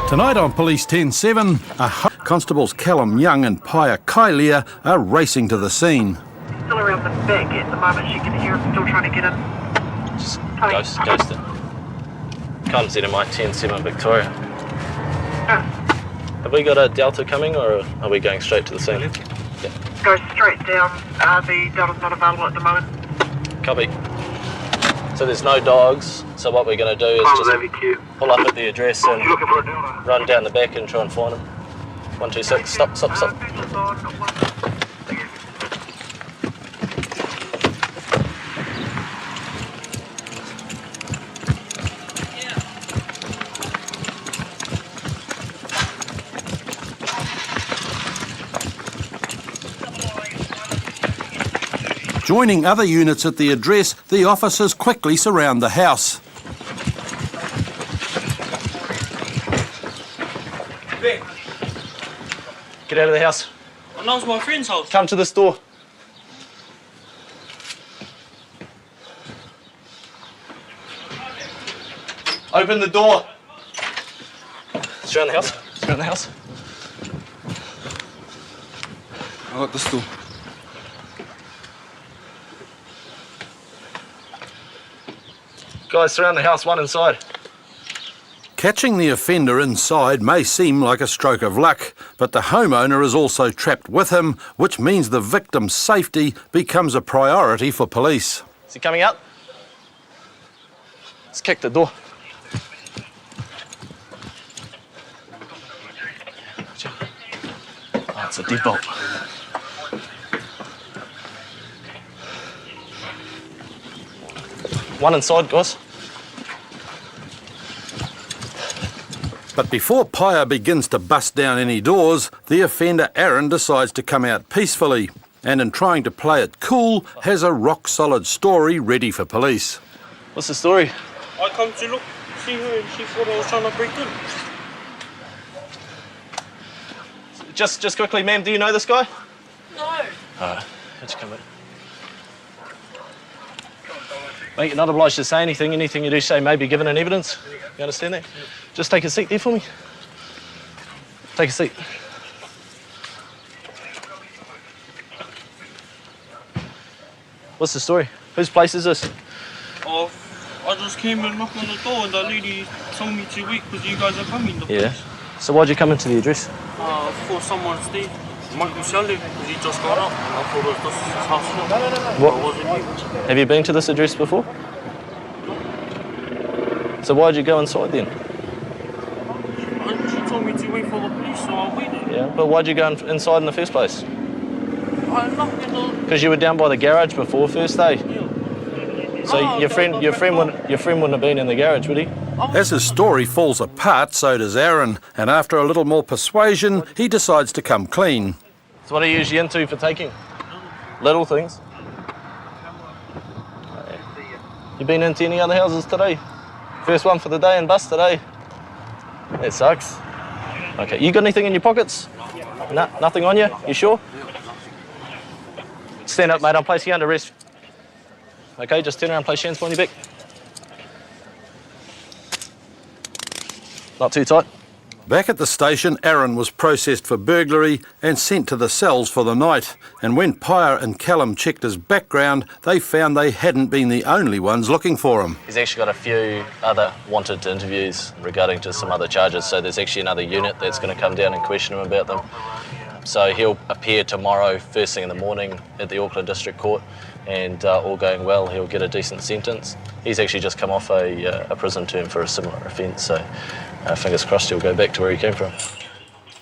Tonight on Police 10-7, Constables Callum Young and Pia Kailia are racing to the scene. Still around the back at the moment. She can hear him still trying to get in. Just ghost it. Can't see my 10-7 Victoria. Have we got a Delta coming or are we going straight to the scene? Yeah. Go straight down. The Delta's not available at the moment. Copy. So there's no dogs, so what we're going to do is just pull up at the address and run down the back and try and find them. 126, stop. Joining other units at the address, the officers quickly surround the house. Get out of the house. Oh, no, it's my friend's house. Come to this door. Open the door. Surround the house. Surround the house. I got this door. Guys, surround the house, one inside. Catching the offender inside may seem like a stroke of luck, but the homeowner is also trapped with him, which means the victim's safety becomes a priority for police. Is he coming out? Let's kick the door. Oh, it's a deadbolt. One inside, guys. But before Pia begins to bust down any doors, the offender Aaron decides to come out peacefully, and in trying to play it cool, has a rock-solid story ready for police. What's the story? I come to look, see her, and she thought I was trying to break in. Just quickly, ma'am, do you know this guy? No. How'd you come in? Mate, you're not obliged to say anything. Anything you do say may be given in evidence. You understand that? Just take a seat there for me. Take a seat. What's the story? Whose place is this? Oh, I just came and knocked on the door and the lady told me to wait because you guys are coming. Yeah. So why'd you come into the address? For someone stayed. Michael Shelley, because he just got up and I thought it was his house. What? I wasn't here. Have you been to this address before? So why'd you go inside then? She told me to wait for the police, so I waited. Yeah, but why'd you go inside in the first place? I knocked on the... Because you were down by the garage before first day. Yeah. So your friend wouldn't have been in the garage, would he? As his story falls apart, so does Aaron, and after a little more persuasion, he decides to come clean. So what are you usually into for taking? Little things. You been into any other houses today? First one for the day and bus today. That sucks. Okay, you got anything in your pockets? No, nothing on you? You sure? Stand up, mate. I'm placing you under arrest. Okay, just turn around, place your hands behind your back. Not too tight. Back at the station, Aaron was processed for burglary and sent to the cells for the night. And when Pia and Callum checked his background, they found they hadn't been the only ones looking for him. He's actually got a few other wanted interviews regarding to some other charges, so there's actually another unit that's going to come down and question him about them. So he'll appear tomorrow, first thing in the morning, at the Auckland District Court, and all going well, he'll get a decent sentence. He's actually just come off a prison term for a similar offence, so fingers crossed he'll go back to where he came from.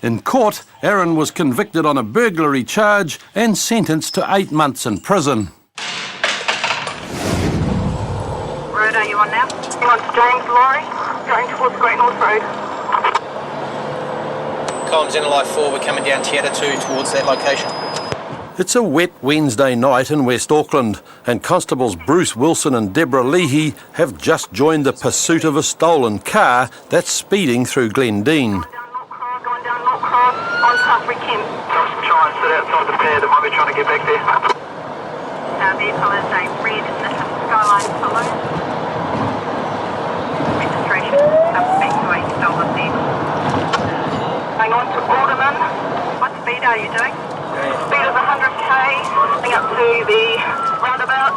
In court, Aaron was convicted on a burglary charge and sentenced to 8 months in prison. Road, are you on now? You want to James Laurie? Going towards Great North Road. Columns in Life 4, we're coming down Tieta 2 towards that location. It's a wet Wednesday night in West Auckland, and Constables Bruce Wilson and Deborah Leahy have just joined the pursuit of a stolen car that's speeding through Glendine. Going down Lock Cross on Humphrey Kim. Just try and sit outside the pair that might be trying to get back there. Vehicle is a red Nissan Skyline Saloon. Registration comes back to a stolen vehicle. Brisbane. What speed are you doing? Speed is 100k, heading up to the roundabout.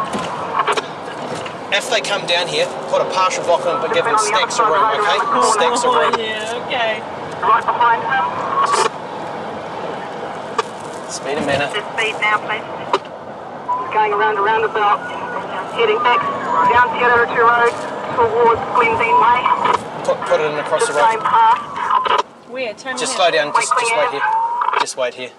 If they come down here, put a partial block on, but give them stacks of room, okay? Stacks of room. Yeah, okay. Right behind him. Speed and manner. The speed now, please. He's going around a roundabout, heading back down Te Road towards Glendine Way. Put it in across the Just going road. past. Where? Turn Just here. slow down, just wait here. Just wait here.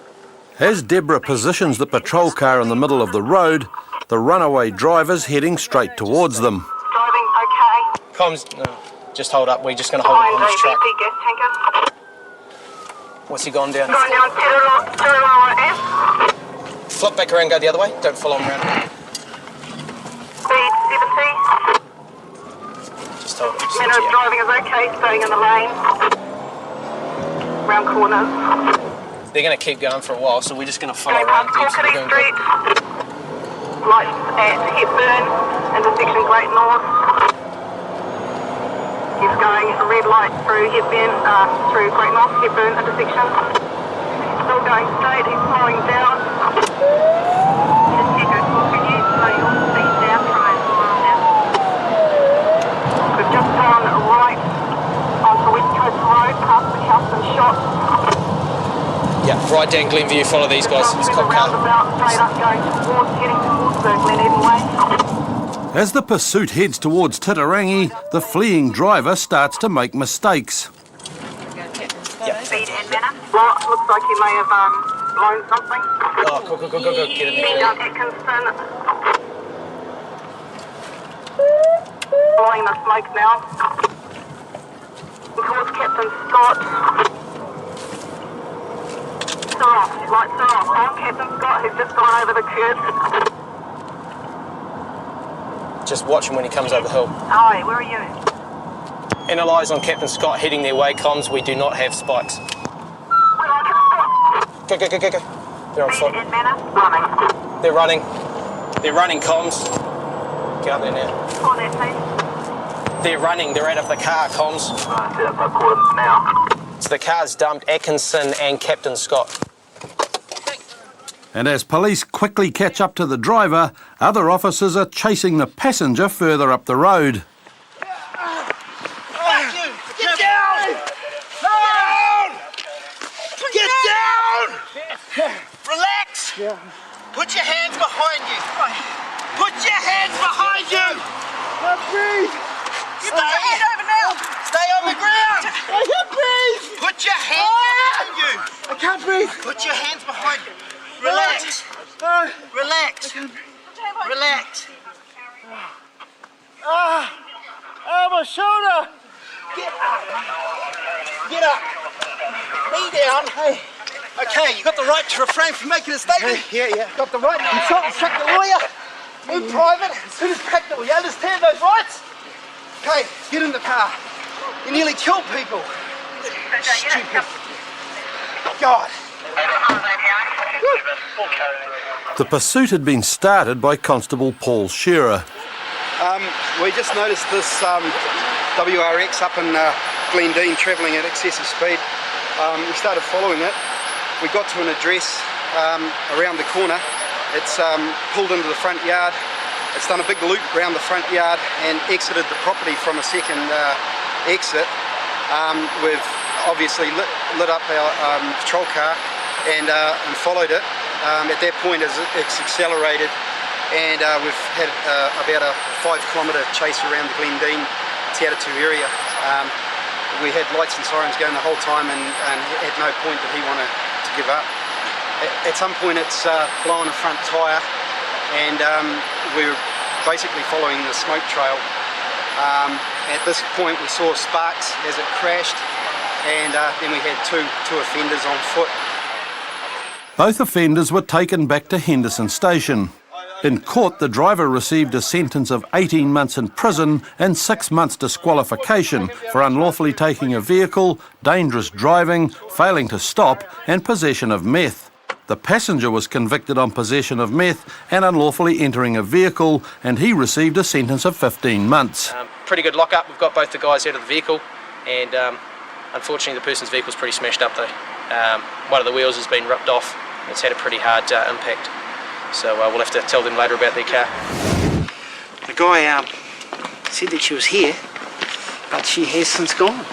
As Deborah positions the patrol car in the middle of the road, the runaway driver's heading straight towards them. Driving okay. Comms, no, just hold up. We're just going to hold Behind on the this truck. BP gas tanker. What's he gone down? Going down Te F. Flip back around, go the other way. Don't follow him around. Speed 70. Just hold it. Just Manner of yeah. driving is okay, staying in the lane. Round corners. They're going to keep going for a while, so we're just going to follow Going around past deep. So we're Torquay going Street. good. Lights at Hepburn, intersection Great North. He's going red light through Hepburn, through Great North, Hepburn intersection. Still going straight, he's slowing down. Just check it, can you slow your speed down, try and slow down. We've just gone right onto West Coast Road, past the Houston Shop. Yeah, right down Glenview, follow these guys. It's Through the called car. roundabout, straight up going towards, heading towards the Gleneden Way. As the pursuit heads towards Titirangi, the fleeing driver starts to make mistakes. Yeah. Speed and manner. Well, looks like he may have blown something. Oh, go. Get in Heading there. down Atkinson. Blowing the smoke now. Towards Captain Scott. Lights are off. Lights are off. On Captain Scott, who's just gone over the curb. Just watch him when he comes over the hill. Hi, where are you? Analyse on Captain Scott heading their way. Comms, we do not have spikes. We're on Captain Scott. Go. They're on Speed foot. and manner. Running. They're running. They're running, comms. Get up there now. On that, please. They're running. They're out of the car, comms. Set up my coordinates now. So the car's dumped Atkinson and Captain Scott. And as police quickly catch up to the driver, other officers are chasing the passenger further up the road. Get down! Get down! Relax! Put your hands behind you! Put your hands behind you! Breathe! Stay over now! Stay on the ground! I can't breathe! Put your hands behind you! I can't breathe! Put your hands behind you! Relax! Relax! Relax! My shoulder! Get up! Get up! Knee down! Hey. Okay, you got the right to refrain from making a statement? Yeah. Got the right to consult and instruct the lawyer in private as soon as practical. You understand those rights? Okay, get in the car. You nearly killed people. Stupid. God. The pursuit had been started by Constable Paul Shearer. We just noticed this WRX up in Glendine travelling at excessive speed. We started following it. We got to an address around the corner. It's pulled into the front yard. It's done a big loop around the front yard and exited the property from a second exit. We've obviously lit up our patrol car and followed it. At that point it's accelerated, and we've had about a 5-kilometre chase around the Glendine Te area. We had lights and sirens going the whole time, and at no point did he want to give up. At some point it's blown a front tyre, and we were basically following the smoke trail. At this point we saw sparks as it crashed, and then we had two offenders on foot. Both offenders were taken back to Henderson Station. In court, the driver received a sentence of 18 months in prison and 6 months disqualification for unlawfully taking a vehicle, dangerous driving, failing to stop and possession of meth. The passenger was convicted on possession of meth and unlawfully entering a vehicle, and he received a sentence of 15 months. Pretty good lock-up. We've got both the guys out of the vehicle, and unfortunately the person's vehicle's pretty smashed up though. One of the wheels has been ripped off. It's had a pretty hard impact. So we'll have to tell them later about their car. The guy said that she was here, but she has since gone.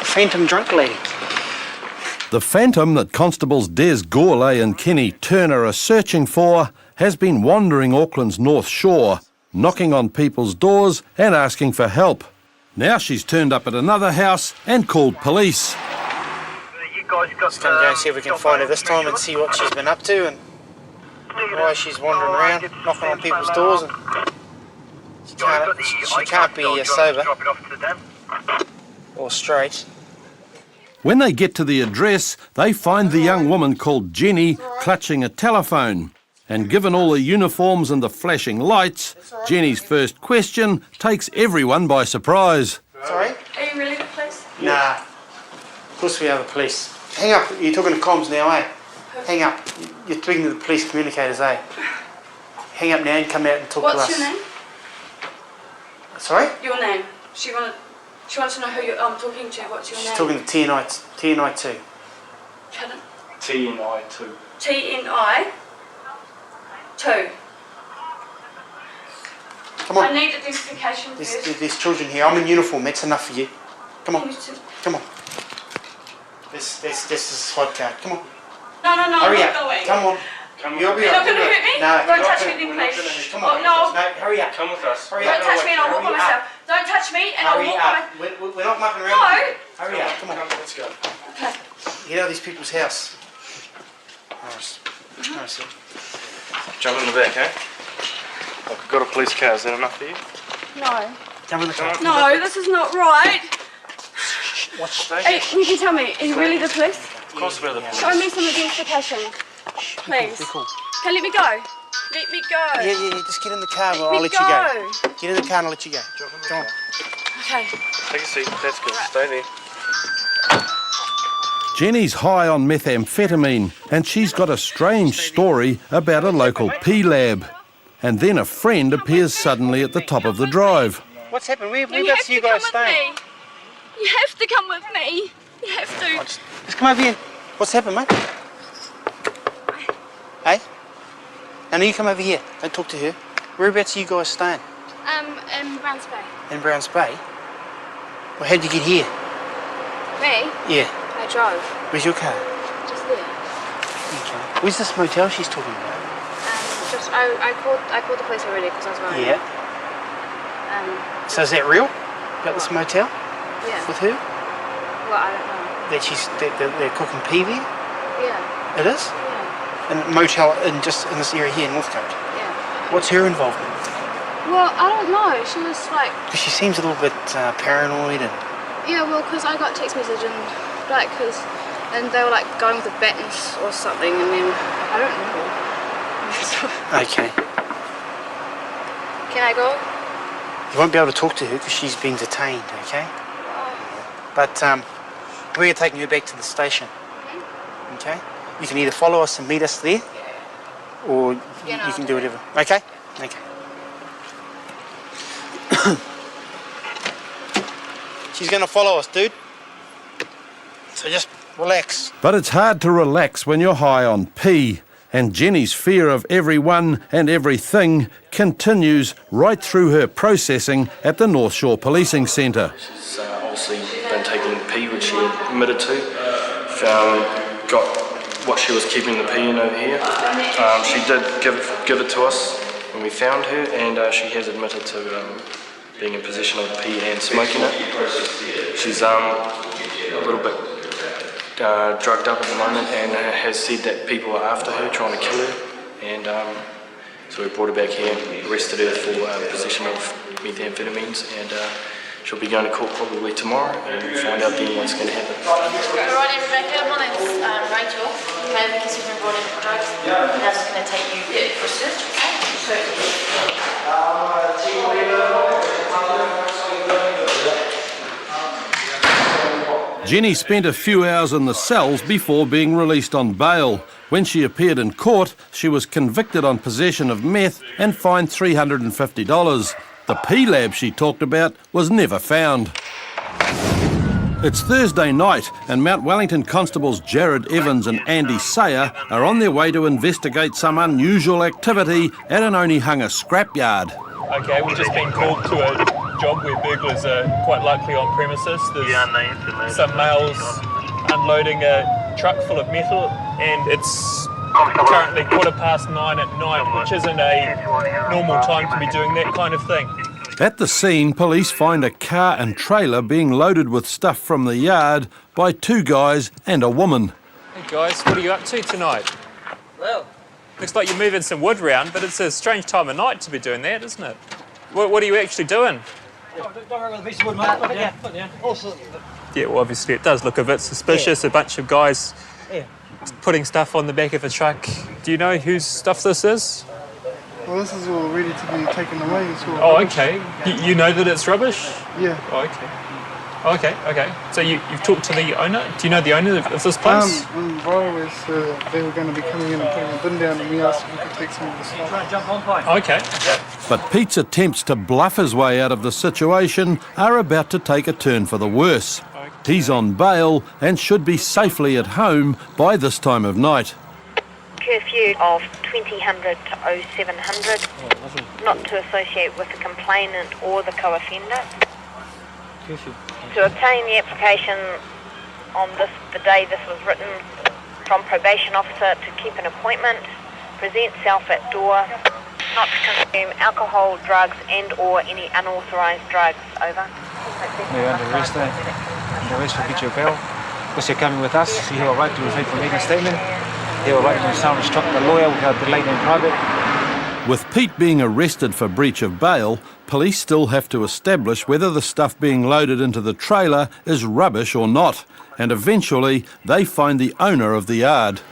Phantom drunk lady. The phantom that Constables Des Gourlay and Kenny Turner are searching for has been wandering Auckland's North Shore, knocking on people's doors and asking for help. Now she's turned up at another house and called police. Let's come down and see if we can find her this time and see what she's been up to and why she's wandering around, knocking on people's doors. And she can't be sober or straight. When they get to the address, they find the young woman called Jenny clutching a telephone. And given all the uniforms and the flashing lights, Jenny's first question takes everyone by surprise. Sorry? Are you really the police? Nah. Of course we are the police. Hang up. You're talking to comms now, eh? Hang up. You're speaking to the police communicators, eh? Hang up now and come out and talk to us. What's your name? Sorry? Your name. She wants to know who I'm talking to. What's your name? She's talking to TNI2. Pardon? TNI2. TNI 2. Come on. I need identification first. There's children here. I'm in uniform. That's enough for you. Come on. Come on. This is SWAT car. Come on. No, Hurry I'm up. not going. Come on. You're You're not going to hurt me? No. Don't touch me then, please. Come on. No. Hurry up. Come with us. Hurry Don't up. touch me and I'll walk by myself. Don't touch me and I'll Hurry walk by up. We're not mucking around. No. Hurry up. Come on. Let's go. Okay. Get out of these people's house. Nice. Nice. Jump in the back, eh? Look, I've got a police car. Is that enough for you? No. Jump in the car. No, this is not right. Watch. Hey, you can tell me, are you really the police? Of course we're the police. Show me some identification, please. Be cool. Okay, let me go. Let me go. Yeah. Just get in the car. Let I'll me let you go. go. Get in the car and I'll let you go. Come on. Okay. Take a seat. That's good. Stay there. Jenny's high on methamphetamine and she's got a strange story about a local P-lab. And then a friend appears suddenly at the top of the drive. What's happened? You Whereabouts have are you to guys come staying? with me. You have to come with me. You have to. Just come over here. What's happened, mate? Hey? Now you come over here. Don't talk to her. Whereabouts are you guys staying? In Browns Bay. In Browns Bay? Well, how'd you get here? Me? Yeah. I drove. Where's your car? Just there. Okay. Where's this motel she's talking about? I called the police already because I was worried. Yeah. So is that real? About this motel? Yeah. With her? Well, I don't know. That they're cooking pee there? Yeah. It is? Yeah. And a motel in this area here in Northcote. Yeah. What's her involvement? Well, I don't know. She was like, Because she seems a little bit paranoid and... yeah, well, because I got a text message and like, and they were like going with a bat or something, and then I don't know. Okay. Can I go? You won't be able to talk to her because she's been detained, okay? But we're taking her back to the station, okay? You can either follow us and meet us there, or you can do whatever. Okay? Okay. She's going to follow us, dude. So just relax. But it's hard to relax when you're high on P, and Jenny's fear of everyone and everything continues right through her processing at the North Shore Policing Centre. She's obviously been taking P, which she admitted to. Got what she was keeping the P in over here. She did give it to us when we found her, and she has admitted to being in possession of the P and smoking it. She's a little bit drugged up at the moment and has said that people are after her, trying to kill her, and so we brought her back here and arrested her for possession of methamphetamines, and she'll be going to court probably tomorrow and find out then what's going to happen. Alright, Rebecca, my name's Rachel. Okay, because you've been brought in for drugs, and that's going to take you for search. Jenny spent a few hours in the cells before being released on bail. When she appeared in court, she was convicted on possession of meth and fined $350. The P-lab she talked about was never found. It's Thursday night and Mount Wellington constables Jared Evans and Andy Sayer are on their way to investigate some unusual activity at an Onehunga scrapyard. Okay, we've just been called to a job where burglars are quite likely on premises. There's some males unloading a truck full of metal, and it's currently 9:15 at night, which isn't a normal time to be doing that kind of thing. At the scene, police find a car and trailer being loaded with stuff from the yard by two guys and a woman. Hey guys, what are you up to tonight? Well, looks like you're moving some wood around, but it's a strange time of night to be doing that, isn't it? What are you actually doing? Yeah, well, obviously it does look a bit suspicious. A bunch of guys putting stuff on the back of a truck. Do you know whose stuff this is? Well, this is all ready to be taken away. It's all oh, rubbish. Okay. You know that it's rubbish? Yeah. Oh, okay. So you've talked to the owner? Do you know the owner of this place? Brian was, they were going to be coming in and putting a bin down, and we asked if we could take some of the stuff. try and jump on point. Okay. But Pete's attempts to bluff his way out of the situation are about to take a turn for the worse. He's on bail and should be safely at home by this time of night. Curfew of 2000 to 0700, not to associate with the complainant or the co-offender. To obtain the application on the day this was written from probation officer to keep an appointment, present self at door, not to consume alcohol, drugs and or any unauthorised drugs. Over. You're under arrest, under arrest for breach of bail. Because you're coming with us, you have a right to refrain from making a statement. You have a right to sound instruct the lawyer without delaying in private. With Pete being arrested for breach of bail, police still have to establish whether the stuff being loaded into the trailer is rubbish or not, and eventually they find the owner of the yard.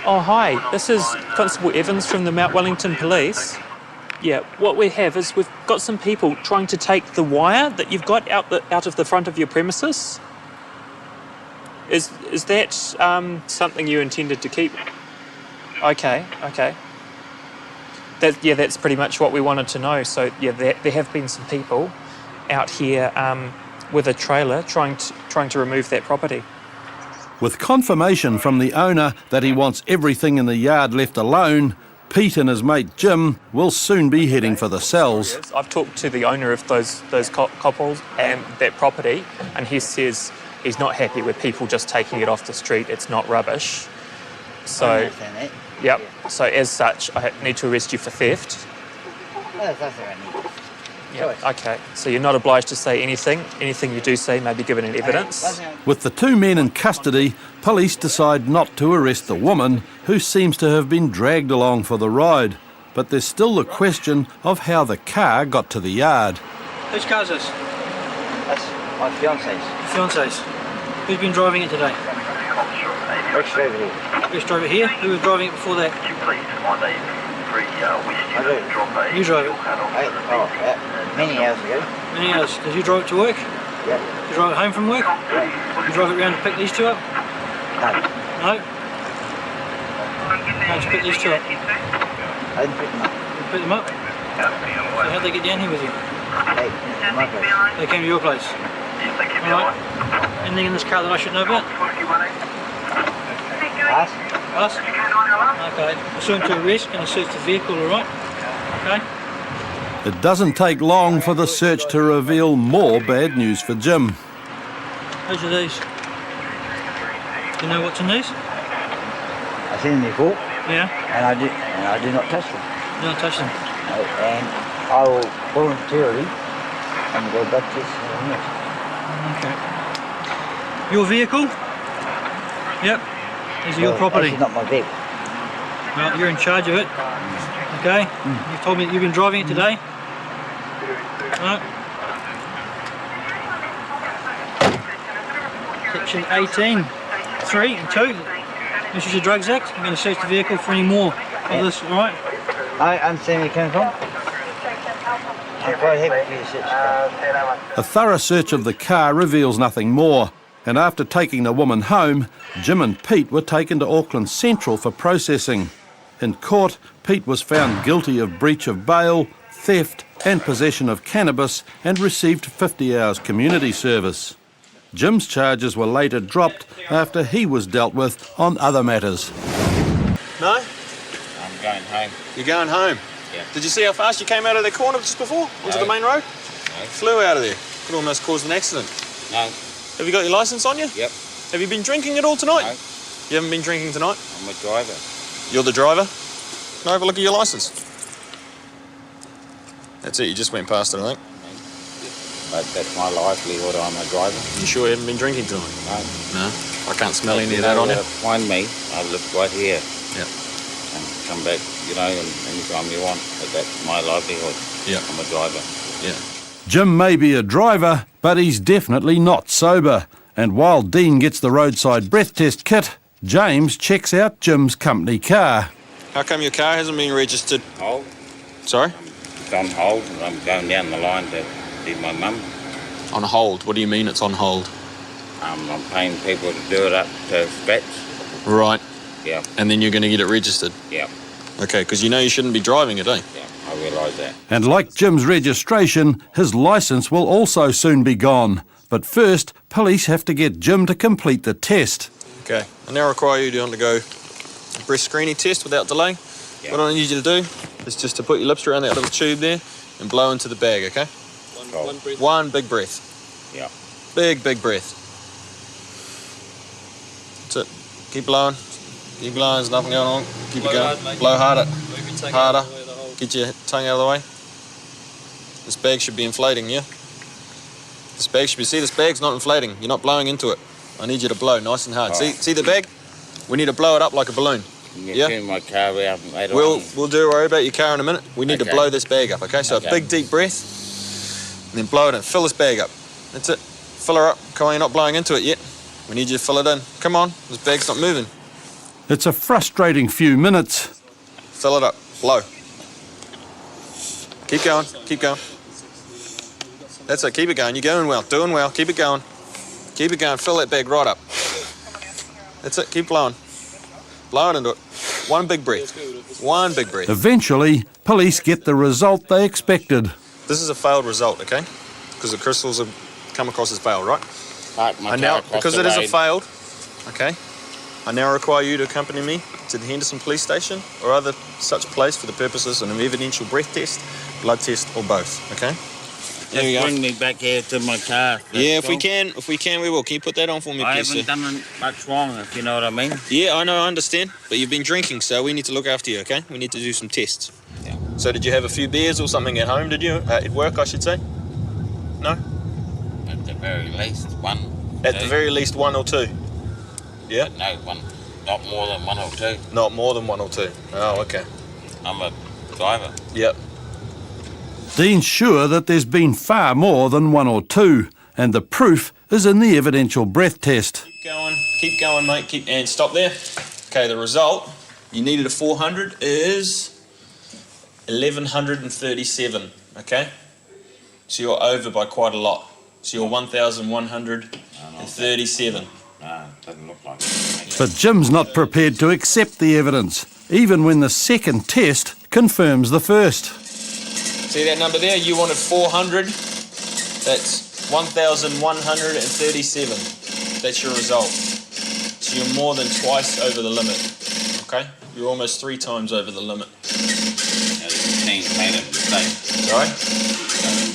Oh, hi. This is Constable Evans from the Mount Wellington Police. Yeah, what we have is we've got some people trying to take the wire that you've got out of the front of your premises. Is that something you intended to keep? Okay. That's pretty much what we wanted to know. So, yeah, there have been some people out here with a trailer trying to remove that property. With confirmation from the owner that he wants everything in the yard left alone, Pete and his mate Jim will soon be heading for the cells. I've talked to the owner of those couples and that property, and he says he's not happy with people just taking it off the street. It's not rubbish. So, yep. So as such, I need to arrest you for theft. Yep. Okay. So you're not obliged to say anything. Anything you do say may be given in evidence. With the two men in custody, police decide not to arrest the woman, who seems to have been dragged along for the ride. But there's still the question of how the car got to the yard. Whose car is this? That's my fiance's. Fiance's. Who's been driving it today? Rex drove it here. Rex drove it here? Who was driving it before that? I do. You drove it? Many hours ago. Many hours. Did you drive it to work? Yeah. Did you drive it home from work? Yeah. You drive it around to pick these two up? No. No? How'd you pick these two up? I didn't pick them up. You picked them up? So how'd they get down here with you? Hey, my place. They came to your place? Alright. Anything in this car that I should know about? Us? Us? Okay. Pursuant to arrest, going to search the vehicle, alright? Okay. It doesn't take long for the search to reveal more bad news for Jim. Whose are these? Do you know what's in these? I've seen them before. Yeah. And I do not touch them. You don't touch them? No, and I will voluntarily go back to this. Okay. Your vehicle? Yep. These are your property. It's not my vehicle. Well, you're in charge of it. Okay. You've told me that you've been driving it today. Right. Section 18, 3 and 2. This is your Drugs Act. I'm going to search the vehicle for any more of this, alright? I understand where you're coming from. I'm quite happy for you to search the car. A thorough search of the car reveals nothing more, and after taking the woman home, Jim and Pete were taken to Auckland Central for processing. In court, Pete was found guilty of breach of bail, theft and possession of cannabis, and received 50 hours community service. Jim's charges were later dropped after he was dealt with on other matters. No? I'm going home. You're going home? Yeah. Did you see how fast you came out of the corner just before? Onto the main road? No. Flew out of there. Could almost caused an accident. No. Have you got your licence on you? Yep. Have you been drinking at all tonight? No. You haven't been drinking tonight? I'm a driver. You're the driver? Can I have a look at your licence? That's it, you just went past it, I think. But that's my livelihood, I'm a driver. You sure you haven't been drinking tonight? No. No? I can't smell any of that on you. Find me, I live right here. Yep. And come back, anytime you want. But that's my livelihood. Yeah. I'm a driver. Yeah. Jim may be a driver, but he's definitely not sober. And while Dean gets the roadside breath test kit, James checks out Jim's company car. How come your car hasn't been registered? Hold. Sorry? It's on hold, and I'm going down the line to see my mum. On hold? What do you mean it's on hold? I'm paying people to do it up to scratch. Right. Yeah. And then you're going to get it registered? Yeah. Okay, because you know you shouldn't be driving it, eh? Yeah, I realise that. And like Jim's registration, his licence will also soon be gone. But first, police have to get Jim to complete the test. Okay, I now require you to undergo a breath screening test without delay. Yeah. What I need you to do is just to put your lips around that little tube there and blow into the bag, okay? One breath. One big breath. Yeah. Big breath. That's it. Keep blowing. Keep blowing, there's nothing going on. Keep it going. Blow harder. Harder. Get your tongue out of the way. This bag should be inflating, yeah? This bag should be, see, this bag's not inflating. You're not blowing into it. I need you to blow nice and hard. Right. See the bag? We need to blow it up like a balloon. Can you Yeah? turn my car around later We'll on? worry about your car in a minute. We need to Okay. blow this bag up, okay? So Okay. a big deep breath, and then blow it in. Fill this bag up. That's it. Fill her up. Come on, you're not blowing into it yet. We need you to fill it in. Come on, this bag's not moving. It's a frustrating few minutes. Fill it up. Blow. Keep going. Keep going. That's it. Keep it going. You're going well. Doing well. Keep it going. Keep it going. Fill that bag right up. That's it. Keep blowing. Blow it into it. One big breath. One big breath. Eventually, police get the result they expected. This is a failed result, okay? Because the crystals have come across as failed, right? Park my And car now, across because the it is a road. failed, okay, I now require you to accompany me to the Henderson Police Station or other such place for the purposes of an evidential breath test, blood test, or both, okay? There you Just go. bring me back here to my car. Yeah, that's all. if we can, we will. Can you put that on for me, I please, haven't sir? done much wrong, if you know what I mean. Yeah, I know, I understand. But you've been drinking, so we need to look after you, okay? We need to do some tests. Yeah. So did you have a few beers or something at home, did you? At work, I should say? No? At the very least, one. At two. the very least, one or two. Yeah? But no, one. Not more than one or two. Not more than one or two. Oh, okay. I'm a driver. Yep. Dean's sure that there's been far more than one or two, and the proof is in the evidential breath test. Keep going, mate. And stop there. Okay, the result you needed a 400 is 1137. Okay, so you're over by quite a lot. So you're 1,137. No, it doesn't look like it. But Jim's not prepared to accept the evidence, even when the second test confirms the first. See that number there? You wanted 400. That's 1,137. That's your result. So you're more than twice over the limit. Okay? You're almost 3 times over the limit. Now, the machine's made a mistake. Sorry? The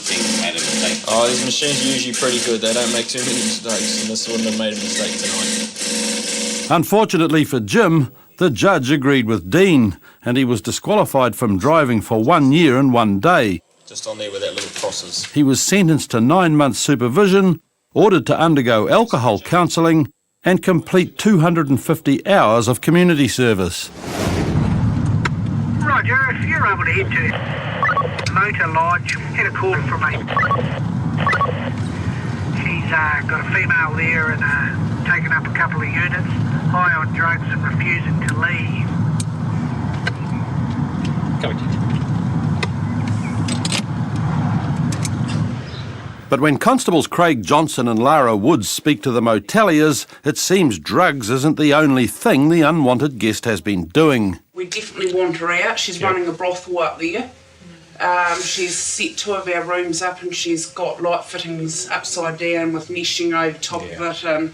machine's made a mistake. Oh, these machines are usually pretty good. They don't make too many mistakes, and this wouldn't have made a mistake tonight. Unfortunately for Jim, the judge agreed with Dean, and he was disqualified from driving for 1 year and 1 day. Just on there where that little cross is. He was sentenced to 9 months supervision, ordered to undergo alcohol counselling, and complete 250 hours of community service. Roger, if you're able to head to Motor Lodge, get a call from me. She's got a female there and taken up a couple of units, high on drugs and refusing to leave. But when Constables Craig Johnson and Lara Woods speak to the moteliers, it seems drugs isn't the only thing the unwanted guest has been doing. We definitely want her out. She's running a brothel up there. She's set 2 of our rooms up and she's got light fittings upside down with meshing over top of it.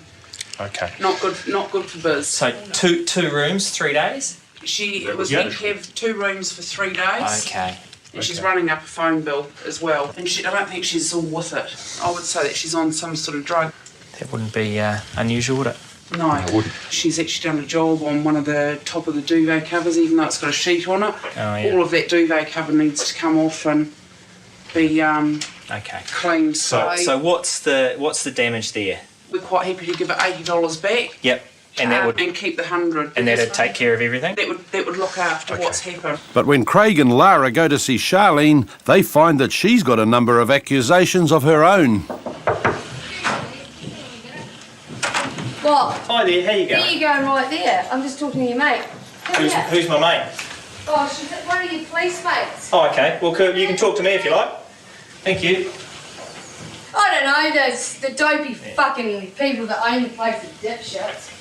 Okay. Not good for biz. So two rooms, 3 days? It was meant to have 2 rooms for 3 days. Okay. And she's running up a phone bill as well. And I don't think she's all with it. I would say that she's on some sort of drug. That wouldn't be unusual, would it? No, it wouldn't. She's actually done a job on one of the top of the duvet covers, even though it's got a sheet on it. Oh, yeah. All of that duvet cover needs to come off and be cleaned. So what's the damage there? We're quite happy to give it $80 back. Yep. And that would and keep the 100. And that'd take care of everything? That would look after what's happened. But when Craig and Lara go to see Charlene, they find that she's got a number of accusations of her own. What? Hi there, how you going? There you go, right there. I'm just talking to your mate. Who's my mate? Oh, she's one of your police mates. Oh, okay. Well, you can talk to me if you like. Thank you. I don't know, the dopey fucking people that own the place are dipshits.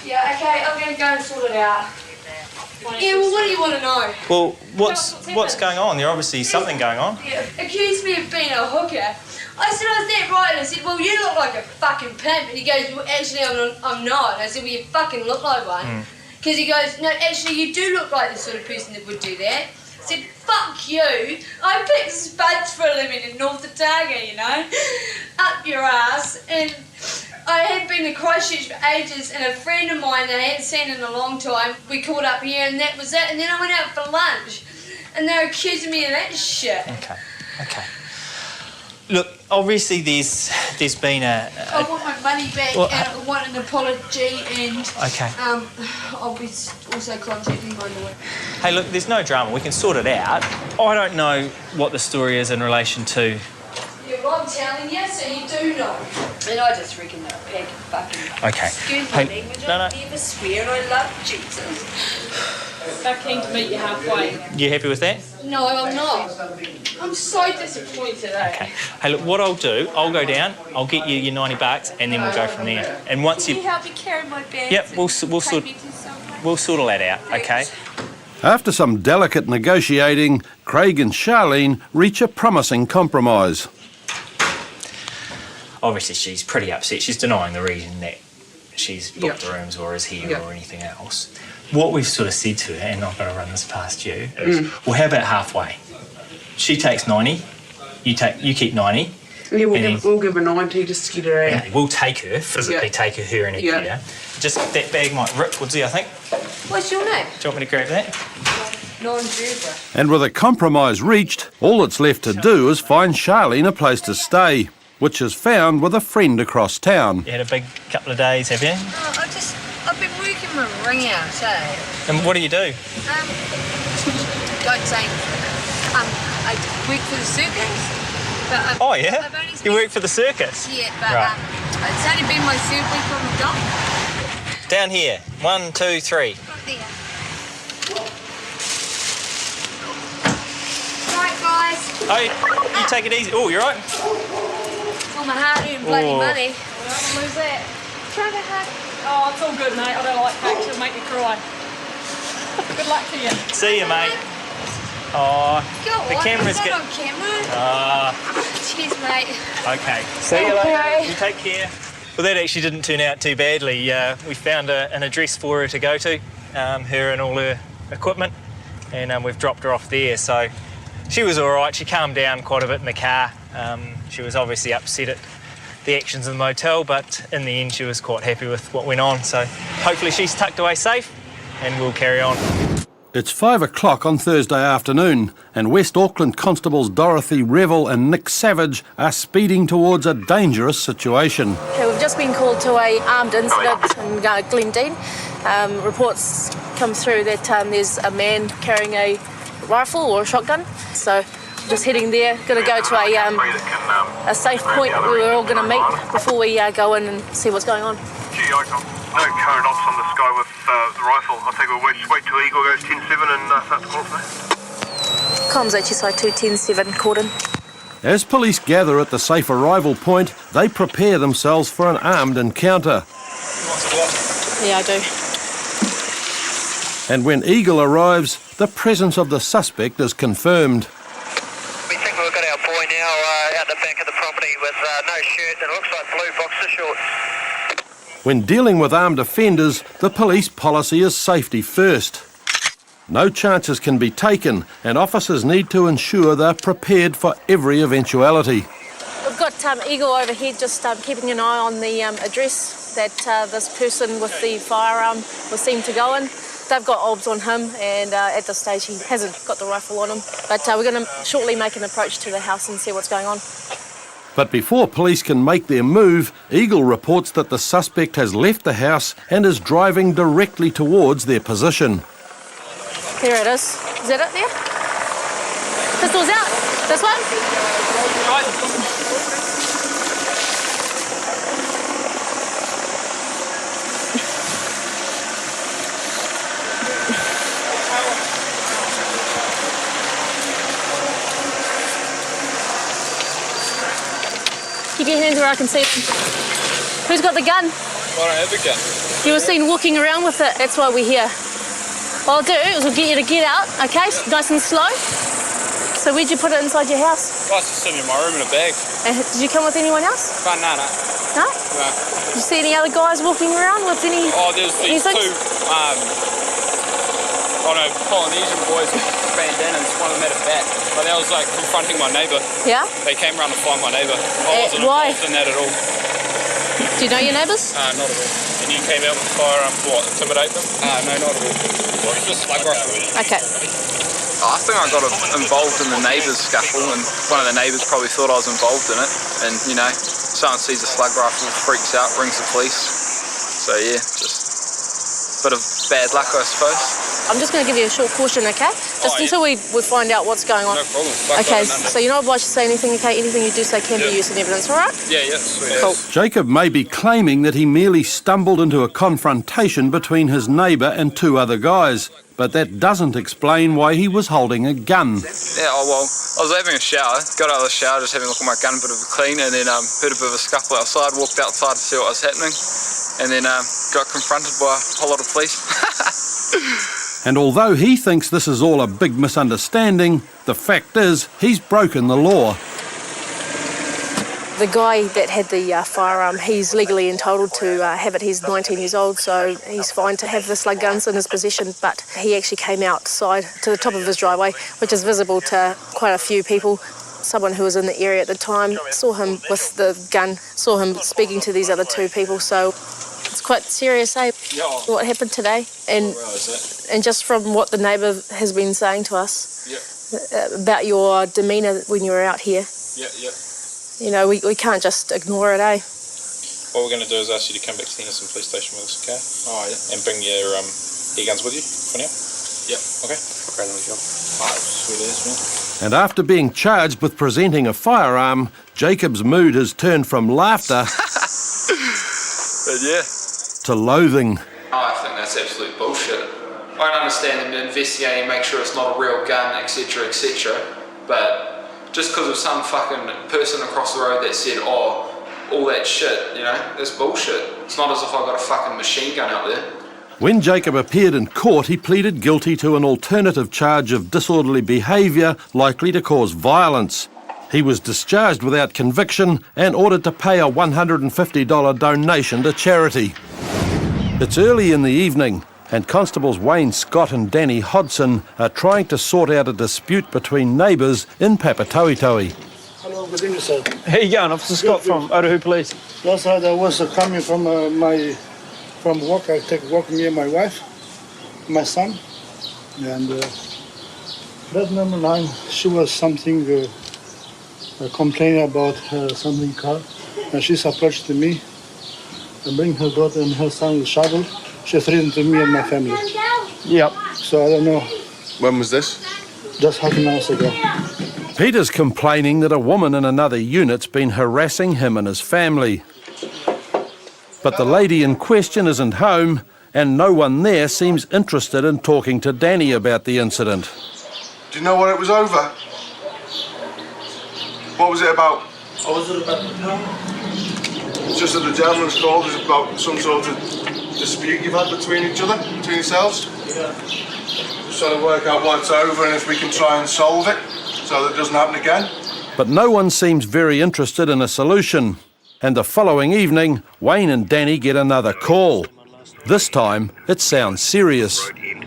Yeah, okay, I'm going to go and sort it out. Yeah, well, what do you want to know? Well, what's going on? There's obviously something going on. Yeah, accused me of being a hooker. I said I was that right, and I said, well, you look like a fucking pimp. And he goes, well, actually, I'm not. And I said, well, you fucking look like one. Because he goes, no, actually, you do look like the sort of person that would do that. I said, fuck you. I pick spuds for a living in North Otago, you know. Up your ass. And I had been to Christchurch for ages, and a friend of mine that I hadn't seen in a long time, we caught up here, and that was it. And then I went out for lunch, and they were accusing me of that shit. Okay. Look, obviously there's been a I want my money back, and I want an apology, and I'll be also contacting by the way. Hey, look, there's no drama. We can sort it out. I don't know what the story is in relation to. Yeah, well, I'm telling you, so you do know. And I just reckon they're a pack of fucking... Okay. Excuse my language, I never swear, and I love Jesus. I'm keen to meet you halfway. You happy with that? No, I'm not. I'm so disappointed today. Okay. Hey, look, what I'll do, I'll go down, I'll get you your $90, and then we'll go from there. And once Can you help me carry my bags? Yep, we'll sort all that out, okay? After some delicate negotiating, Craig and Charlene reach a promising compromise. Obviously, she's pretty upset. She's denying the reason that she's booked the rooms or is here or anything else. What we've sort of said to her, and I'm going to run this past you, is, well, how about halfway? She takes 90, you keep 90. Yeah, we'll give her 90 just to get her out. And we'll take her, physically take her and her gear. Just that bag might rip, Woodsy, I think. What's your name? Do you want me to grab that? Non-Juba. And with a compromise reached, all that's left to do is find Charlene a place to stay, which is found with a friend across town. You had a big couple of days, have you? I've been working my ring out, eh? And what do you do? Don't say I work for the circus. But oh, yeah? You work for the circus? Yeah, but it's only been my third week on the dock. Down here. 1, 2, 3. Right there. Right, guys. Oh, you take it easy. Oh, you're right. Well, my hard-earned bloody money. Where's that? Try to hug. Oh, it's all good, mate. I don't like cake. It'll make me cry. Good luck to you. See you, mate. Oh, the camera's good. good. On camera. Cheers, mate. Okay. See you later. You take care. Well, that actually didn't turn out too badly. We found an address for her to go to, her and all her equipment, and we've dropped her off there. So she was all right. She calmed down quite a bit in the car. She was obviously upset at the actions of the motel, but in the end she was quite happy with what went on. So hopefully she's tucked away safe, and we'll carry on. It's 5 o'clock on Thursday afternoon, and West Auckland Constables Dorothy Revel and Nick Savage are speeding towards a dangerous situation. Okay, we've just been called to a armed incident in Glendine. Reports come through that there's a man carrying a rifle or a shotgun. So just heading there, going to go to a safe point where we're all going to meet before we go in and see what's going on. No current ops on the sky with the rifle. I think we'll wait till Eagle goes 10-7 and start the call for that. Comms HSI 210-7, Corden. As police gather at the safe arrival point, they prepare themselves for an armed encounter. Yeah, I do. And when Eagle arrives, the presence of the suspect is confirmed. Officer Short. When dealing with armed offenders, the police policy is safety first. No chances can be taken, and officers need to ensure they're prepared for every eventuality. We've got Eagle over here just keeping an eye on the address that this person with the firearm was seen to go in. They've got obs on him, and at this stage he hasn't got the rifle on him. But we're going to shortly make an approach to the house and see what's going on. But before police can make their move, Eagle reports that the suspect has left the house and is driving directly towards their position. There it is. Is that it there? Pistol's out. This one? Keep your hands where I can see them. Who's got the gun? I don't have a gun. You were seen walking around with it. That's why we're here. What I'll do is we'll get you to get out, okay? Nice and slow. So where'd you put it inside your house? I was just sitting in my room in a bag. And did you come with anyone else? No. No? No. Did you see any other guys walking around with any... Oh, there's these two, Polynesian boys with bandanas. One of them had a bat. But they was like confronting my neighbour. Yeah? They came around to find my neighbour. I wasn't involved in that at all. Do you know your neighbours? Not at all. And you came out with a firearm to what, intimidate them? No, not at all. It's just like Okay. I think I got involved in the neighbours scuffle, and one of the neighbours probably thought I was involved in it. And, you know, someone sees a slug rifle, freaks out, brings the police. So, yeah, just a bit of bad luck, I suppose. I'm just going to give you a short caution, okay? Just until we find out what's going on. No problem. Okay, so you're not obliged to say anything, okay? Anything you do say can be used in evidence, all right? Yeah, sweet. Cool. Jacob may be claiming that he merely stumbled into a confrontation between his neighbour and two other guys, but that doesn't explain why he was holding a gun. Yeah, I was having a shower, got out of the shower, just having a look at my gun, a bit of a clean, and then heard a bit of a scuffle outside, walked outside to see what was happening, and then got confronted by a whole lot of police. And although he thinks this is all a big misunderstanding, the fact is he's broken the law. The guy that had the firearm, he's legally entitled to have it. He's 19 years old, so he's fine to have the slug guns in his possession, but he actually came outside to the top of his driveway, which is visible to quite a few people. Someone who was in the area at the time saw him with the gun, saw him speaking to these other two people, so it's quite serious, eh? What happened today? And just from what the neighbour has been saying to us about your demeanour when you were out here, you know, we can't just ignore it, eh? What we're going to do is ask you to come back to the Henderson police station with us, okay? Oh, yeah. And bring your e-guns with you for now? Yeah. Okay. Great on the job. Sweet as, man. And after being charged with presenting a firearm, Jacob's mood has turned from laughter to loathing. I think that's absolute bullshit. I don't understand them investigating, make sure it's not a real gun, etc., etc. But just because of some fucking person across the road that said, oh, all that shit, you know, that's bullshit. It's not as if I got a fucking machine gun out there. When Jacob appeared in court, he pleaded guilty to an alternative charge of disorderly behaviour likely to cause violence. He was discharged without conviction and ordered to pay a $150 donation to charity. It's early in the evening, and Constables Wayne Scott and Danny Hodson are trying to sort out a dispute between neighbours in Papatoetoe. Hello, good evening, sir. How you going? Officer Scott from Otahu Police. Last night I was coming from from work. I take work, me and my wife, my son, and that number 9, she was something complaining about something car, and she's approached to me and bring her daughter and her son with shovel. She threatened to me and my family. Yep. So I don't know. When was this? Just half an hour ago. Peter's complaining that a woman in another unit's been harassing him and his family. But the lady in question isn't home, and no one there seems interested in talking to Danny about the incident. Do you know what it was over? What was it about? What was it about the power? It's just that the gentleman's called is about some sort of dispute you've had between each other, between yourselves. Yeah. Just trying to work out what it's over and if we can try and solve it so that it doesn't happen again. But no one seems very interested in a solution. And the following evening, Wayne and Danny get another call. This time, it sounds serious. Male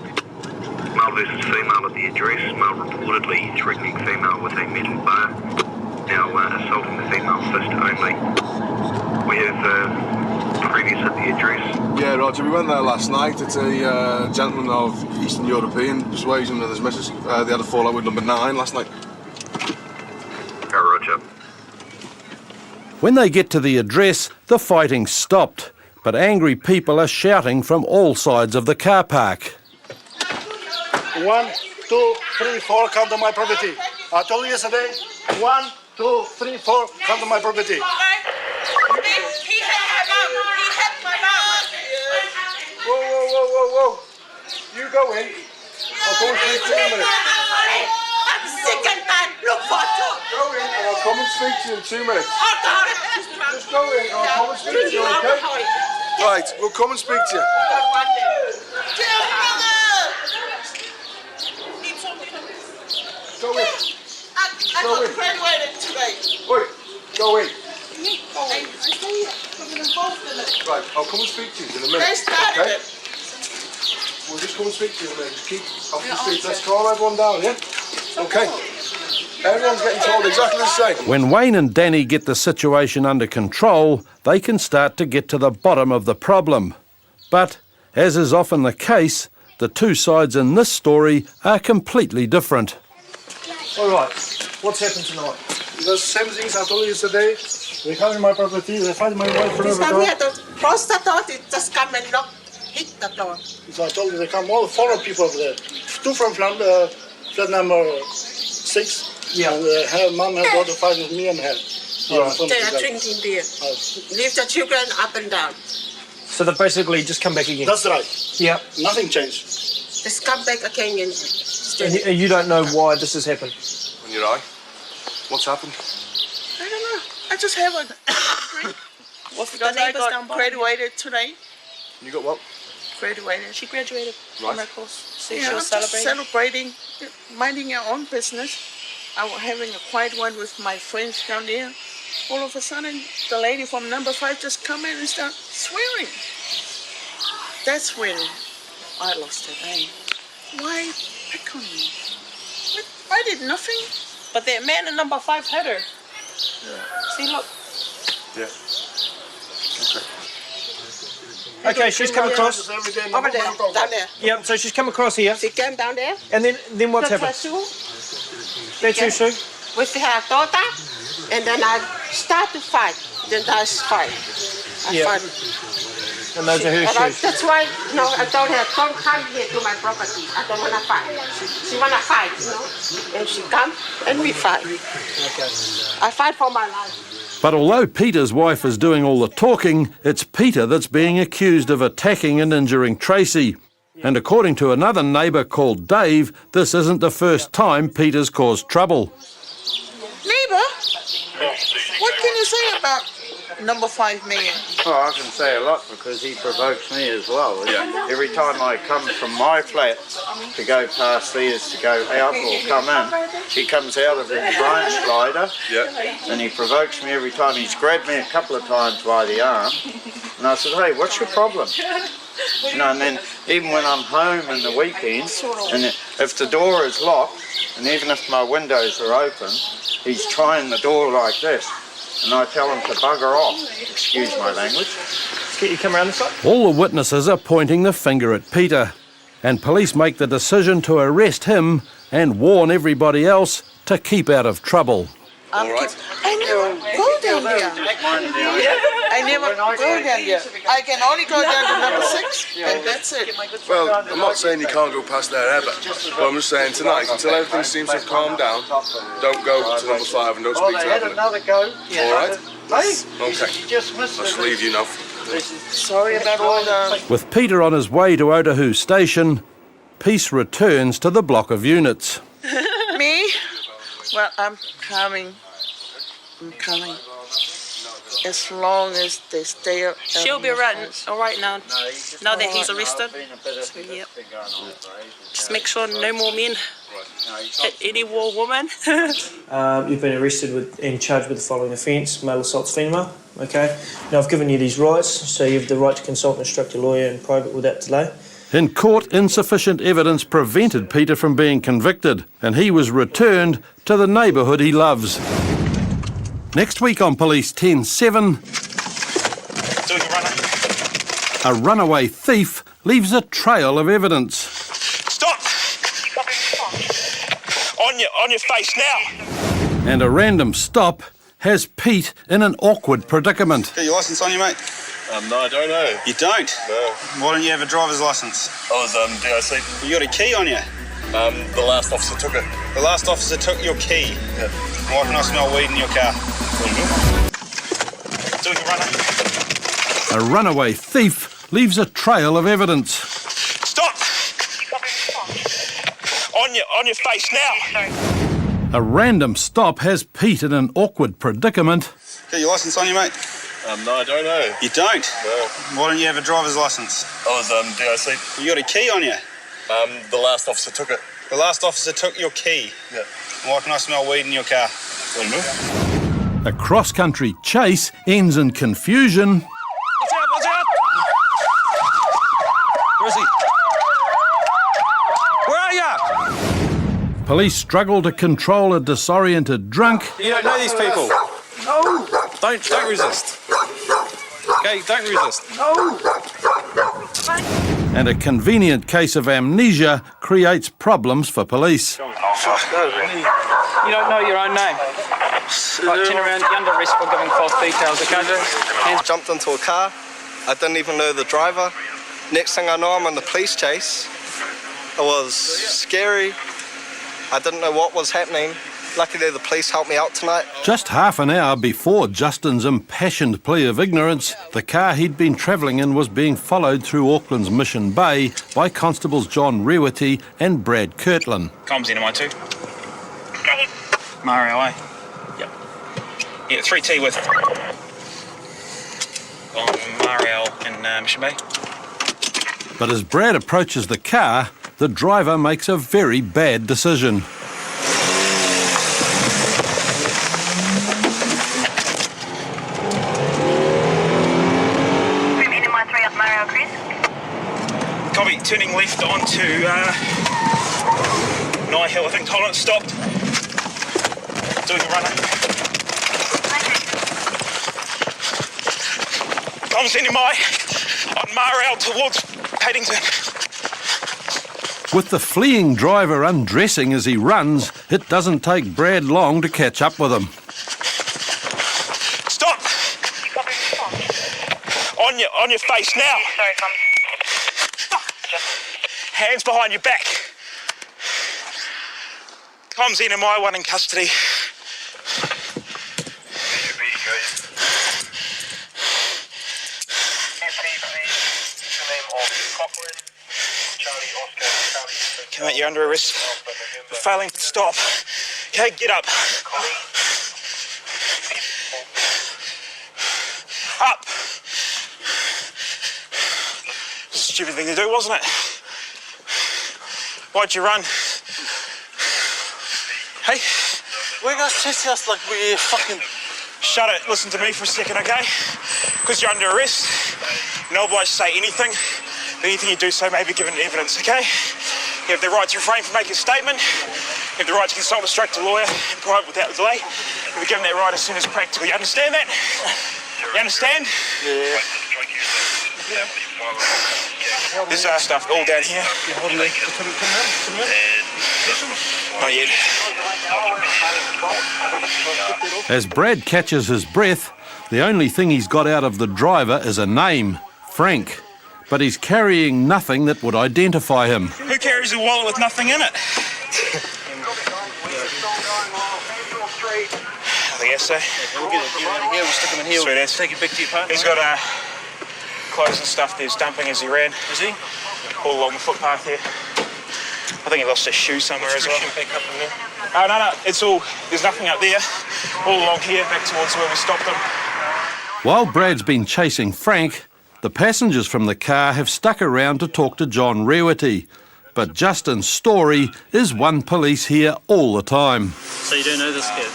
versus female at the address. Male reportedly threatening female with a metal bar. Now assaulting the female fist only. We have previous at the address. Yeah, Roger, we went there last night. It's a gentleman of Eastern European persuasion with his missus. They had a fallout with number 9 last night. Roger. When they get to the address, the fighting stopped, but angry people are shouting from all sides of the car park. 1, 2, 3, 4, come to my property. I told you yesterday, 1, 2, 3, 4, come to my property. He had my mom. Whoa. You go in. I'll go and speak to you in a minute. I'm sick and bad. Look for two. Go in and I'll come and speak to you in 2 minutes. Just go in and I'll come and speak to you, okay? Right, we'll come and speak to you. Go in. I got graduated today. Wait, go in. I involved in it. Right, I'll come and speak to you in a They minute, started okay? it. We'll just come and speak to you in a minute. Just keep off the street. Let's calm everyone down, yeah? Okay. Everyone's getting told exactly the same. When Wayne and Danny get the situation under control, they can start to get to the bottom of the problem. But, as is often the case, the two sides in this story are completely different. All right, what's happened tonight? The same things I told you yesterday. They come in my property, they find my wife This forever time door. we had to cross the door, they just come and knock, hit the door. So I told you they come all 4 people over there. 2 from flat number 6. Yeah. And her mom and daughter fighting with me and her. They are drinking beer. Leave the children up and down. So they've basically just come back again? That's right. Yeah. Nothing changed. Just come back again and stay. And you don't know why this has happened? On your eye. What's happened? I don't know. I just have a drink. Because I got graduated today. You got what? Graduated. She graduated Right. from my course. So yeah, I'm just celebrating, minding your own business. I was having a quiet one with my friends down there. All of a sudden, the lady from number 5 just come in and start swearing. That's when I lost it. Why pick on me? I did nothing. But that man in number 5 had her. See, look. Yeah. Okay, she's come across. Over there, down there. Yeah, so she's come across here. She came down there. And then what's happened? That's your shoe? With her daughter, and then I start to fight. Then I fight. I fight. And those are her shoes? That's why, no, I told her, don't come here to my property. I don't want to fight. She want to fight, you know. And she come, and we fight. Okay. I fight for my life. But although Peter's wife is doing all the talking, it's Peter that's being accused of attacking and injuring Tracy. And according to another neighbour called Dave, this isn't the first time Peter's caused trouble. Neighbour, what can you say about number 5 man? Oh, I can say a lot because he provokes me as well. Every time I come from my flat to go past theirs to go out or come in, he comes out of his branch slider and he provokes me every time. He's grabbed me a couple of times by the arm and I said, hey, what's your problem? You know, and then even when I'm home in the weekend, and if the door is locked, and even if my windows are open, he's trying the door like this. And I tell him to bugger off. Excuse my language. Can you come around this side? All the witnesses are pointing the finger at Peter, and police make the decision to arrest him and warn everybody else to keep out of trouble. All right. I never go down there. I never go down there. I can only go down to number 6, and that's it. Well, I'm not saying you can't go past there ever, but I'm just saying tonight, until everything seems to have calmed down, don't go to number 5 and don't speak to had Evelyn. another go. All right? Hey, Okay. you just missed I'll just it. leave you now. Sorry about all the... With Peter on his way to Otahu Station, peace returns to the block of units. Me? Well, I'm coming. I'm coming. As long as they stay up. She'll be all right now. Now that he's arrested. So, yep. Just make sure no more men hit any war woman. You've been arrested and charged with the following offence: male assaults female. Okay. Now I've given you these rights, so you have the right to consult and instruct your lawyer in private without delay. In court, insufficient evidence prevented Peter from being convicted, and he was returned to the neighbourhood he loves. Next week on Police 10-7, a runaway thief leaves a trail of evidence. Stop! On your face now! And a random stop has Pete in an awkward predicament. Got your licence on you, mate? No, I don't know. You don't? No. Why don't you have a driver's licence? I was DIC. You got a key on you? The last officer took it. The last officer took your key? Yeah. Why can I smell weed in your car? Doing a runner. A runaway thief leaves a trail of evidence. Stop! On your face now! A random stop has Pete in an awkward predicament. Got your licence on you, mate? No, I don't know. You don't? No. Why don't you have a driver's licence? I was DIC. You got a key on you? The last officer took it. The last officer took your key? Yeah. Why can I smell weed in your car? A cross-country chase ends in confusion. Watch out! Where is he? Where are you? Police struggle to control a disoriented drunk. You don't know these people. No! Don't resist. Okay, don't resist. No! And a convenient case of amnesia creates problems for police. You don't know your own name. Right, turn around, you're under arrest for giving false details, okay? I jumped into a car. I didn't even know the driver. Next thing I know, I'm on the police chase. It was scary. I didn't know what was happening. Luckily, the police helped me out tonight. Just half an hour before Justin's impassioned plea of ignorance, the car he'd been travelling in was being followed through Auckland's Mission Bay by Constables John Rewity and Brad Kirtland. Comms in, am I too? Mario, eh? Yep. Yeah, 3T with Mario in Mission Bay. But as Brad approaches the car, the driver makes a very bad decision. Copy, turning left onto Nye Hill. I think tolerance stopped. Doing a runner. Comms in on Marell towards Paddington. With the fleeing driver undressing as he runs, it doesn't take Brad long to catch up with him. Stop! On your face now! Sorry, Tom. Hands behind your back. Comms in, am I one in custody? Okay, mate, you're under arrest for failing to stop. Okay, get up. Up. Stupid thing to do, wasn't it? Why'd you run? Hey? Why you guys chasing us like we fucking... Shut it, listen to me for a second, okay? Because you're under arrest, you're not obliged to say anything. Anything you do so may be given evidence, okay? You have the right to refrain from making a statement. You have the right to consult a instructed lawyer in private without delay. You'll be given that right as soon as practical. You understand that? You understand? Yeah. There's stuff all down here. Not yet. As Brad catches his breath, the only thing he's got out of the driver is a name, Frank. But he's carrying nothing that would identify him. Who carries a wallet with nothing in it? I guess so. We'll get him out of here, we'll stick him in here. Sweet as. Take it back to your partner. He's got clothes and stuff there's dumping as he ran. Is he? All along the footpath here. I think he lost his shoe somewhere as well. Back up in there. Oh, no, it's all, there's nothing up there. All along here, back towards where we stopped him. While Brad's been chasing Frank, the passengers from the car have stuck around to talk to John Rewity. But Justin's story is one police hear all the time. So you don't know this kid?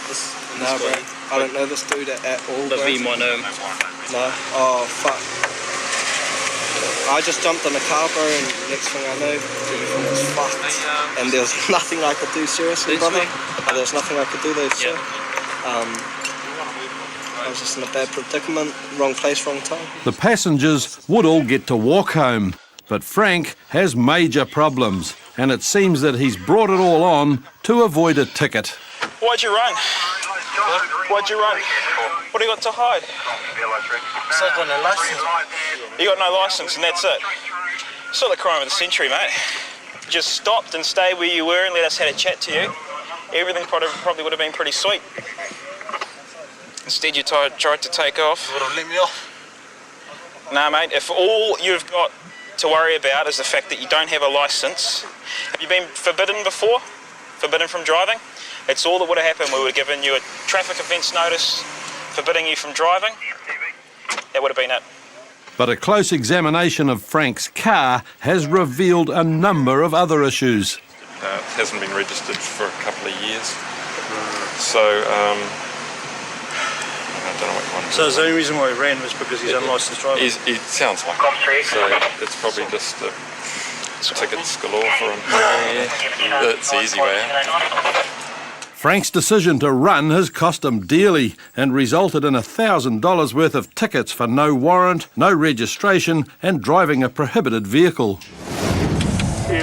No, bro. I don't know this dude at all, The bro. V might know him. No. Oh, fuck. I just jumped in the car, bro, and next thing I know, everything was fucked. And there was nothing I could do, seriously, brother. There was nothing I could do there, sir. I was just in a bad predicament, wrong place, wrong time. The passengers would all get to walk home, but Frank has major problems, and it seems that he's brought it all on to avoid a ticket. Why'd you run? Why'd you run? What do you got to hide? So I got no license. You got no licence and that's it. It's not the crime of the century, mate. Just stopped and stayed where you were and let us have a chat to you. Everything probably would have been pretty sweet. Instead you tried to take off. You would have let me off. Nah, mate, if all you've got to worry about is the fact that you don't have a licence. Have you been forbidden before? Forbidden from driving? It's all that would have happened. We would have given you a traffic offence notice forbidding you from driving. That would have been it. But a close examination of Frank's car has revealed a number of other issues. It hasn't been registered for a couple of years. So, I don't know what one. So is the only reason why he ran was because he's unlicensed driver? It sounds like it. So it's probably just tickets galore for him. It's the easy way out. Frank's decision to run has cost him dearly and resulted in $1,000 worth of tickets for no warrant, no registration and driving a prohibited vehicle.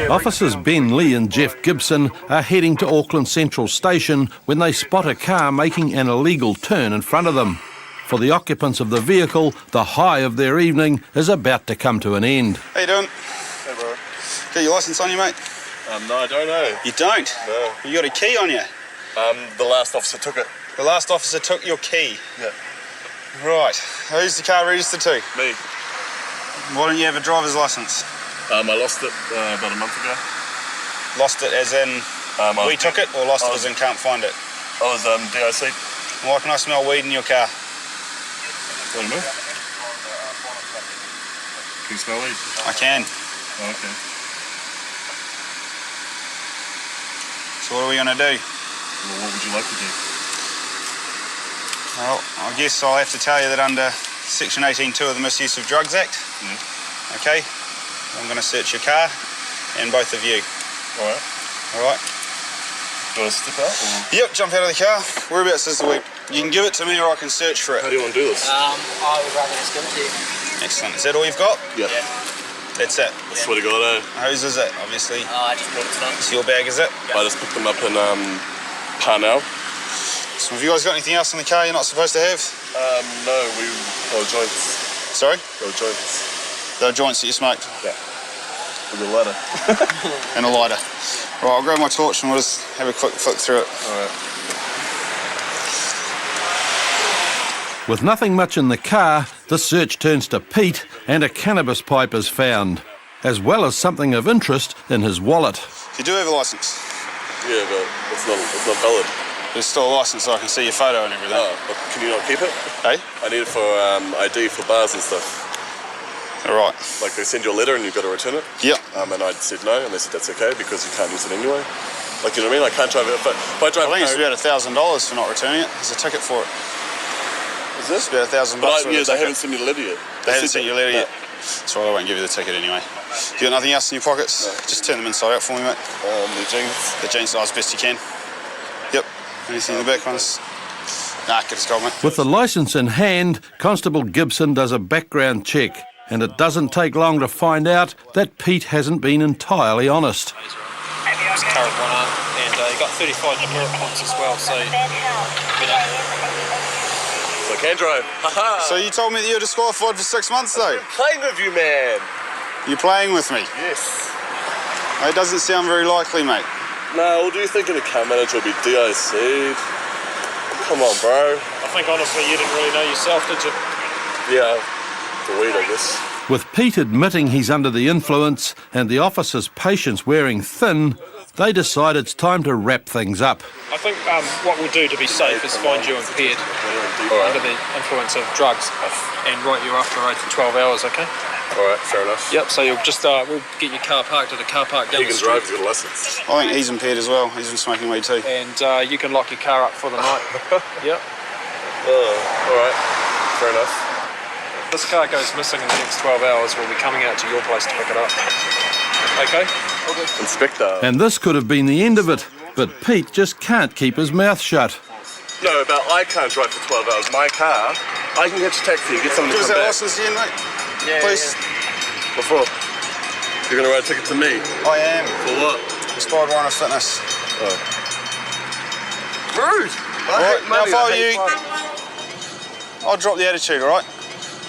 Officers Ben Lee and Jeff Gibson are heading to Auckland Central Station when they spot a car making an illegal turn in front of them. For the occupants of the vehicle, the high of their evening is about to come to an end. How you doing? Hey, bro. Got your licence on you, mate? No, I don't know. You don't? No. You got a key on you? The last officer took it. The last officer took your key? Yeah. Right. Who's the car registered to? Me. Why don't you have a driver's licence? I lost it about a month ago. Lost it as in we took it, or lost it as in can't find it? I was DIC. Why can I smell weed in your car? What do you mean? Can you smell weed? I can. Oh, okay. So what are we going to do? Well, what would you like to do? Well, I guess I'll have to tell you that under Section 18.2 of the Misuse of Drugs Act, okay, I'm going to search your car and both of you. All right. All right. Do you want to step out? Or? Yep, jump out of the car. Whereabouts is the weed? You can give it to me or I can search for it. How do you want to do this? I would rather just give it to you. Excellent. Is that all you've got? Yeah. That's it? I swear to God, Whose is it, obviously? I just brought it tonight. It's your bag, is it? I just picked them up in Parnell. So have you guys got anything else in the car you're not supposed to have? No, they were joints. Sorry? They were joints. They were joints that you smoked? Yeah. With a lighter. And a lighter. Right, I'll grab my torch and we'll just have a quick flick through it. All right. With nothing much in the car, the search turns to Pete and a cannabis pipe is found, as well as something of interest in his wallet. You do have a licence? Yeah, but it's not valid. There's still a licence so I can see your photo and everything. Oh, but can you not keep it? Hey? I need it for ID for bars and stuff. All right. Like they send you a letter and you've got to return it? Yep. And I said no, and they said that's okay because you can't use it anyway. Like, you know what I mean? I can't drive it. But if I drive I think it's about $1,000 for not returning it. There's a ticket for it. Is this? It's about $1,000 But for yeah, they haven't sent me the letter yet. They haven't sent you a letter yet? That's right, I won't give you the ticket anyway. You got nothing else in your pockets? No. Just turn them inside out for me, mate. The jeans. The jeans, as best you can. Yep. Anything in the back ones? Nah, get us going, mate. With the licence in hand, Constable Gibson does a background check, and it doesn't take long to find out that Pete hasn't been entirely honest. Just carried one up, and you got 35 demerit points as well, so So I can drive. So you told me that you were disqualified for 6 months, though? I'm playing with you, man. You're playing with me? Yes. It doesn't sound very likely, mate. No, what do you think in a car manager will be DIC'd? Come on, bro. I think honestly you didn't really know yourself, did you? Yeah, the weed, I guess. With Pete admitting he's under the influence and the officer's patience wearing thin, they decide it's time to wrap things up. I think what we'll do to be safe is find you impaired under the influence of drugs and write you after 8 to 12 hours, okay? All right, fair enough. Yep, so you'll just, we'll get your car parked at a car park down He the can street. drive, he's got a license. I think he's impaired as well. He's been smoking weed too. And you can lock your car up for the night. Yep. All right, fair enough. This car goes missing in the next 12 hours. We'll be coming out to your place to pick it up. Okay? Inspector. And this could have been the end of it, but Pete just can't keep his mouth shut. No, but I can't drive for 12 hours. My car, I can get a taxi, get someone to Give us come that back. license again, mate. Yeah, Please. Before. You're going to write a ticket to me? I am. For what? Expired warrant of fitness. Oh. Rude! Alright, now if I were you, I'll drop the attitude, alright?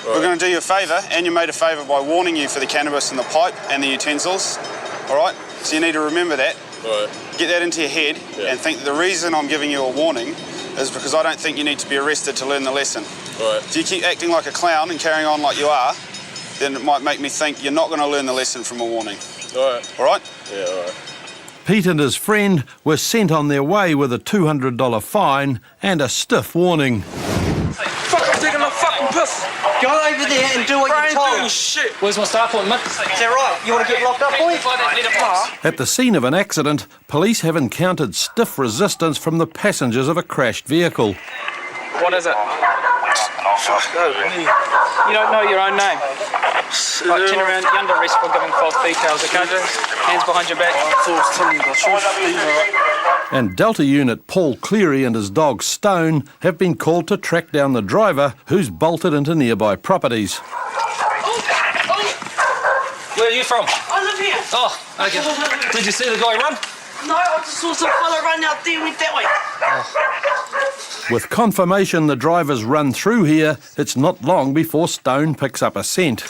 We're going to do you a favour, and you made a favour by warning you for the cannabis in the pipe and the utensils, alright? So you need to remember that. Right. Get that into your head and think that the reason I'm giving you a warning is because I don't think you need to be arrested to learn the lesson. Right. If you keep acting like a clown and carrying on like you are, then it might make me think you're not going to learn the lesson from a warning. Alright. Alright? Yeah, alright. Pete and his friend were sent on their way with a $200 fine and a stiff warning. Fuck, I'm taking a fucking piss. Go over there and do what you're told. Shit. Where's my start point, mate? Is that right? You want to get locked up, boy? At the scene of an accident, police have encountered stiff resistance from the passengers of a crashed vehicle. What is it? You don't know your own name. Right, turn around, you're under arrest for giving false details, okay? Hands behind your back. And Delta Unit Paul Cleary and his dog Stone have been called to track down the driver who's bolted into nearby properties. Where are you from? I live here. Oh, okay. Did you see the guy run? No, I just saw some fella run out there and went that way. With confirmation the driver's run through here, it's not long before Stone picks up a scent.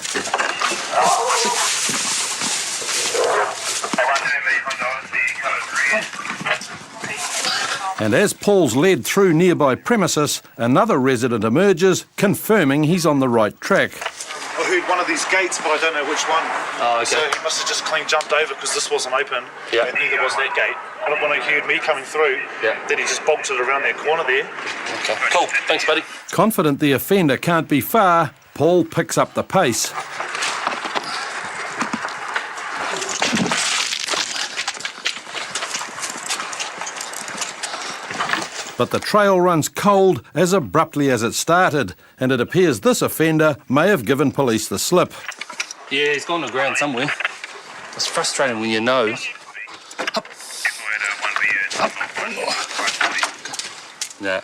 And as Paul's led through nearby premises, another resident emerges, confirming he's on the right track. I heard one of these gates, but I don't know which one. Oh, okay. So he must have just clean jumped over because this wasn't open, Yeah. and neither was that gate. And when he heard me coming through, then he just bolted around that corner there. Okay. Cool. Thanks, buddy. Confident the offender can't be far, Paul picks up the pace. But the trail runs cold as abruptly as it started, and it appears this offender may have given police the slip. Yeah, he's gone to the ground somewhere. It's frustrating when you know. Up. Up. Yeah.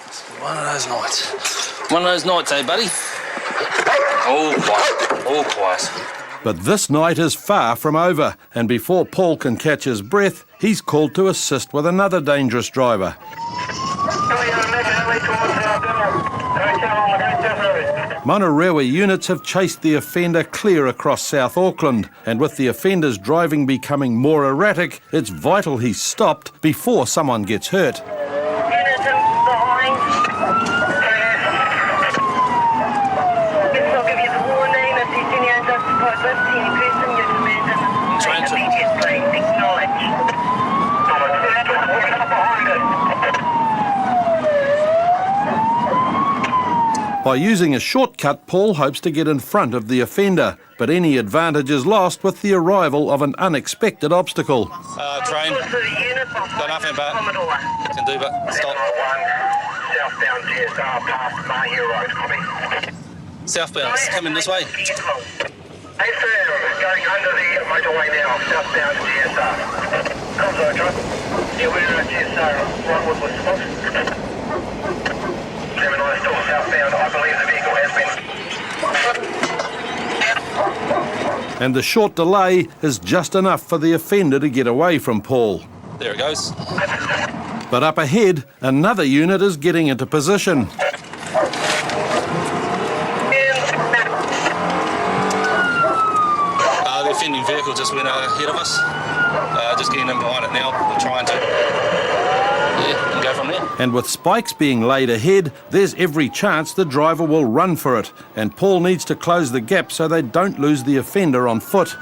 It's one of those nights. One of those nights, eh, buddy? All quiet. All quiet. But this night is far from over, and before Paul can catch his breath, he's called to assist with another dangerous driver. Monorewa units have chased the offender clear across South Auckland, and with the offender's driving becoming more erratic, it's vital he's stopped before someone gets hurt. By using a shortcut, Paul hopes to get in front of the offender, but any advantage is lost with the arrival of an unexpected obstacle. Train. Got nothing but can do but stop. Southbound GSR past Mahia Road, copy. Southbound, it's coming this way. Going under the motorway now, southbound GSR. Comes over, yeah, we're at GSR, rightward was spot. Gemini still southbound, I believe the vehicle has been... And the short delay is just enough for the offender to get away from Paul. There it goes. But up ahead, another unit is getting into position. The offending vehicle just went ahead of us. Just getting in behind it now. We're trying to. Yeah, and go from there. And with spikes being laid ahead, there's every chance the driver will run for it, and Paul needs to close the gap so they don't lose the offender on foot.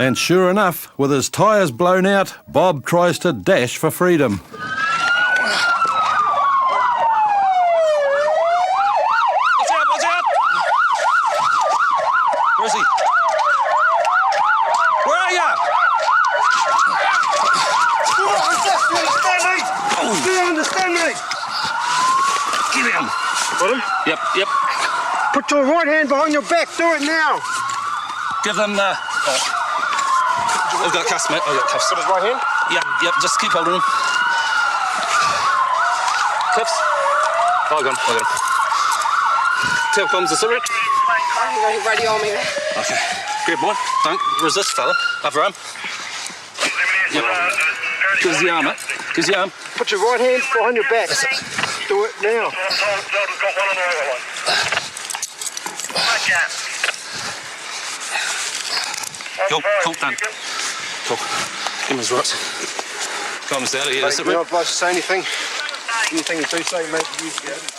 And sure enough, with his tyres blown out, Bob tries to dash for freedom. him. Got him? Yep, yep. Put your right hand behind your back. Do it now. Give them the... I've got cuffs, mate. I've got cuffs. Got his right hand? Yep, yep. Just keep holding him. Cuffs. I got him. Tail comes the cigarette. I'm ready on me. Okay. Grab one. Don't resist, fella. Other arm. Yep. Gives the arm, mate. Gives the arm. Put your right hand behind your back. Do it now. Cool, done. Cool. Give him his rights. Comes out of here. You're not obliged to say anything. Anything you do say, mate,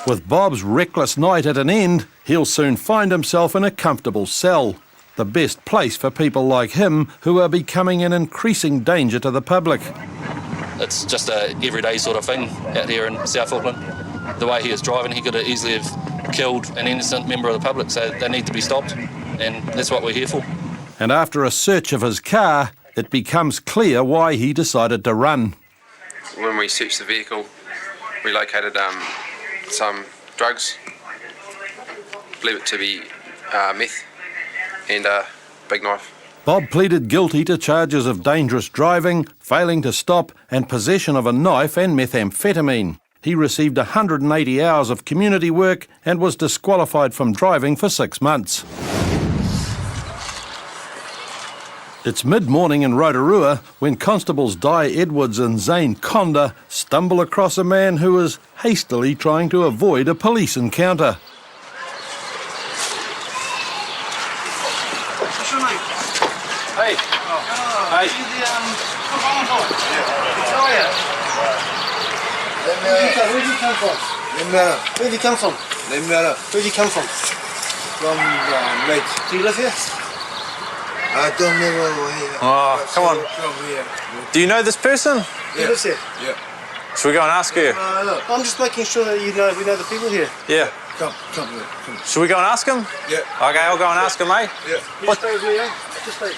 With Bob's reckless night at an end, he'll soon find himself in a comfortable cell. The best place for people like him who are becoming an increasing danger to the public. It's just a everyday sort of thing out here in South Auckland. The way he is driving, he could have easily have killed an innocent member of the public, so they need to be stopped, and that's what we're here for. And after a search of his car, it becomes clear why he decided to run. When we searched the vehicle, we located some drugs, believe it to be meth, and a big knife. Bob pleaded guilty to charges of dangerous driving, failing to stop, and possession of a knife and methamphetamine. He received 180 hours of community work and was disqualified from driving for 6 months. It's mid-morning in Rotorua when constables Di Edwards and Zane Conda stumble across a man who is hastily trying to avoid a police encounter. What's your name? Hey. Hey. Where did you come from? Where did you come from? Where did you come from? From Lake. Do you live here? I don't know here. Oh, come on. From here. Do you know this person? He lives here? Yeah. Should we go and ask her? I'm just making sure that we know the people here. Yeah. Come. Should we go and ask him? Yeah. Okay, I'll go and ask him, eh? Yeah. You stay with me, eh? Just stay.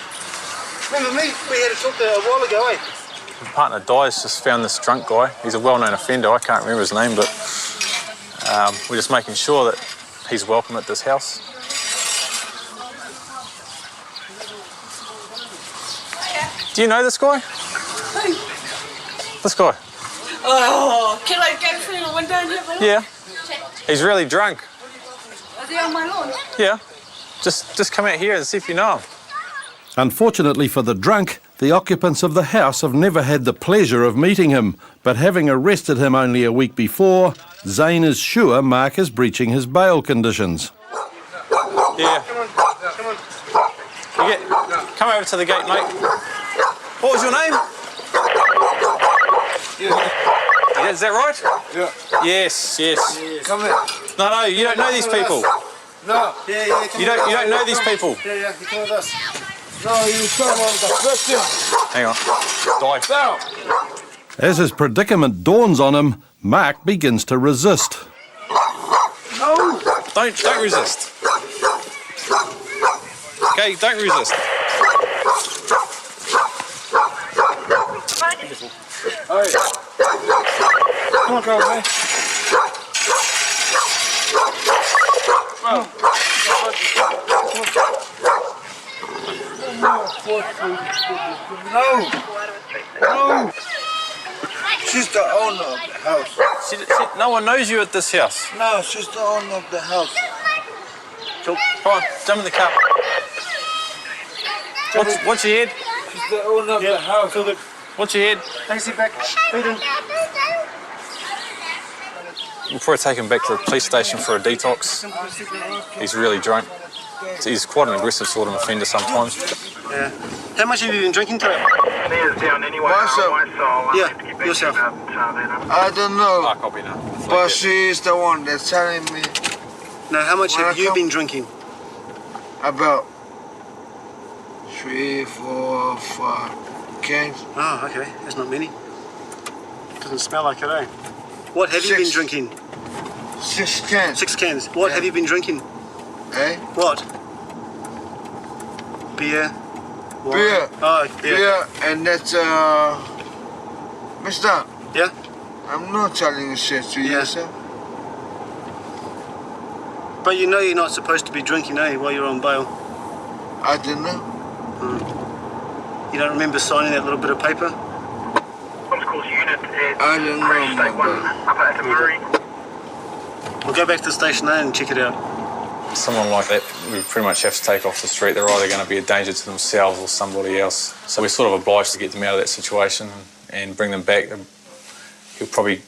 Remember me? We had a talk there a while ago, eh? My partner Di's just found this drunk guy. He's a well-known offender. I can't remember his name, but we're just making sure that he's welcome at this house. Do you know this guy? Who? This guy? Oh, can I go through the window and have a look? Yeah. He's really drunk. Is he on my lawn? Yeah. Just come out here and see if you know him. Unfortunately for the drunk, the occupants of the house have never had the pleasure of meeting him, but having arrested him only a week before, Zane is sure Mark is breaching his bail conditions. Yeah. Come over to the gate, mate. What was your name? Yeah, is that right? Yeah. Yes. Come here. No, you don't know these people. No. Yeah. You don't know these people. Yeah, you come with us. No, you come on the question. Hang on. Dive. Down. As his predicament dawns on him, Mark begins to resist. No. Don't resist. Okay, don't resist. Hey. Come on, go, man. No. She's the owner of the house. No one knows you at this house. No, she's the owner of the house. Cool. Come on, jump in the car. What's your head? She's the owner of the house. What's your head? Taxi back. Feed him. We'll probably take him back to the police station for a detox. He's really drunk. He's quite an aggressive sort of offender sometimes. Yeah. How much have you been drinking today? Myself. Yeah, yourself. I don't know. Copy now. But she's the one that's telling me. Now, how much have you been drinking? About 3, 4, 5 cans. Oh, okay. That's not many. Doesn't smell like it, eh? What have you been drinking? 6 cans. 6 cans. What have you been drinking? Eh? What? Beer? Wine? Beer. Oh, beer. And that's, Mister. Yeah? I'm not telling you shit to you, sir. But you know you're not supposed to be drinking, eh, while you're on bail? I didn't know. You don't remember signing that little bit of paper? I didn't know. We'll go back to the station there and check it out. Someone like that, we pretty much have to take off the street. They're either going to be a danger to themselves or somebody else. So we're sort of obliged to get them out of that situation and bring them back. He'll probably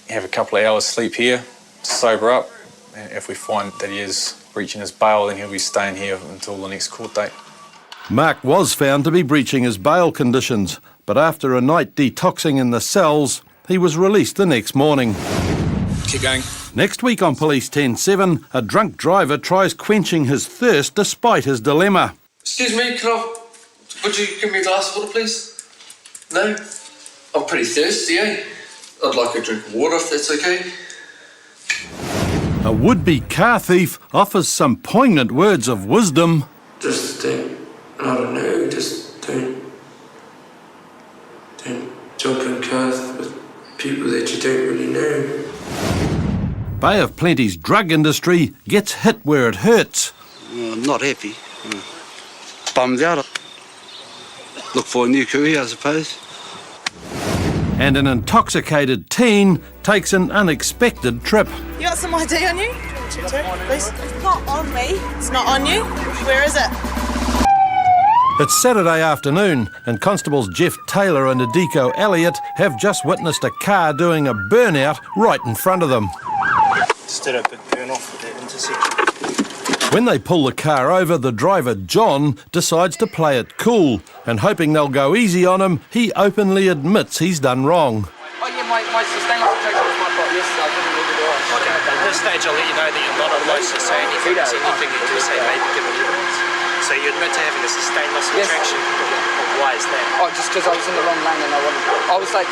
have a couple of hours sleep here to sober up. And if we find that he is breaching his bail, then he'll be staying here until the next court date. Mark was found to be breaching his bail conditions, but after a night detoxing in the cells, he was released the next morning. Keep going. Next week on Police 10-7, a drunk driver tries quenching his thirst despite his dilemma. Excuse me, would you give me a glass of water, please? No? I'm pretty thirsty, eh? I'd like a drink of water if that's okay. A would-be car thief offers some poignant words of wisdom. Just don't jump in cars with people that you don't really know. Bay of Plenty's drug industry gets hit where it hurts. I'm not happy. Bummed out. Look for a new career, I suppose. And an intoxicated teen takes an unexpected trip. You got some ID on you? Please. It's not on me. It's not on you. Where is it? It's Saturday afternoon, and Constables Jeff Taylor and Adiko Elliott have just witnessed a car doing a burnout right in front of them. Just did a big burn off at that intersection. When they pull the car over, the driver, John, decides to play it cool, and hoping they'll go easy on him, he openly admits he's done wrong. Oh yeah, my sustainable protection was my fault. Yes, I didn't need to do it. At this stage, I'll let you know that you're not obliged to say anything. So anything you do say may be given evidence. So you admit to having a sustained loss of traction. Why is that? Oh, just because I was in the wrong lane and I was like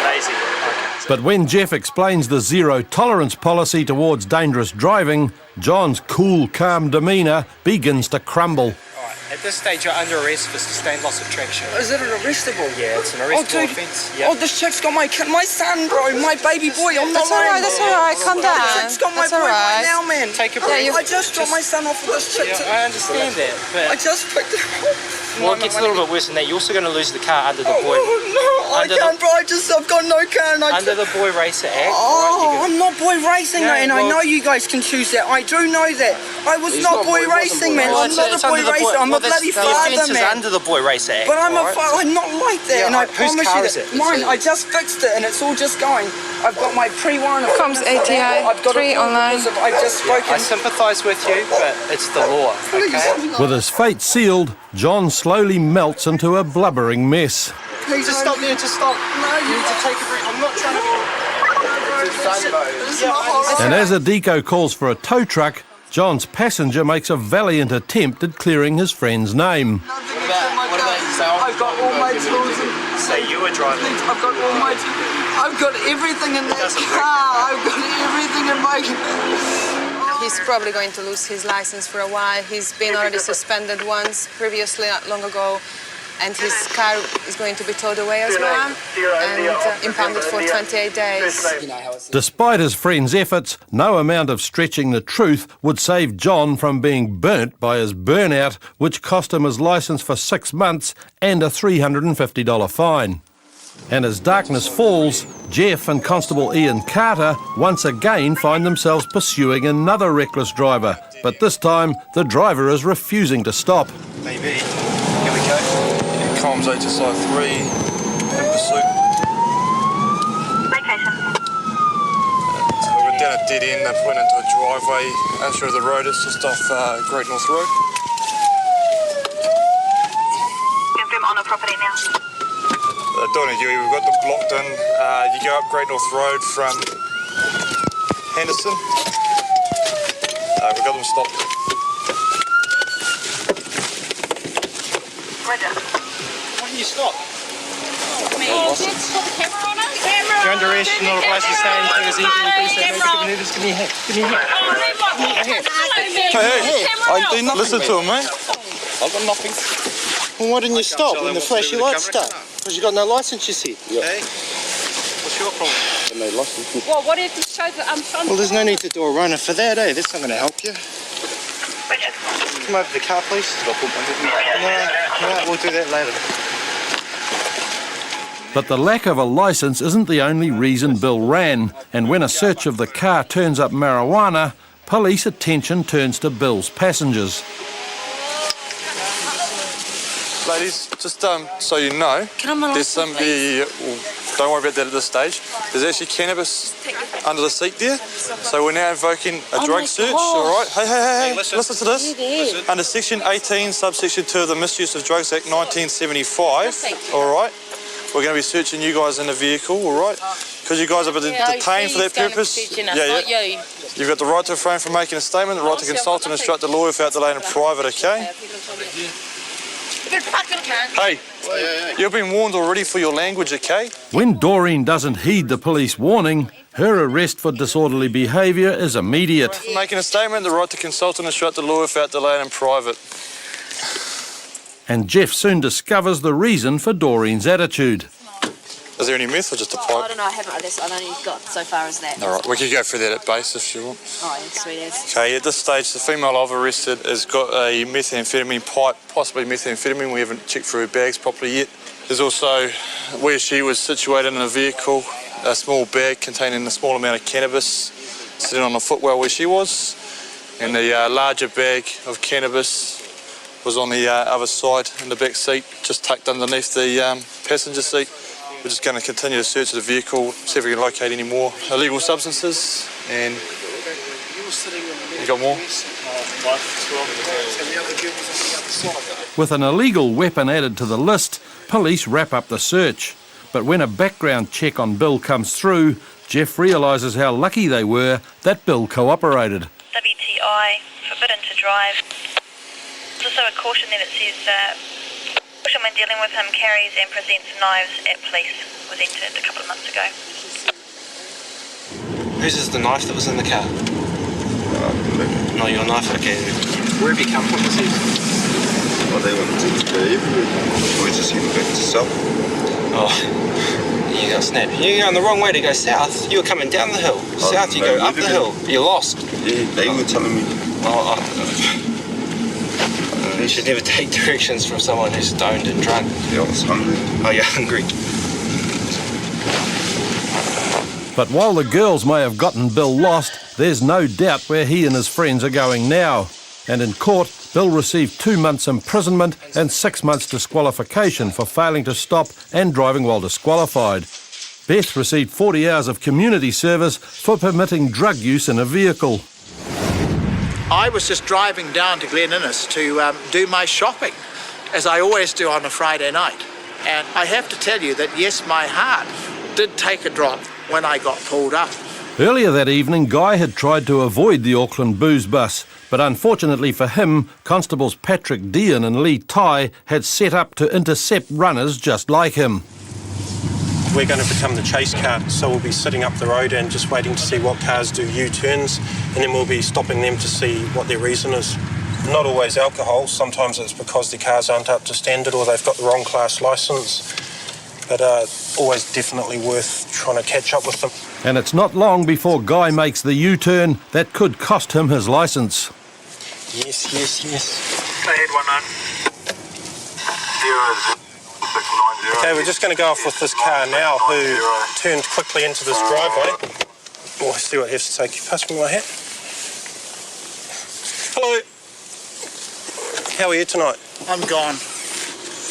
lazy. Okay. But when Jeff explains the zero-tolerance policy towards dangerous driving, John's cool, calm demeanour begins to crumble. At this stage, you're under arrest for sustained loss of traction. Is it an arrestable? Yeah, it's an arrestable offence. Oh, this chick's got my son, bro, my baby boy. I'm not lying. That's all right. Calm down. This chick's got my boy right now, man. Take a breath. I just dropped my son off with this chick. Yeah, I understand that, but I just picked it up. Well, it gets a little bit worse than that. You're also going to lose the car under the boy. Oh, no, I can't, bro. I've got no car. And under the Boy Racer Act. Oh, I'm not boy racing, Yeah, and I know you guys can choose that. I do know that. I was not boy racing, man. I'm not a boy racer. I'm a bloody father, man. Under the Boy Racer Act. But I'm a father. I'm not like that, and I whose promise car you is it? that. Mine. I just fixed it, and it's all just going. I've got my pre-warrant. Comes ATI, I've got 3 online. I've just spoken. I sympathise with you, but it's the law, okay? With his fate sealed, John slowly melts into a blubbering mess. Please just stop there, just stop. No, you need to take a break. I'm not trying to... And as Adiko calls for a tow truck, John's passenger makes a valiant attempt at clearing his friend's name. What about yourself? I've got all my tools. Say you were driving. I've got all my tools. I've got everything in that car. I've got everything in my... He's probably going to lose his license for a while. He's been already suspended once previously, not long ago, and his car is going to be towed away as well and impounded for 28 days. Despite his friend's efforts, no amount of stretching the truth would save John from being burnt by his burnout, which cost him his licence for 6 months and a $350 fine. And as darkness falls, Jeff and Constable Ian Carter once again find themselves pursuing another reckless driver, but this time the driver is refusing to stop. Maybe. Here we go. Comms 8 to side 3 in pursuit. Location. So we're down a dead end, they're pulling into a driveway through the road. It's just off Great North Road. Confirm on a property now. Donna Dewey, we've got them blocked in. You go up Great North Road from Henderson. We've got them stopped. Roger. Why didn't you stop? You're under arrest, you're not obliged to say anything as easily as give me a hand. Give me a hand. Hey, I do nothing. Listen to him, mate. I've got nothing. Well, why didn't you stop when the flashy lights start? Because you got no licence, you see. Hey, what's your problem? no license. Well, what if you show that I'm trying Well, there's no need to do a runner for that, eh? That's not going to help you. Come over to the car, please. No, we'll do that later. But the lack of a licence isn't the only reason Bill ran, and when a search of the car turns up marijuana, police attention turns to Bill's passengers. Ladies, just so you know, there's some, don't worry about that at this stage. There's actually cannabis under the seat there. So we're now invoking a drug search, all right? Hey, listen to this. Under Section 18, Subsection 2 of the Misuse of Drugs Act 1975, all right? We're going to be searching you guys in the vehicle, all right? Because you guys have been detained for that purpose. You've got the right to refrain from making a statement, the right to consult and instruct a lawyer without delay in private, okay? Hey, you've been warned already for your language, okay? When Doreen doesn't heed the police warning, her arrest for disorderly behaviour is immediate. Making a statement, the right to consult and instruct the lawyer without delay in private. And Jeff soon discovers the reason for Doreen's attitude. Is there any meth or just a pipe? I don't know, I haven't. I've only got so far as that. All right, we could go through that at base if you want. Oh, yeah, sweet as. Okay, at this stage, the female I've arrested has got a methamphetamine pipe, possibly methamphetamine. We haven't checked through her bags properly yet. There's also, where she was situated in a vehicle, a small bag containing a small amount of cannabis sitting on the footwell where she was. And the larger bag of cannabis was on the other side in the back seat, just tucked underneath the passenger seat. We're just going to continue to search the vehicle, see if we can locate any more illegal substances. And you got more? With an illegal weapon added to the list, police wrap up the search. But when a background check on Bill comes through, Jeff realises how lucky they were that Bill cooperated. WTI, forbidden to drive. There's also a caution there that says when dealing with him carries and presents knives at police. Was entered a couple of months ago. Whose is the knife that was in the car? No, your knife, okay. Where have you come from, was it? Well, they wanted to leave. We just went back to south. Oh, you got snapped. You're going the wrong way to go south. You were coming down the hill. South, you go up the hill. You're lost. Yeah, they were telling me. You should never take directions from someone who's stoned and drunk. Yeah, I was hungry. Oh, you're hungry. But while the girls may have gotten Bill lost, there's no doubt where he and his friends are going now. And in court, Bill received 2 months imprisonment and 6 months disqualification for failing to stop and driving while disqualified. Beth received 40 hours of community service for permitting drug use in a vehicle. I was just driving down to Glen Innes to do my shopping, as I always do on a Friday night. And I have to tell you that, yes, my heart did take a drop when I got pulled up. Earlier that evening, Guy had tried to avoid the Auckland booze bus, but unfortunately for him, Constables Patrick Dean and Lee Tai had set up to intercept runners just like him. We're going to become the chase car, so we'll be sitting up the road and just waiting to see what cars do U-turns, and then we'll be stopping them to see what their reason is. Not always alcohol, sometimes it's because the cars aren't up to standard or they've got the wrong class licence, but always definitely worth trying to catch up with them. And it's not long before Guy makes the U-turn that could cost him his licence. Yes. Go ahead, 19. Okay, we're just going to go off with this car now, who turned quickly into this driveway. Oh, I see what I have to take. Pass me my hat. Hello. How are you tonight? I'm gone.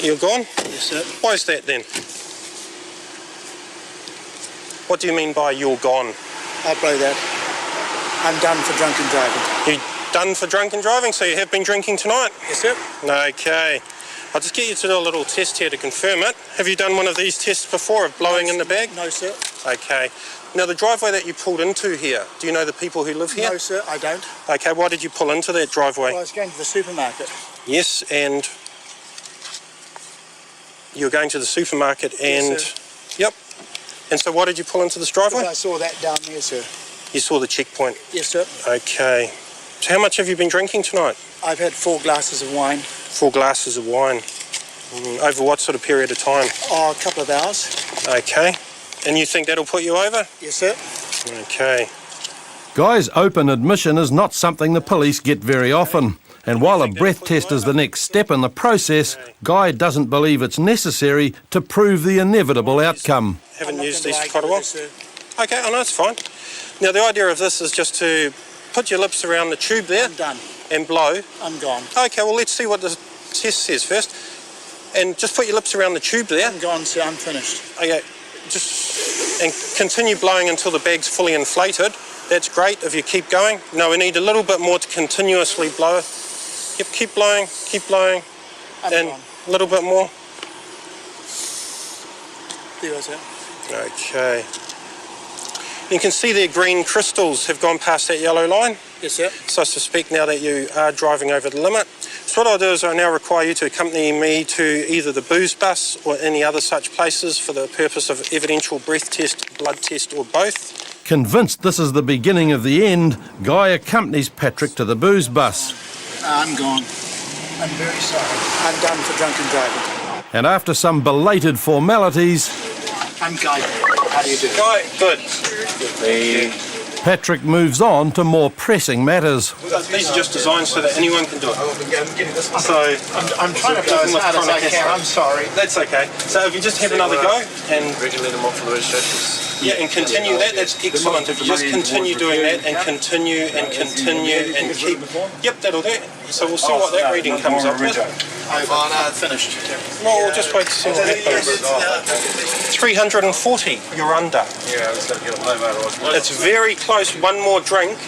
You're gone? Yes, sir. Why is that then? What do you mean by you're gone? I'll blow that. I'm done for drunken driving. You done for drunken driving? So you have been drinking tonight? Yes, sir. Okay. I'll just get you to do a little test here to confirm it. Have you done one of these tests before of blowing in the bag? No, sir. Okay. Now, the driveway that you pulled into here, do you know the people who live here? No, sir, I don't. Okay, why did you pull into that driveway? Well, I was going to the supermarket. Yes, and you were going to the supermarket and... Yes, sir. Yep. And so why did you pull into this driveway? Because I saw that down there, sir. You saw the checkpoint? Yes, sir. Okay. So how much have you been drinking tonight? I've had 4 glasses of wine. 4 glasses of wine. Over what sort of period of time? Oh, a couple of hours. Okay. And you think that'll put you over? Yes, sir. Okay. Guy's open admission is not something the police get very often. And while a breath test is the next step in the process, Guy doesn't believe it's necessary to prove the inevitable outcome. Haven't used these for quite a while. Okay, I know it's fine. Now the idea of this is just to put your lips around the tube there. I'm done. And blow. I'm gone. Okay, well let's see what the test says first. And just put your lips around the tube there. I'm gone, sir. I'm finished. Okay, and continue blowing until the bag's fully inflated. That's great if you keep going. No, we need a little bit more to continuously blow. Yep, keep blowing, and a little bit more. There was it. Okay. You can see their green crystals have gone past that yellow line. Yes, sir. So I suspect now that you are driving over the limit. So what I'll do is I now require you to accompany me to either the booze bus or any other such places for the purpose of evidential breath test, blood test, or both. Convinced this is the beginning of the end, Guy accompanies Patrick to the booze bus. I'm gone. I'm very sorry. I'm done for drunken driving. And after some belated formalities, I'm Guy. How do you do? Guy, good. Patrick moves on to more pressing matters. These are just designed so that anyone can do it. So I'm trying to go as hard as I can. I'm sorry. That's okay. So if you just have another go and Regulate them off for the registration. yeah, and continue that, that's excellent. If you just continue doing that and continue and keep, yep, that'll do. So we'll see what that reading comes up with. I'm finished. Well, we'll just wait to see what happens. 340, you're under. Yeah, let's get a low motor. It's very close. One more drink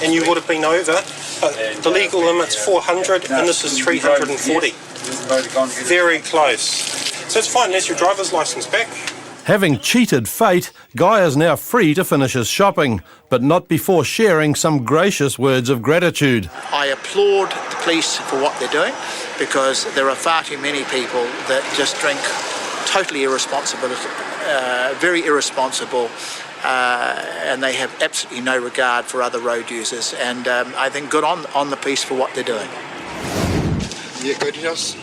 and you would have been over. But the legal limit's 400 and this is 340. Very close. So it's fine, there's your driver's license back. Having cheated fate, Guy is now free to finish his shopping, but not before sharing some gracious words of gratitude. I applaud the police for what they're doing because there are far too many people that just drink totally irresponsible, very irresponsible, and they have absolutely no regard for other road users. And I think good on the police for what they're doing. Yeah, good, yes.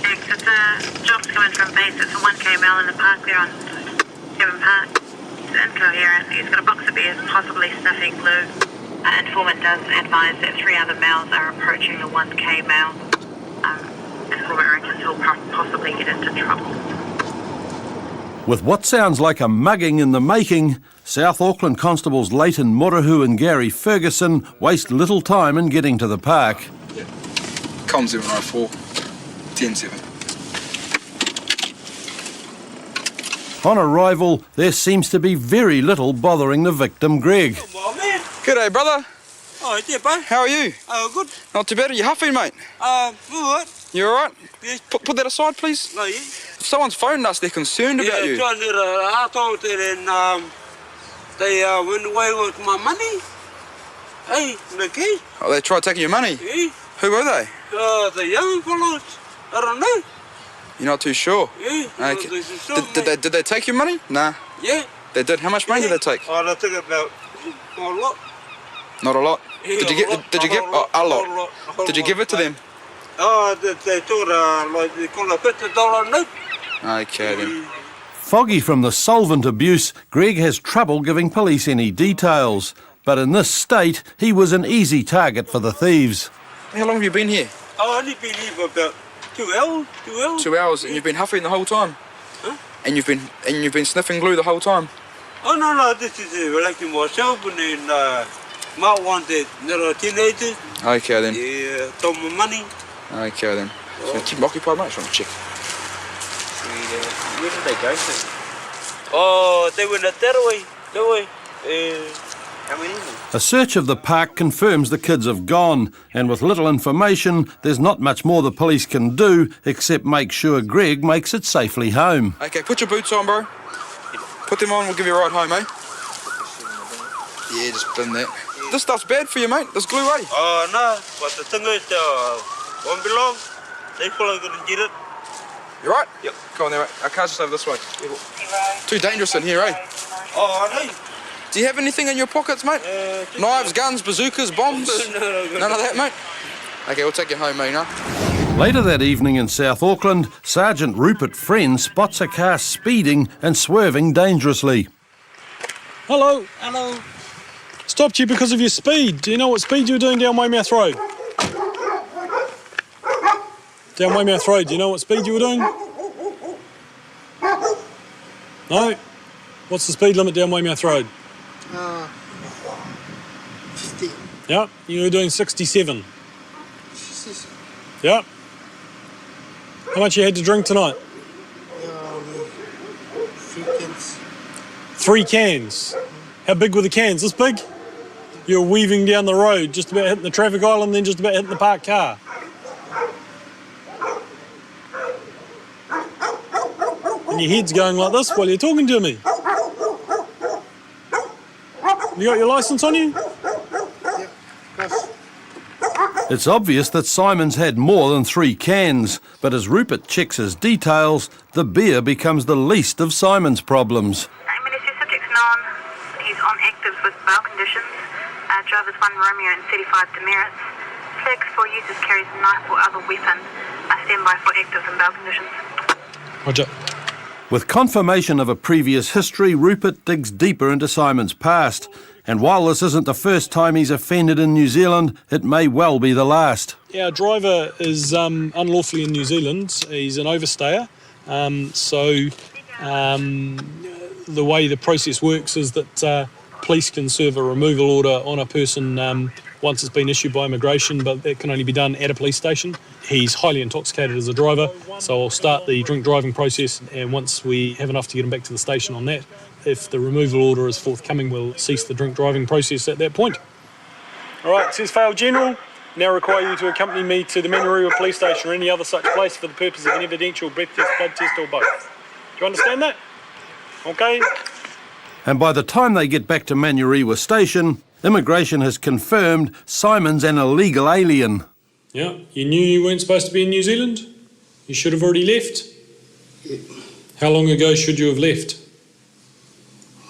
It's a job's coming from base. It's a 1K mile in the park there on Kevin Park. It's incoherent. He's got a box of beers, possibly sniffing glue. Informant does advise that 3 other males are approaching the 1K mile. Informant reckons he'll possibly get into trouble. With what sounds like a mugging in the making, South Auckland Constables Leighton Murahu and Gary Ferguson waste little time in getting to the park. Com 004, 10-7. On arrival, there seems to be very little bothering the victim, Greg. G'day, brother. Oh, yeah, bud. How are you? Oh, good. Not too bad. Are you huffing, mate? All right. You all right? Yeah. Put that aside, please. Oh, yeah. Someone's phoned us. They're concerned about you. Yeah, trying to get a heart out there and they went away with my money. Hey, the key. Oh, they tried taking your money? Yeah. Who were they? The young fellows. I don't know. You're not too sure? Yeah. Okay. Did they take your money? Nah. Yeah. They did. How much money did they take? Oh, they took about a lot. Not a lot. Yeah, Did you give? A lot. Did you give it to them? Oh, they took like they call a $50 note. Okay then. Foggy from the solvent abuse, Greg has trouble giving police any details. But in this state, he was an easy target for the thieves. How long have you been here? Oh, I've only been here for about 2 hours. 2 hours. 2 hours, and you've been huffing the whole time. Huh? And you've been sniffing glue the whole time. Oh no, this is relaxing myself and then Mark wanted little teenagers. Okay then. Yeah, told me money. Okay then. So keep them occupied, mate. Just want to check. Where did they go to? Oh, they went that way. That way. How many? A search of the park confirms the kids have gone, and with little information, there's not much more the police can do except make sure Greg makes it safely home. Okay, put your boots on, bro. Put them on, we'll give you a ride home, eh? Yeah, just bin that. This stuff's bad for you, mate. There's glue, eh? Oh, no. But the thing is, won't be long. They probably gonna get it. You right? Yep. Go on there, mate. Our car's just over this way. Too dangerous in here, eh? Oh, I know. Do you have anything in your pockets, mate? Knives, guns, bazookas, bombs? No. None of that, mate? Okay, we'll take you home, mate, huh? Later that evening in South Auckland, Sergeant Rupert Friend spots a car speeding and swerving dangerously. Hello. Hello. Stopped you because of your speed. Do you know what speed you were doing down Weymouth Road? Down Weymouth Road, do you know what speed you were doing? No? What's the speed limit down Weymouth Road? 50. Yeah, you were doing 67. Yeah. How much you had to drink tonight? 3 cans. 3 cans. How big were the cans? This big? You were weaving down the road, just about hitting the traffic island, then just about hitting the parked car. And your head's going like this while you're talking to me. You got your licence on you? It's obvious that Simon's had more than 3 cans, but as Rupert checks his details, the beer becomes the least of Simon's problems. Ministry subject's known. He's on actives with bail conditions. Drivers 1 Romeo and 35 demerits. Flags for users carries a knife or other weapon. Stand by for actives and bail conditions. Roger. With confirmation of a previous history, Rupert digs deeper into Simon's past. And while this isn't the first time he's offended in New Zealand, it may well be the last. Our driver is unlawfully in New Zealand. He's an overstayer. The way the process works is that police can serve a removal order on a person once it's been issued by immigration, but that can only be done at a police station. He's highly intoxicated as a driver, so I'll start the drink driving process, and once we have enough to get him back to the station on that, if the removal order is forthcoming, we'll cease the drink driving process at that point. All right, it says Fail General. Now require you to accompany me to the Manurewa police station or any other such place for the purpose of an evidential breath test, blood test, or both. Do you understand that? Okay. And by the time they get back to Manurewa station, immigration has confirmed Simon's an illegal alien. Yeah, you knew you weren't supposed to be in New Zealand? You should have already left? Yeah. How long ago should you have left?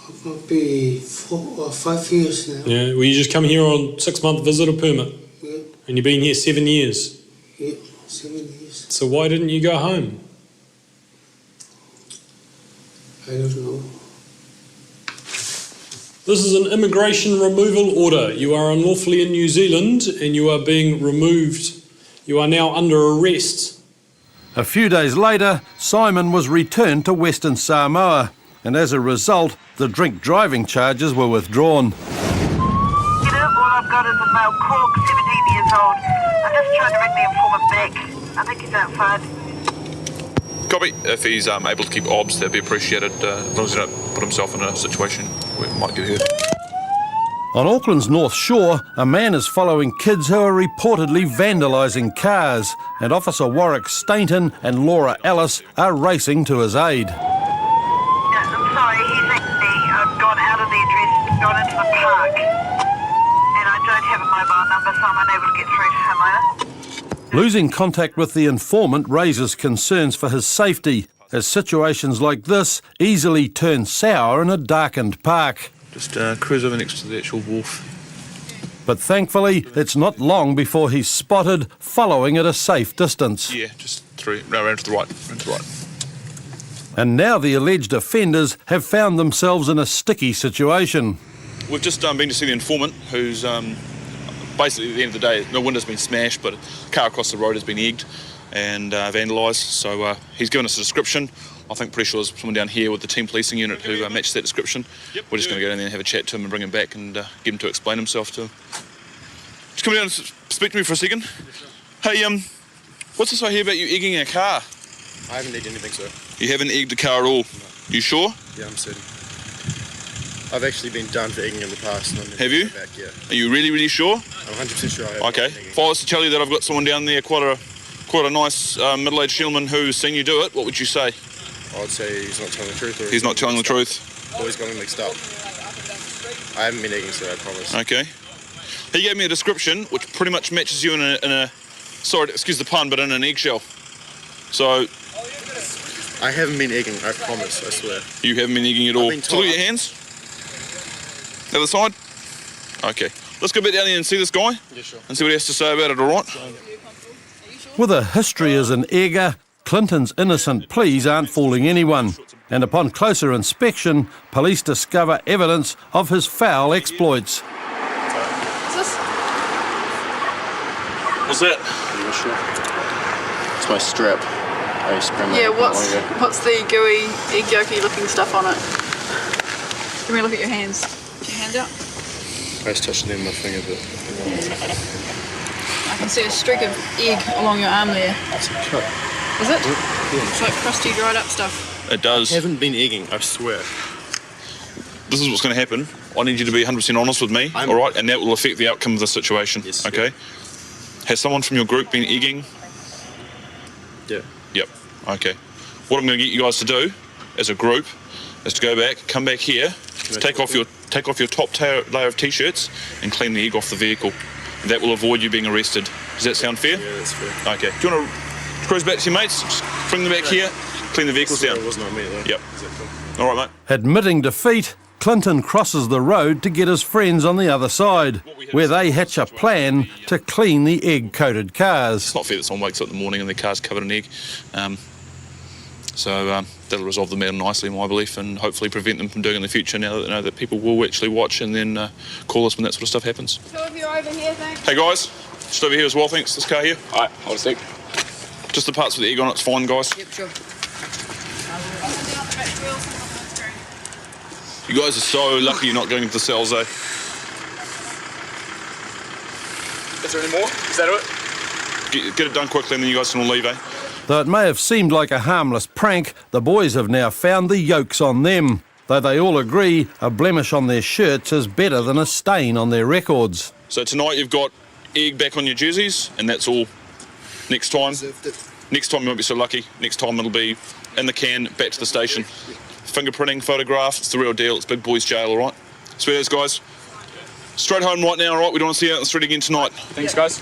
It might be 4 or 5 years now. Yeah, well, you just come here on 6-month visitor permit. Yeah. And you've been here 7 years. Yeah, 7 years. So why didn't you go home? I don't know. This is an immigration removal order. You are unlawfully in New Zealand and you are being removed. You are now under arrest. A few days later, Simon was returned to Western Samoa, and as a result, the drink driving charges were withdrawn. All I've got is a male cork, 17 years old. I'm just trying to bring the informant back. I think he's outside. Copy. If he's able to keep obs, that'd be appreciated, as long as he don't put himself in a situation where it might get hurt. On Auckland's North Shore, a man is following kids who are reportedly vandalising cars, and Officer Warwick Stainton and Laura Ellis are racing to his aid. Yeah, I'm sorry, he's actually gone out of the address, gone into the park. And I don't have a mobile number, so I'm unable to get through to him either. Losing contact with the informant raises concerns for his safety, as situations like this easily turn sour in a darkened park. Just cruise over next to the actual wharf. But thankfully, it's not long before he's spotted following at a safe distance. Yeah, just through. No, round to the right. Round to the right. And now the alleged offenders have found themselves in a sticky situation. We've just been to see the informant, who's basically at the end of the day, no window's been smashed, but a car across the road has been egged and vandalised. So he's given us a description. I think pretty sure there's someone down here with the team policing unit who matches that description. Yep, we're just going to go down there and have a chat to him and bring him back and get him to explain himself to him. Just come down and speak to me for a second. Hey, what's this I hear about you egging a car? I haven't egged anything, sir. You haven't egged a car at all? No. You sure? Yeah, I'm certain. I've actually been done for egging in the past. And have you? Back, yeah. Are you really, really sure? I'm 100% sure I have. Okay. If I was to tell you that I've got someone down there, quite a nice middle-aged gentleman who's seen you do it, what would you say? I'd say he's not telling the truth. Or he's not telling the truth? Or he's got me mixed up. I haven't been egging, sir, I promise. Okay. He gave me a description which pretty much matches you in a sorry, excuse the pun, but in an eggshell. So... I haven't been egging, I promise, I swear. You haven't been egging at all? So look at your hands. The other side? Okay. Let's go back down there and see this guy. Yeah, sure. And see what he has to say about it, all right? With a history as an egger, Clinton's innocent pleas aren't fooling anyone. And upon closer inspection, police discover evidence of his foul exploits. What's that? It's my strap. I sprung Yeah, that what's the gooey, egg yolky looking stuff on it? Give me a look at your hands. Put your hand out. I was touching them with my finger, but... I can see a streak of egg along your arm there. It's a cut. Is it? Yeah. It's like crusty, dried up stuff. It does. I haven't been egging, I swear. This is what's going to happen. I need you to be 100% honest with me, all right? And that will affect the outcome of the situation, okay? Yeah. Has someone from your group been egging? Yeah. Yep, okay. What I'm going to get you guys to do, as a group, is to go back, come back here, take off your top layer of T-shirts and clean the egg off the vehicle. And that will avoid you being arrested. Does that sound fair? Yeah, that's fair. Okay. Do you want to cruise back to your mates, just bring them back here, clean the vehicles down? It wasn't on me, though. Yep. Exactly. All right, mate. Admitting defeat, Clinton crosses the road to get his friends on the other side, where they hatch a plan to clean the egg-coated cars. It's not fair that someone wakes up in the morning and their car's covered in egg. So that'll resolve the matter nicely, in my belief, and hopefully prevent them from doing it in the future now that they know that people will actually watch and then call us when that sort of stuff happens. Two of you over here, thanks. Hey guys, just over here as well, thanks. This car here. All right, hold a sec. Just the parts with the egg on it's fine, guys. Yep, sure. You guys are so lucky you're not going into the cells, eh? Is there any more? Is that it? Get it done quickly and then you guys can all leave, eh? Though it may have seemed like a harmless prank, the boys have now found the yolks on them. Though they all agree a blemish on their shirts is better than a stain on their records. So tonight you've got egg back on your jerseys, and that's all. Next time you won't be so lucky. Next time it'll be in the can, back to the station. Fingerprinting, photograph, it's the real deal. It's big boys jail, all right? Swear those guys. Straight home right now, all right? We don't want to see you out on the street again tonight. Thanks, guys.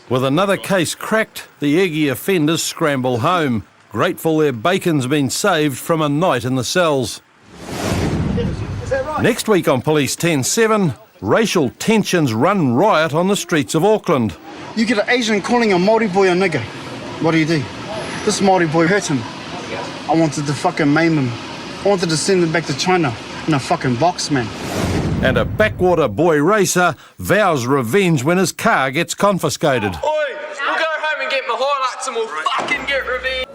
With another case cracked, the eggy offenders scramble home, grateful their bacon's been saved from a night in the cells. Next week on Police 10-7, racial tensions run riot on the streets of Auckland. You get an Asian calling a Māori boy a nigger. What do? This Māori boy hurt him. I wanted to fucking maim him. I wanted to send him back to China in a fucking box, man. And a backwater boy racer vows revenge when his car gets confiscated. Oi, we'll go home and get my highlights and we'll fucking get revenge.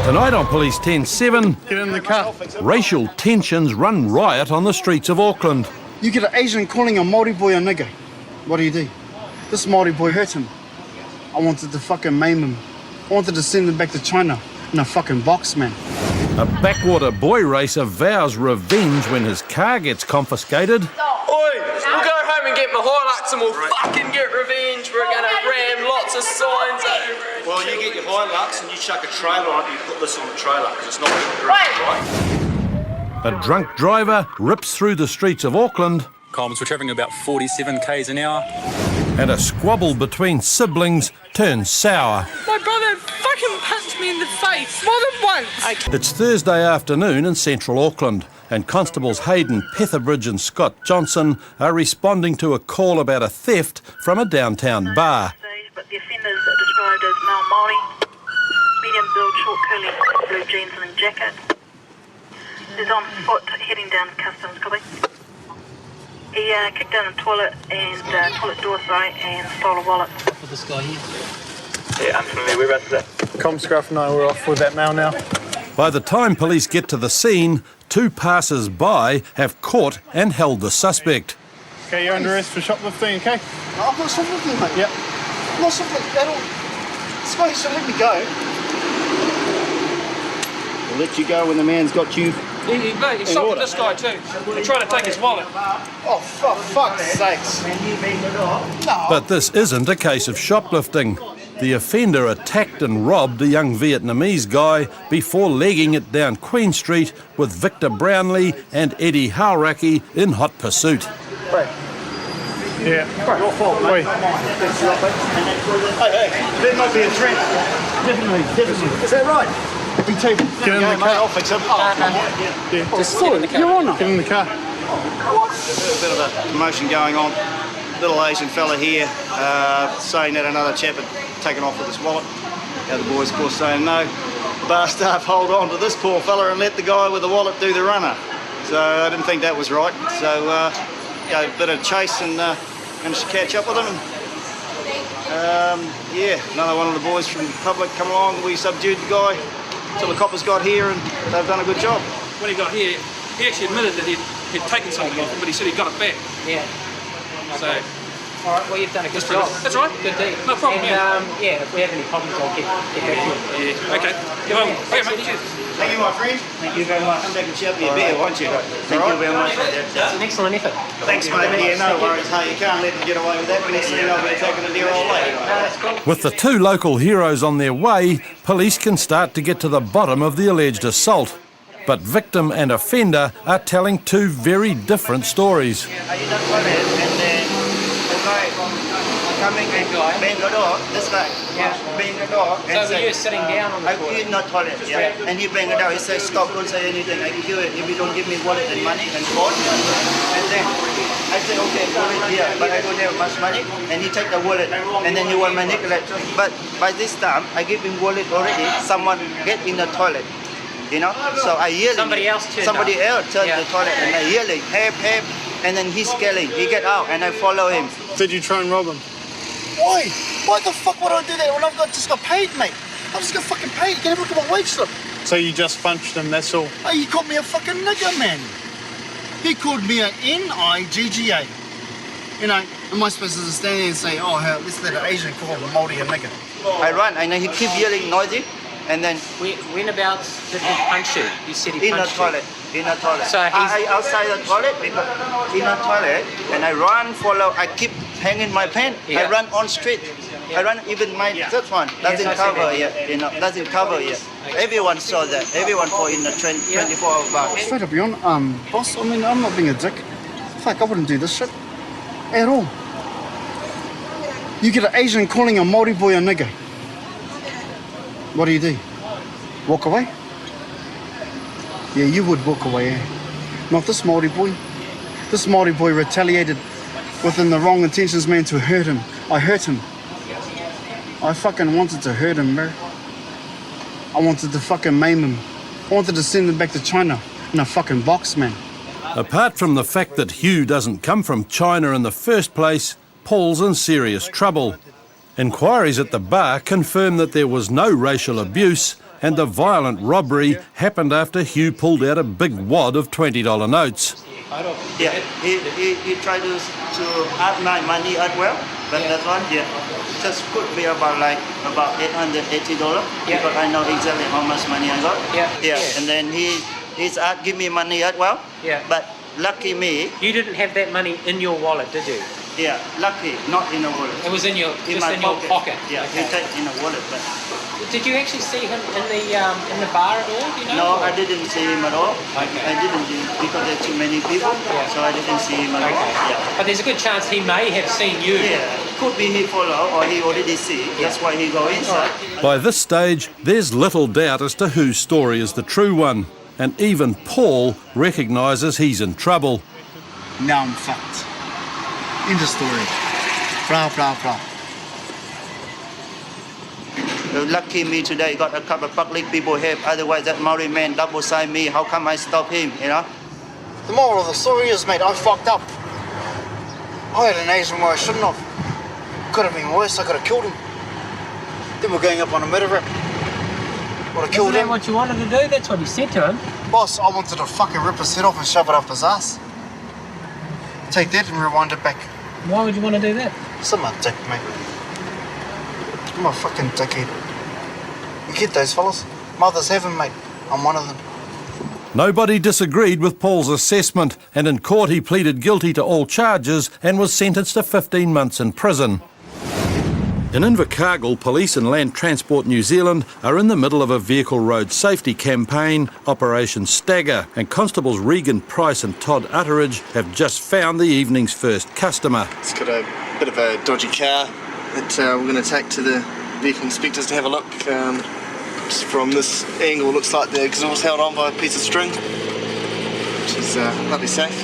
Tonight on Police 10-7, Get in the car. racial tensions run riot on the streets of Auckland. You get an Asian calling a Māori boy a nigger. What do? This Māori boy hurt him. I wanted to fucking maim him. I wanted to send him back to China in a fucking box, man. A backwater boy racer vows revenge when his car gets confiscated. Oi, we'll go home and get my highlights and we'll fucking get revenge. We're gonna ram lots of signs over it. Well, you get your Hilux and you chuck a trailer on it, you put this on the trailer, because it's not right. A drunk driver rips through the streets of Auckland. Comms were travelling about 47 k's an hour. And a squabble between siblings turns sour. My brother fucking punched me in the face more than once. It's Thursday afternoon in central Auckland, and Constables Hayden Petherbridge and Scott Johnson are responding to a call about a theft from a downtown bar. But the offenders are described as male Māori, medium build, short curly blue jeans and jacket. He's on foot heading down customs, copy. He kicked down the toilet and toilet door, and stole a wallet. For this guy here? Yeah, I'm familiar. We're about to that. Comscruff and I were off with that mail now. By the time police get to the scene, two passers-by have caught and held the suspect. Okay, you're under arrest for shoplifting, okay? No, I'm not shoplifting, mate. Yep. I'm not shoplifting at all. This guy should let me go. We'll let you go when the man's got you. He shot with this guy too. They're trying to take his wallet. Oh, for fuck's sakes. No. But this isn't a case of shoplifting. The offender attacked and robbed a young Vietnamese guy before legging it down Queen Street with Victor Brownlee and Eddie Hauraki in hot pursuit. Right. Yeah. Your fault, mate. Hey, better not be a threat. Definitely. Is that right? Get in the car. I'll fix it. Just sit in the car. Your Honour. Get in the car. What? There's a bit of a commotion going on. little Asian fella here saying that another chap had taken off with his wallet. The boys, of course, saying no. The bar staff hold on to this poor fella and let the guy with the wallet do the runner. So I didn't think that was right. So a bit of chase and managed to catch up with him. Yeah, another one of the boys from the public come along. We subdued the guy till the coppers got here, and they've done a good job. When he got here, he actually admitted that he'd taken something off him, but he said he got it back. Yeah. So. All right, well, you've done a good job. That's right. Good deed. No problem. And, if we have any problems, I'll get back to you. Yeah, okay. Well, yeah, mate. Cheers. Thank you, my friend. Thank you very much. Come back and share me a beer, won't you? Thank you very much. That's an excellent effort. Thanks, mate. Yeah, no worries. Hey, you can't let them get away with that. Next thing I'll be taking a dear old lady. With the two local heroes on their way, police can start to get to the bottom of the alleged assault. But victim and offender are telling two very different stories. Coming and bang the door, this guy. Yeah. Bang the door. And so were you sitting down on the toilet? I'm in the toilet, yeah. And he bang the door, he says, stop, don't say anything. I give you it if you don't give me wallet and money and phone. And then I say, okay, wallet here, but I don't have much money. And he take the wallet, and then he want my necklace. But by this time, I give him wallet already. Someone get in the toilet. You know, so I yelling. Somebody else turned the toilet, and I yelling, help, help, and then he's scaling. He get out, and I follow him. Did you try and rob him? Why? Why the fuck would I do that when I've just got paid, mate? I've just got fucking paid. Get a look at my wage slip. So you just punched him, that's all? Oh, he called me a fucking nigger, man. He called me a N-I-G-G-A. You know, am I supposed to stand there and say, oh, hell, let's let an Asian call a Māori a nigger? I run, and then he keep yelling noisy, and then... When about did he punch you? You said he punched you. In the toilet. So I outside the toilet, in the toilet, and I run, follow, I keep hanging my pen. I run on street. I run even my third one doesn't cover yet. You know, doesn't cover yet. Everyone saw that. Everyone for in the 24-hour bar. Straight up, you boss. I mean, I'm not being a dick. Fuck, I wouldn't do this shit at all. You get an Asian calling a Māori boy a nigger. What do? Walk away? Yeah, you would walk away, eh? Not this Māori boy. This Māori boy retaliated within the wrong intentions, man, to hurt him. I hurt him. I fucking wanted to hurt him, bro. I wanted to fucking maim him. I wanted to send him back to China in a fucking box, man. Apart from the fact that Hugh doesn't come from China in the first place, Paul's in serious trouble. Inquiries at the bar confirm that there was no racial abuse, and the violent robbery happened after Hugh pulled out a big wad of $20 notes. Yeah, he tried to add my money as well, but that one, just could be about $880 because I know exactly how much money I got. And then he's give me money as well. But lucky me. You didn't have that money in your wallet, did you? Yeah, lucky, not in a wallet. It was in your your pocket. Yeah, okay. He take in a wallet, but. Did you actually see him in the bar at all? Do you know? No, I didn't see him at all. Okay. I didn't because there are too many people, so I didn't see him at all. Yeah. But there's a good chance he may have seen you. Yeah, could be he follow or he already see. That's why he go inside. By this stage, there's little doubt as to whose story is the true one, and even Paul recognises he's in trouble. Now I'm fucked. End of story. Blah, blah, blah. Lucky me today got a couple of public people help. Otherwise, that Maori man double sign me. How come I stop him? You know. The moral of the story is, mate, I fucked up. I had an Asian where I shouldn't have. Could have been worse. I could have killed him. Then we're going up on a murder rap. Would have killed him. Isn't that what you wanted to do? That's what you said to him. Boss, I wanted to fucking rip his head off and shove it up his ass. Take that and rewind it back. Why would you want to do that? I'm a dick, mate. I'm a fucking dickhead. You get those fellas? Mothers have them, mate. I'm one of them. Nobody disagreed with Paul's assessment, and in court he pleaded guilty to all charges and was sentenced to 15 months in prison. In Invercargill, Police and Land Transport New Zealand are in the middle of a vehicle road safety campaign, Operation Stagger, and Constables Regan Price and Todd Utteridge have just found the evening's first customer. It's got a bit of a dodgy car that we're going to take to the vehicle inspectors to have a look. Just from this angle, it looks like the exhaust held on by a piece of string, which is lovely safe.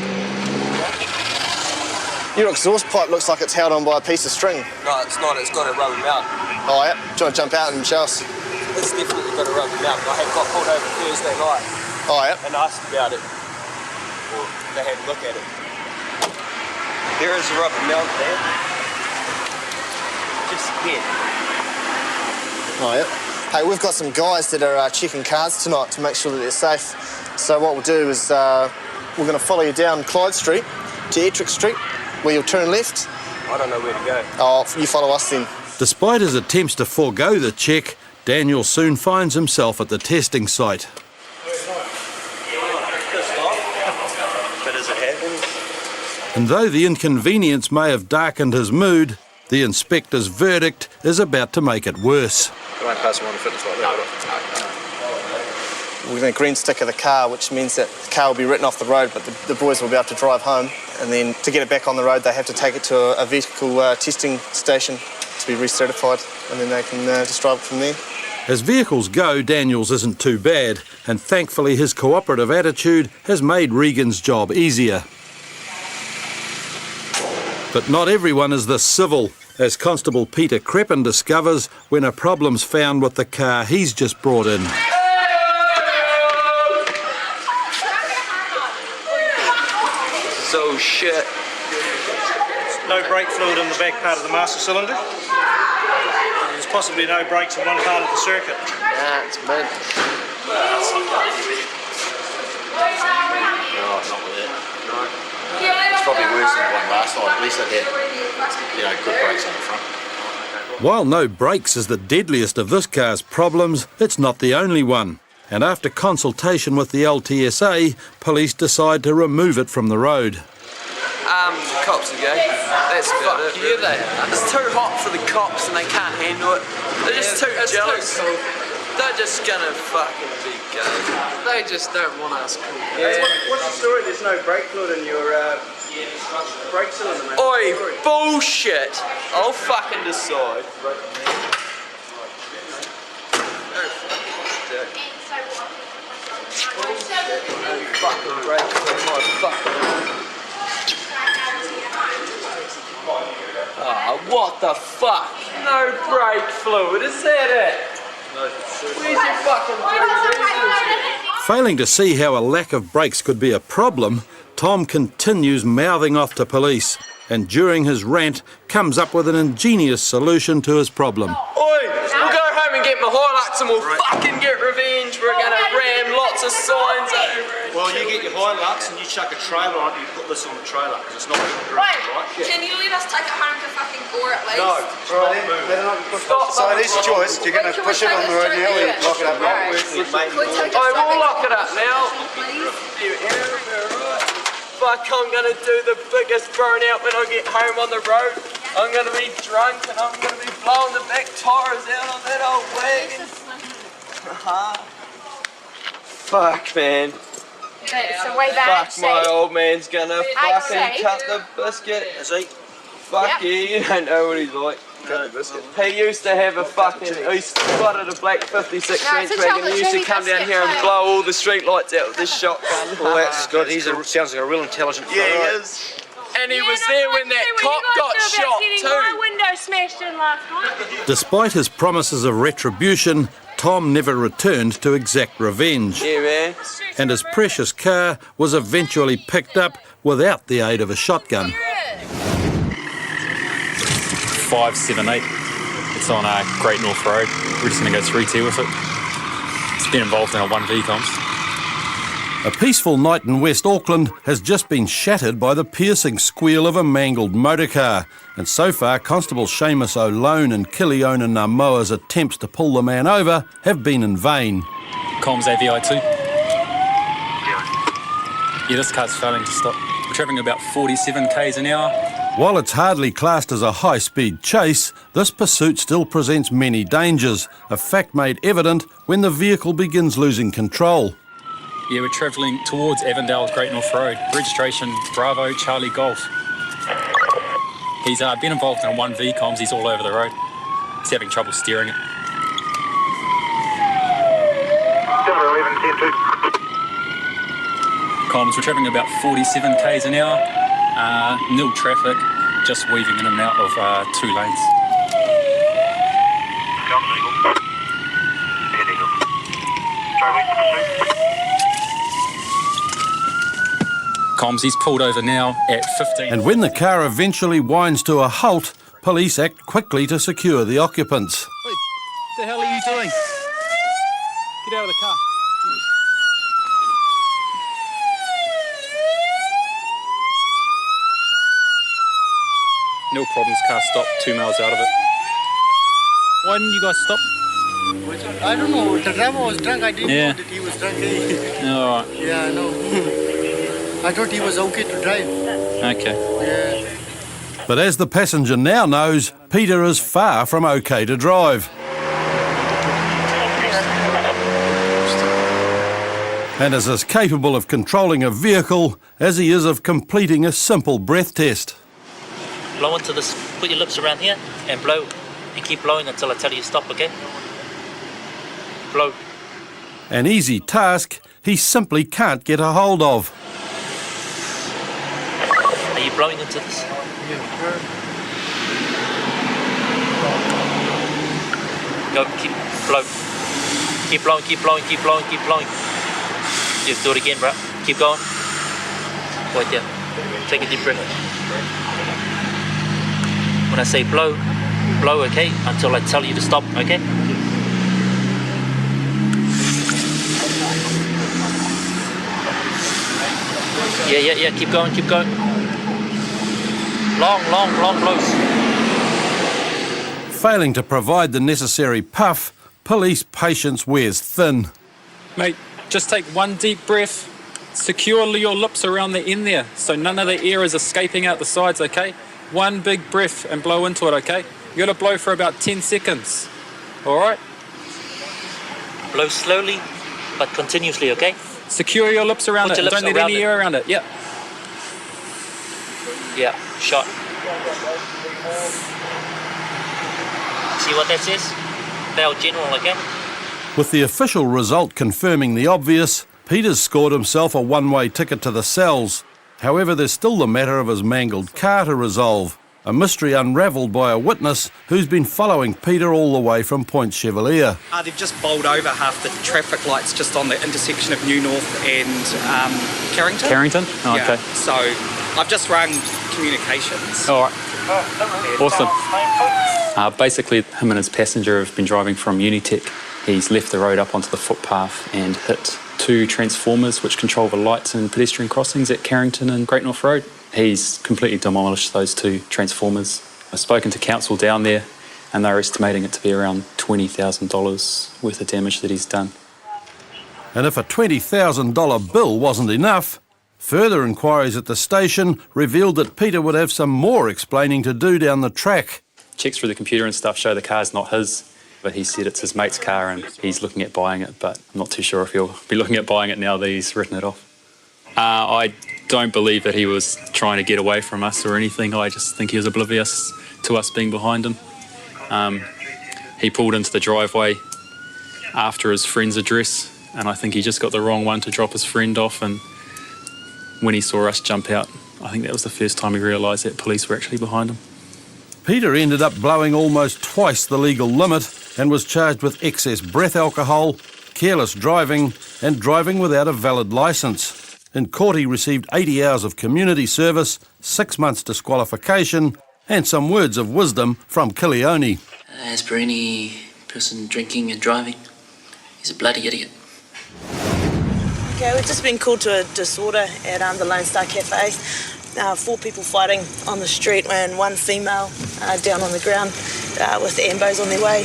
Your exhaust pipe looks like it's held on by a piece of string. No, it's not. It's got a rubber mount. Oh, yeah. Do you want to jump out and show us? It's definitely got a rubber mount. I had got pulled over Thursday night. Oh, yeah. And asked about it. Or they had a look at it. There is a rubber mount there. Just here. Oh, yeah. Hey, we've got some guys that are checking cars tonight to make sure that they're safe. So what we'll do is we're going to follow you down Clyde Street to Ettrick Street, where you'll turn left. I don't know where to go. Oh, you follow us then. Despite his attempts to forego the check, Daniel soon finds himself at the testing site. But as it happens. And though the inconvenience may have darkened his mood, the inspector's verdict is about to make it worse. You won't pass him on the fitness like that, We're going to green sticker the car, which means that the car will be written off the road, but the boys will be able to drive home. And then to get it back on the road, they have to take it to a vehicle testing station to be recertified, and then they can just drive it from there. As vehicles go, Daniel's isn't too bad, and thankfully his cooperative attitude has made Regan's job easier. But not everyone is this civil, as Constable Peter Creppen discovers when a problem's found with the car he's just brought in. So shit. No brake fluid in the back part of the master cylinder. There's possibly no brakes in one part of the circuit. Nah, it's mid. No, it's not with it. No. It's probably worse than the one last time. At least they had, good brakes on the front. While no brakes is the deadliest of this car's problems, it's not the only one. And after consultation with the LTSA, police decide to remove it from the road. Cops again. That's about it. Yeah, they are. It's too hot for the cops and they can't handle it. They're just too jealous. They're just gonna fucking be gay. They just don't want us cool. Yeah. What's the story? There's no brake fluid in your brake cylinder, man. Oi, bullshit! I'll fucking decide. Fucking brake fluid, my fucking. Oh, what the fuck? No brake fluid, is that it? Where's your fucking brake? Failing to see how a lack of brakes could be a problem, Tom continues mouthing off to police, and during his rant comes up with an ingenious solution to his problem. Oi, we'll go home and get my Hilux and we'll fucking get revenge. We're gonna ram lots of signs over it. Well, you get your Hilux and you chuck a trailer on it, you put this on the trailer, because it's not moving, right? Can you let us take it home to fucking Gore at least? No, it's not moving. So it is your choice. You're going to push it on the road now or you lock it up now? I will lock it up now. Fuck, I'm gonna do the biggest burnout when I get home on the road. I'm gonna be drunk and I'm gonna be blowing the back tires out on that old wagon. Fuck, man. So way back. Fuck, my old man's gonna fucking cut the biscuit. Is he? Fuck you, you don't know what he's like. He used to have a fucking, he spotted a black 56 French wagon and he used to come down here and blow all the street lights out with this shotgun. Well, that's good. Sounds like a real intelligent guy. Yeah, he is. And he was there when that cop got shot too. My window smashed in last night. Despite his promises of retribution, Tom never returned to exact revenge. Yeah, man. And his precious car was eventually picked up without the aid of a shotgun. 578. It's on Great North Road. We're just going to go 3T with it. It's been involved in a 1V comms. A peaceful night in West Auckland has just been shattered by the piercing squeal of a mangled motorcar. And so far, Constable Seamus O'Lone and Kiliona Namoa's attempts to pull the man over have been in vain. Comms AVI2. Yeah, this car's failing to stop. We're travelling about 47 k's an hour. While it's hardly classed as a high-speed chase, this pursuit still presents many dangers, a fact made evident when the vehicle begins losing control. Yeah, we're travelling towards Avondale Great North Road. Registration Bravo Charlie Golf. He's been involved in a 1V comms. He's all over the road. He's having trouble steering it. Comms, we're travelling about 47 k's an hour. Nil traffic, just weaving in and out of 2 lanes. Comms, he's pulled over now at 15. And when the car eventually winds to a halt, police act quickly to secure the occupants. What the hell are you doing? Get out of the car. No problems, car stopped 2 miles out of it. Why didn't you guys stop? I don't know, the driver was drunk, I didn't Yeah. know that he was drunk. All right. Yeah, I know. I thought he was okay to drive. Okay. Yeah. But as the passenger now knows, Peter is far from okay to drive. And is as capable of controlling a vehicle as he is of completing a simple breath test. Blow into this, put your lips around here and blow. And keep blowing until I tell you to stop, okay? Blow. An easy task he simply can't get a hold of. Are you blowing into this? Go, keep blow. Keep blowing, keep blowing, keep blowing, keep blowing. Just do it again, bro. Keep going. Wait there. Take a deep breath. When I say blow, blow, okay? Until I tell you to stop, okay? Yeah, keep going, keep going. Long blows. Failing to provide the necessary puff, police patience wears thin. Mate, just take one deep breath. Secure your lips around the end there so none of the air is escaping out the sides, okay? One big breath and blow into it, okay? You gotta blow for about 10 seconds. Alright? Blow slowly, but continuously, okay? Secure your lips around Put it. your lips Don't let around any it. air around it. Yep. Yeah, shot. See what that says? Bell general, okay? With the official result confirming the obvious, Peter's scored himself a one-way ticket to the cells. However, there's still the matter of his mangled car to resolve, a mystery unravelled by a witness who's been following Peter all the way from Point Chevalier. They've just bowled over half the traffic lights just on the intersection of New North and Carrington. Carrington? Oh, yeah. okay. So I've just rung communications. All right. Awesome. Basically, him and his passenger have been driving from Unitec. He's left the road up onto the footpath and hit 2 transformers which control the lights and pedestrian crossings at Carrington and Great North Road. He's completely demolished those 2 transformers. I've spoken to council down there and they're estimating it to be around $20,000 worth of damage that he's done. And if a $20,000 bill wasn't enough, further inquiries at the station revealed that Peter would have some more explaining to do down the track. Checks through the computer and stuff show the car's not his, but he said it's his mate's car and he's looking at buying it, but I'm not too sure if he'll be looking at buying it now that he's written it off. I don't believe that he was trying to get away from us or anything. I just think he was oblivious to us being behind him. He pulled into the driveway after his friend's address, and I think he just got the wrong one to drop his friend off, and when he saw us jump out, I think that was the first time he realised that police were actually behind him. Peter ended up blowing almost twice the legal limit and was charged with excess breath alcohol, careless driving and driving without a valid licence. In court he received 80 hours of community service, 6 months disqualification and some words of wisdom from Kilione. As per any person drinking and driving, he's a bloody idiot. Okay, we've just been called to a disorder at the Lone Star Cafe. 4 people fighting on the street and 1 female down on the ground with ambos on their way.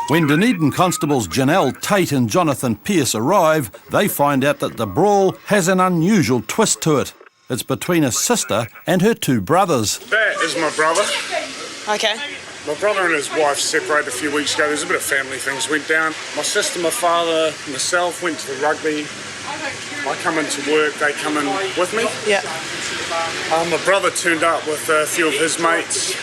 When Dunedin constables Janelle Tate and Jonathan Pearce arrive, they find out that the brawl has an unusual twist to it. It's between a sister and her 2 brothers. That is my brother. Okay. My brother and his wife separated a few weeks ago. There's a bit of family things went down. My sister, my father, myself went to the rugby. I come into work, they come in with me. Yeah. My brother turned up with a few of his mates.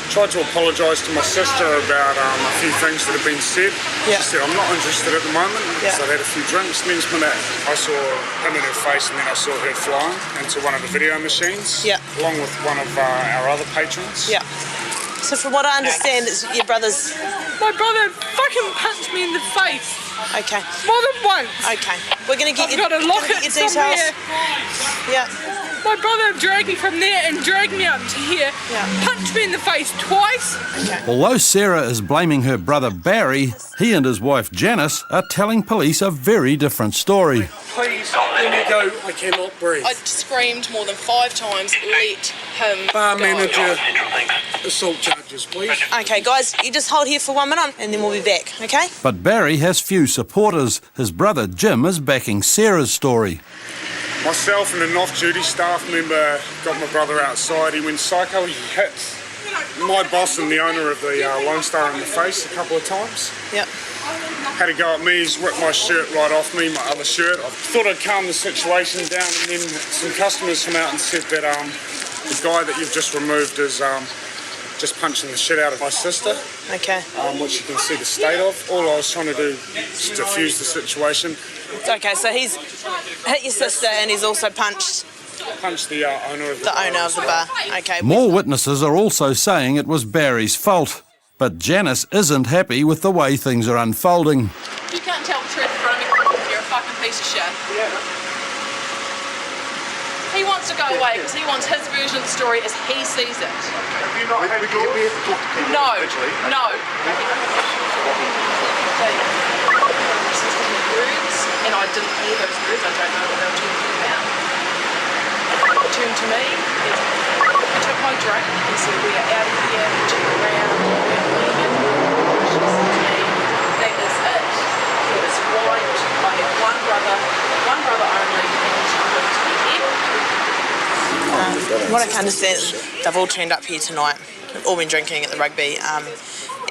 tried to apologise to my sister about a few things that have been said. Yeah. She said, I'm not interested at the moment, Yeah. so I had a few drinks. Next minute, I saw him in her face, and then I saw her flying into one of the video machines, Yeah. along with one of our other patrons. Yeah. So from what I understand, it's your brother's... My brother fucking punched me in the face. Okay. More than once. Okay. We're going to get I've got a locket your details. somewhere. Yeah. My brother dragged me from there and dragged me up to here. Yeah. Punched me in the face twice. Okay. Although Sarah is blaming her brother Barry, he and his wife Janice are telling police a very different story. Please, let me go. I cannot breathe. I screamed more than 5 times, let him Bar go. manager, assault charges, please. Okay, guys, you just hold here for 1 minute and then we'll be back, okay? But Barry has few supporters. His brother Jim is backing Sarah's story. Myself and an off-duty staff member got my brother outside. He went psycho. He hit my boss and the owner of the Lone Star in the face a couple of times. Yep. Had a go at me. He's ripped my shirt right off me, my other shirt. I thought I'd calm the situation down, and then some customers come out and said that the guy that you've just removed is just punching the shit out of my sister. Okay. Which you can see the state of. All I was trying to do is defuse the situation. Okay, so he's hit your sister and he's also punched the owner of the bar. Okay. More witnesses are also saying it was Barry's fault. But Janice isn't happy with the way things are unfolding. You can't tell the truth in front of me. You're a fucking piece of shit. He wants to go away because he wants his version of the story as he sees it. Have you not had to get me to talk to people No, individually? no. Words, and I didn't hear those words. I don't know what they were talking about. He turned to me, he took my drink, he said, we are out of here, he turned around, we're leaving. She said to me, that is it. He was white. I have one brother only, and she went to the end. What I can understand is they've all turned up here tonight, all been drinking at the rugby,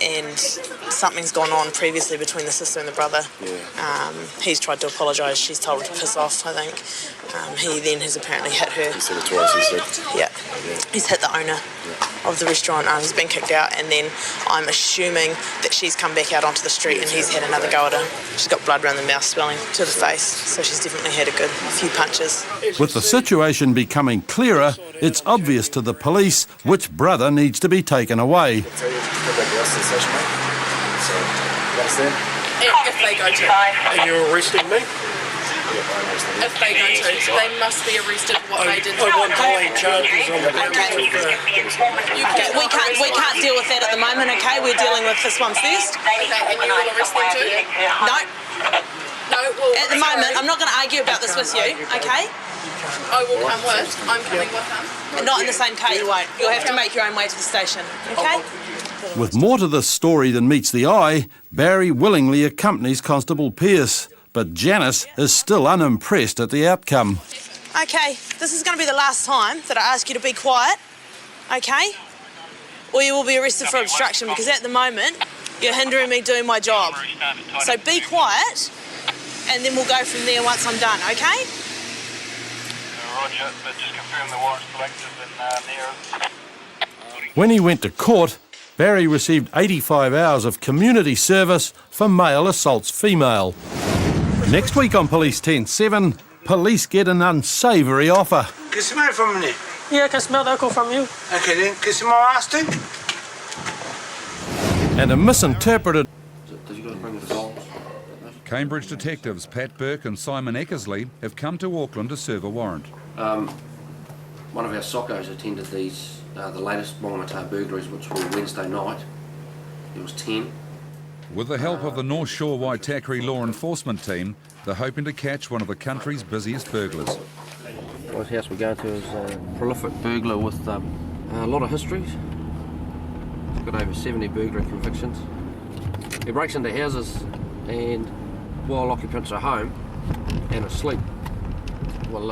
and something's gone on previously between the sister and the brother. He's tried to apologise, she's told her to piss off, I think. He then has apparently hit her. He said it twice, he said. Yeah. He's hit the owner of the restaurant, he's been kicked out, and then I'm assuming that she's come back out onto the street and he's had another go at her. She's got blood around the mouth swelling to the face, so she's definitely had a good few punches. With the situation becoming clearer, it's obvious to the police which brother needs to be taken away. Go back to us in session, mate. So, you understand? If they go to. And you're arresting me? If they go to, they must be arrested for what they did. I want to lay charges on the We can't deal with that at the moment, okay? We're dealing with this one first. Okay, and you will arrest them too? No. No, well... At the moment, I'm not going to argue about this with you, okay? I will come with. I'm coming with him. Not in the same car, you won't. You'll have to make your own way to the station, okay? With more to this story than meets the eye, Barry willingly accompanies Constable Pearce, but Janice is still unimpressed at the outcome. Okay, this is going to be the last time that I ask you to be quiet, okay? Or you will be arrested for obstruction, because at the moment, you're hindering me doing my job. So be quiet, and then we'll go from there once I'm done, okay? Roger, but just confirm the warrant's collected and near. When he went to court, Barry received 85 hours of community service for male assaults female. Next week on Police 10-7, police get an unsavoury offer. Can you smell it from me? Yeah, I can smell the alcohol from you. Okay then, can you smell my ass too? And a misinterpreted... Cambridge detectives Pat Burke and Simon Eckersley have come to Auckland to serve a warrant. One of our soccos attended these, the latest Whangamata burglaries, which were Wednesday night. There was 10. With the help of the North Shore Waitakere law enforcement team, they're hoping to catch one of the country's busiest burglars. The house we're going to is a prolific burglar with a lot of histories. He's got over 70 burglary convictions. He breaks into houses and while occupants are home and asleep, will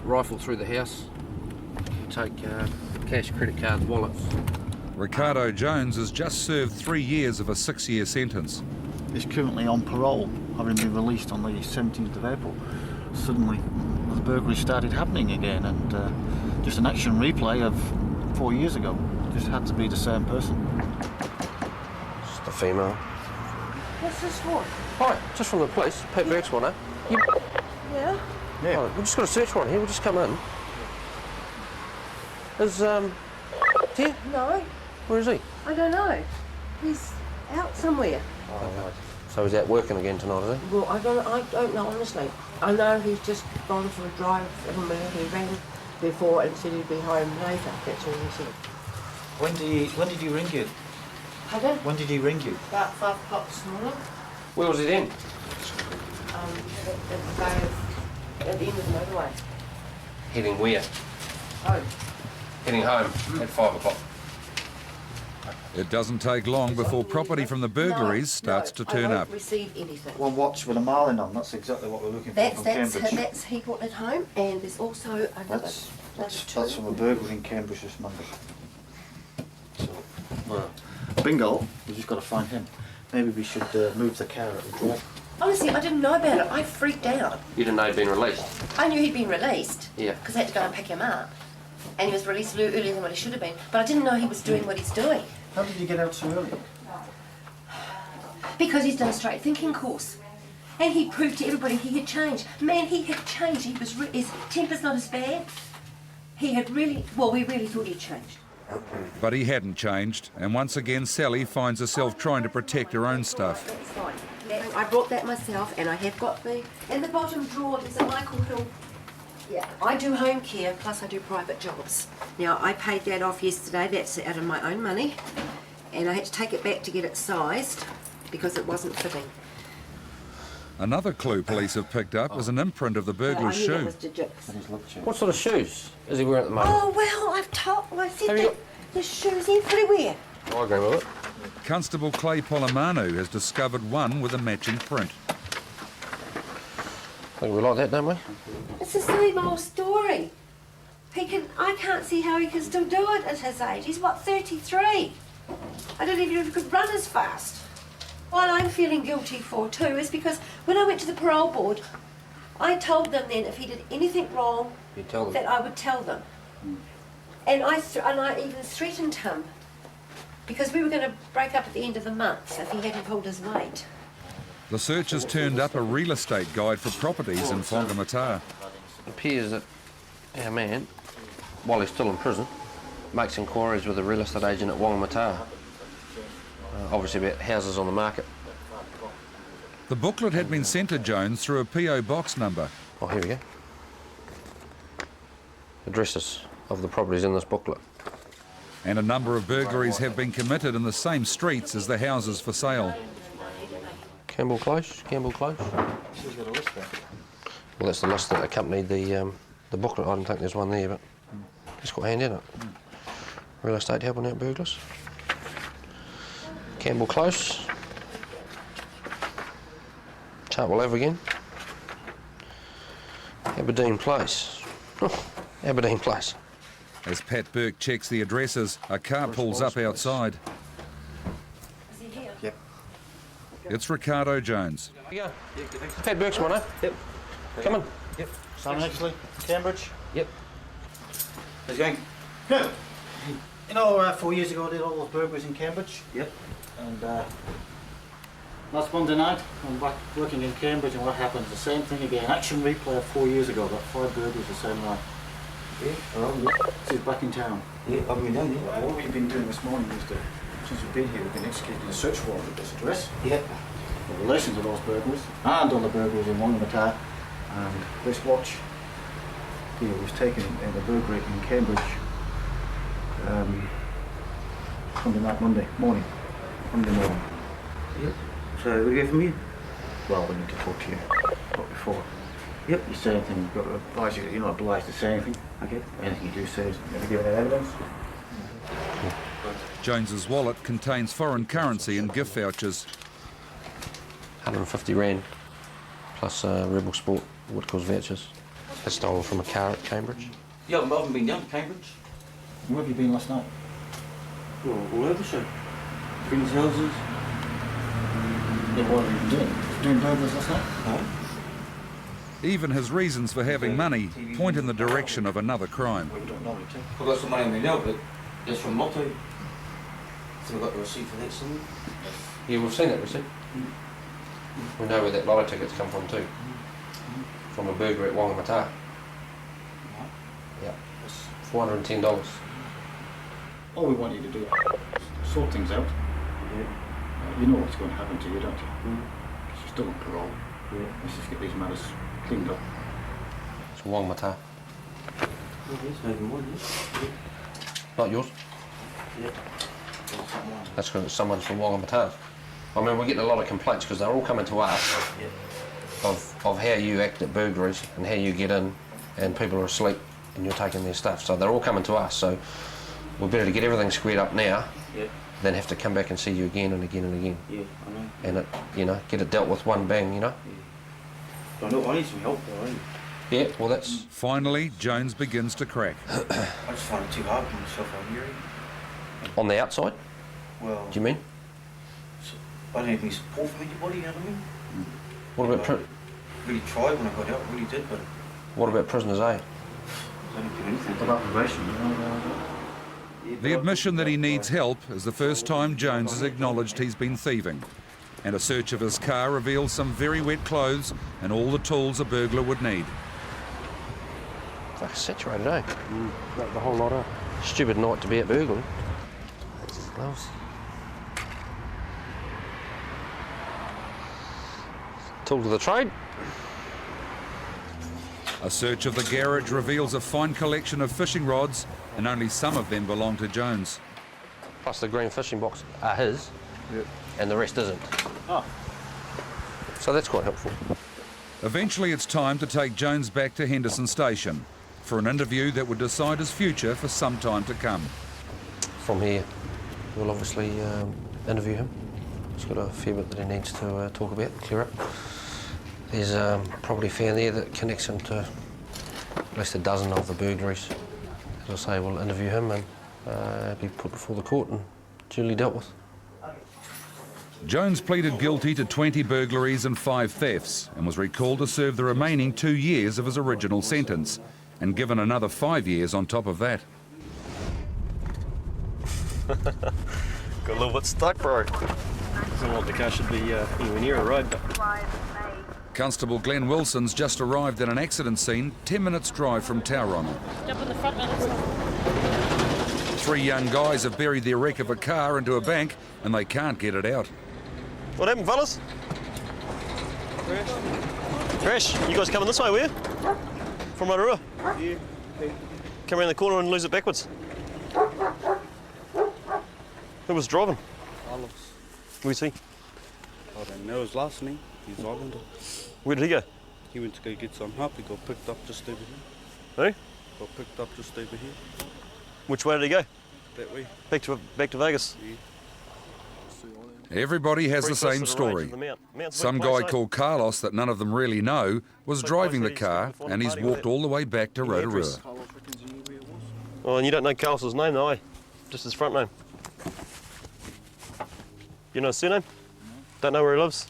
rifle through the house, take cash, credit cards, wallets. Ricardo Jones has just served 3 years of a 6-year sentence. He's currently on parole, having been released on the 17th of April. Suddenly, the burglary started happening again, and just an action replay of 4 years ago. This had to be the same person. It's the female. What's this for? Hi, just from the police. Pat Burke's one, eh? Yeah? Yeah. Oh, we've just got a search warrant here. We'll just come in. Is, here? No, Where is he? I don't know. He's out somewhere. Oh, right. So he's out working again tonight, is he? Well, I don't know, honestly. I know he's just gone for a drive somewhere. He rang before and said he'd be home later. That's all he said. When did he ring you? Pardon? When did he ring you? About 5 o'clock this morning. Where was he then? At the end of the motorway. Heading where? Home. Heading home at 5 o'clock. It doesn't take long before property from the burglaries starts to turn up. Receive anything. One watch with a marlin on. That's exactly what we're looking for from Cambridge. That's he brought it home, and there's also another. That's from a burglary in Cambridge this Monday. So, well, bingo. We just got to find him. Maybe we should move the car at the drop. Honestly, I didn't know about it. I freaked out. You didn't know he'd been released? I knew he'd been released. Yeah. Because I had to go and pick him up, and he was released earlier than what he should have been. But I didn't know he was doing what he's doing. How did you get out so early? Because he's done a straight thinking course. And he proved to everybody he had changed. Man, he had changed. He was his temper's not as bad. He had really, well, we really thought he'd changed. But he hadn't changed, and once again Sally finds herself trying to protect her own stuff. That's fine. I brought that myself, and I have got in the bottom drawer, there's a Michael Hill. Yeah, I do home care, plus I do private jobs. Now, I paid that off yesterday. That's out of my own money. And I had to take it back to get it sized because it wasn't fitting. Another clue police have picked up is an imprint of the burglar's shoe. What sort of shoes is he wearing at the moment? Oh, well, I said that there's shoes everywhere. I agree with it. Constable Clay Polomanu has discovered one with a matching print. I think we like that, don't we? It's the same old story. I can't see how he can still do it at his age. He's, what, 33? I don't even know if he could run as fast. What I'm feeling guilty for, too, is because when I went to the parole board, I told them then if he did anything wrong, that I would tell them. And I even threatened him because we were going to break up at the end of the month if he hadn't pulled his weight. The searchers turned up a real estate guide for properties in Whangamata. It appears that our man, while he's still in prison, makes inquiries with a real estate agent at Whangamata, obviously about houses on the market. The booklet had been sent to Jones through a PO box number. Oh, here we go. Addresses of the properties in this booklet. And a number of burglaries have been committed in the same streets as the houses for sale. Campbell Close, Campbell Close. She's got a list there. Well, that's the list that accompanied the booklet. I don't think there's one there, but it's quite handy, isn't it? Real estate helping out burglars. Campbell Close. Chartwell Ave again. Aberdeen Place. Oh, Aberdeen Place. As Pat Burke checks the addresses, a car pulls up outside. Is he here? Yep. It's Ricardo Jones. Here you go. Pat Burke's one, eh? Yep. Come on. Yep. Sam Hexley, Cambridge. Yep. How's it going? Good. You know, 4 years ago I did all those burglaries in Cambridge. Yep. And last Monday night, I'm back working in Cambridge, and what happened? The same thing again. Action replay of 4 years ago. Got 5 burglaries the same night. Yeah. Oh, yeah. So he's back in town. Yeah, I've been down here. What we've been doing this morning is since we've been here, we've been executing a search warrant at this address. Yeah. In relation to those burglaries, and on the burglaries in Whangamata, and this watch here was taken in the burglary in Cambridge Monday morning. Yep. So we go from here? Well, we need to talk to you. Not before. Yep. You say anything, you've got to advise you. You're not obliged to say anything. Okay. Anything you do say is going to give it evidence. Jones's wallet contains foreign currency and gift vouchers. 150 Rand plus Rebel Sport Woodcourse vouchers. That's stolen from a car at Cambridge. Yeah, I haven't been down to Cambridge. Where have you been last night? Well, all over the show. Friends' houses. Yeah, what have you been doing? Doing burglars last night? No. Even his reasons for having money point in the direction of another crime. Well, you don't normally take. I've got some money in my now, but That's from Motu. So we've got the receipt for that somewhere? Yeah, we've seen that receipt. We know where that lotto tickets come from too. From a burger at Whangamata. Yeah, it's $410. All we want you to do is sort things out. You know what's going to happen to you, don't you? Because you're still on parole. Let's just get these matters cleaned up. It's Whangamata. Not yours? Yeah. That's because it's someone's from Whangamata. I mean, we're getting a lot of complaints because they're all coming to us of how you act at burglaries and how you get in and people are asleep and you're taking their stuff. So they're all coming to us. So we're better to get everything squared up now than have to come back and see you again and again and again. Yeah, I know. And it, you know, get it dealt with one bang, you know. I know, I need some help though, Yeah, well that's... Finally, Jones begins to crack. I just find it too hard for myself out here. On the outside? Well... Do you mean? I don't have any support from anybody, you know what I mean? What about... I really tried when I got out, really did, but... What about prisoners' aid? I don't do anything. About probation, you know? The admission that he needs help is the first time Jones has acknowledged he's been thieving. And a search of his car reveals some very wet clothes and all the tools a burglar would need. Fucking saturated, eh? The whole lot, eh? Stupid night to be at burglary. Gloves. Tools of the trade. A search of the garage reveals a fine collection of fishing rods, and only some of them belong to Jones. Plus the green fishing box are his, and the rest isn't. Oh. So that's quite helpful. Eventually it's time to take Jones back to Henderson Station for an interview that would decide his future for some time to come. From here, we'll obviously interview him. He's got a fair bit that he needs to talk about and clear up. There's probably a fan there that connects him to at least a dozen of the burglaries. As I say, we'll interview him and be put before the court and duly dealt with. Jones pleaded guilty to 20 burglaries and 5 thefts and was recalled to serve the remaining 2 years of his original sentence and given another 5 years on top of that. Got a little bit stuck, bro. Doesn't look like the car should be anywhere near a road, but... Constable Glenn Wilson's just arrived at an accident scene 10 minutes drive from Tauranga. Jump in the front, man. 3 young guys have buried their wreck of a car into a bank and they can't get it out. What happened, fellas? Crash. You guys coming this way, were you? From Rotorua? Yeah. Come around the corner and lose it backwards. Who was driving? Carlos. Where's he? I don't know his last name. He's Islander. Where did he go? He went to go get some help. He got picked up just over here. Who? Got picked up just over here. Which way did he go? That way. Back to Vegas? Yeah. Everybody has the same story. Some guy called Carlos that none of them really know was driving the car and he's walked all the way back to Rotorua. Oh, and you don't know Carlos's name though, eh? Just his front name. You know his surname? Don't know where he lives?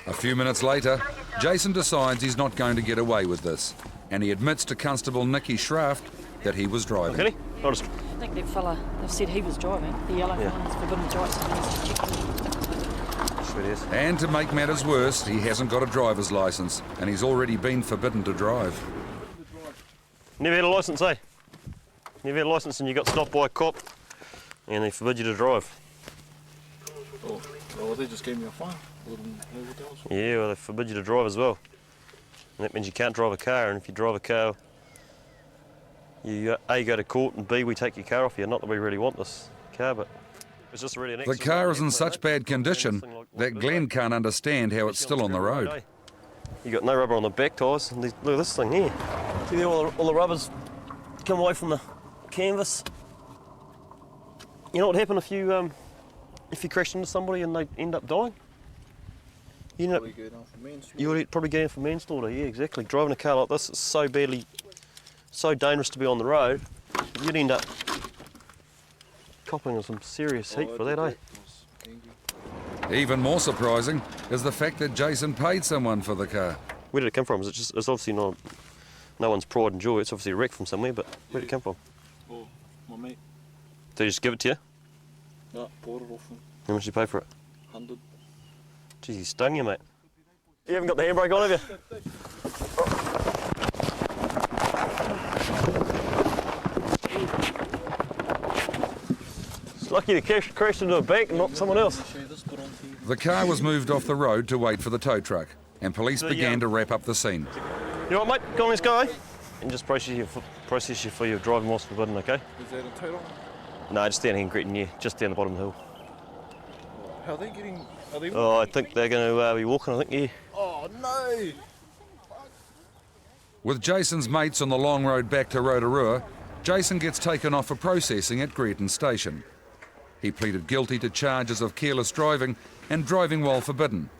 A few minutes later, Jason decides he's not going to get away with this and he admits to Constable Nicky Schraft that he was driving. Can he? I think that fella, they've said he was driving. The yellow fella's forbidden to drive, so he needs to check. Sure it is. And to make matters worse, he hasn't got a driver's licence and he's already been forbidden to drive. Never had a licence, eh? Never had a licence and you got stopped by a cop and they forbid you to drive. Oh, well, they just gave me a fine. Yeah, well, they forbid you to drive as well. And that means you can't drive a car, and if you drive a car, you A, go to court, and B, we take your car off you. Not that we really want this car, but it's just really an The car is in such bad condition that Glenn can't understand how it's still on the road. You got no rubber on the back tyres, and look at this thing here. See there, all the rubber's come away from the canvas. You know what happened if you crashed into somebody and they end up dying? You would probably get in for manslaughter, yeah, exactly. Driving a car like this is so dangerous to be on the road, you'd end up copping some serious heat for that, eh? Even more surprising is the fact that Jason paid someone for the car. Where did it come from? It's obviously not no one's pride and joy. It's obviously a wreck from somewhere, but where did it come from? Well, Did he just give it to you? No, bought it off him. How much did you pay for it? 100. Geez, he stung you, mate. You haven't got the handbrake on, have you? It's lucky the cash crashed into a bank and not someone else. The car was moved off the road to wait for the tow truck, and police began to wrap up the scene. You all right, mate? Go on, let's go, eh? And just process you for your driving whilst forbidden, okay? Is that a total? No, just down here in Gretton, yeah, just down the bottom of the hill. How are they getting? Are they Oh, I think they're going to be walking, I think, yeah. Oh no! With Jason's mates on the long road back to Rotorua, Jason gets taken off for processing at Gretton Station. He pleaded guilty to charges of careless driving and driving while forbidden.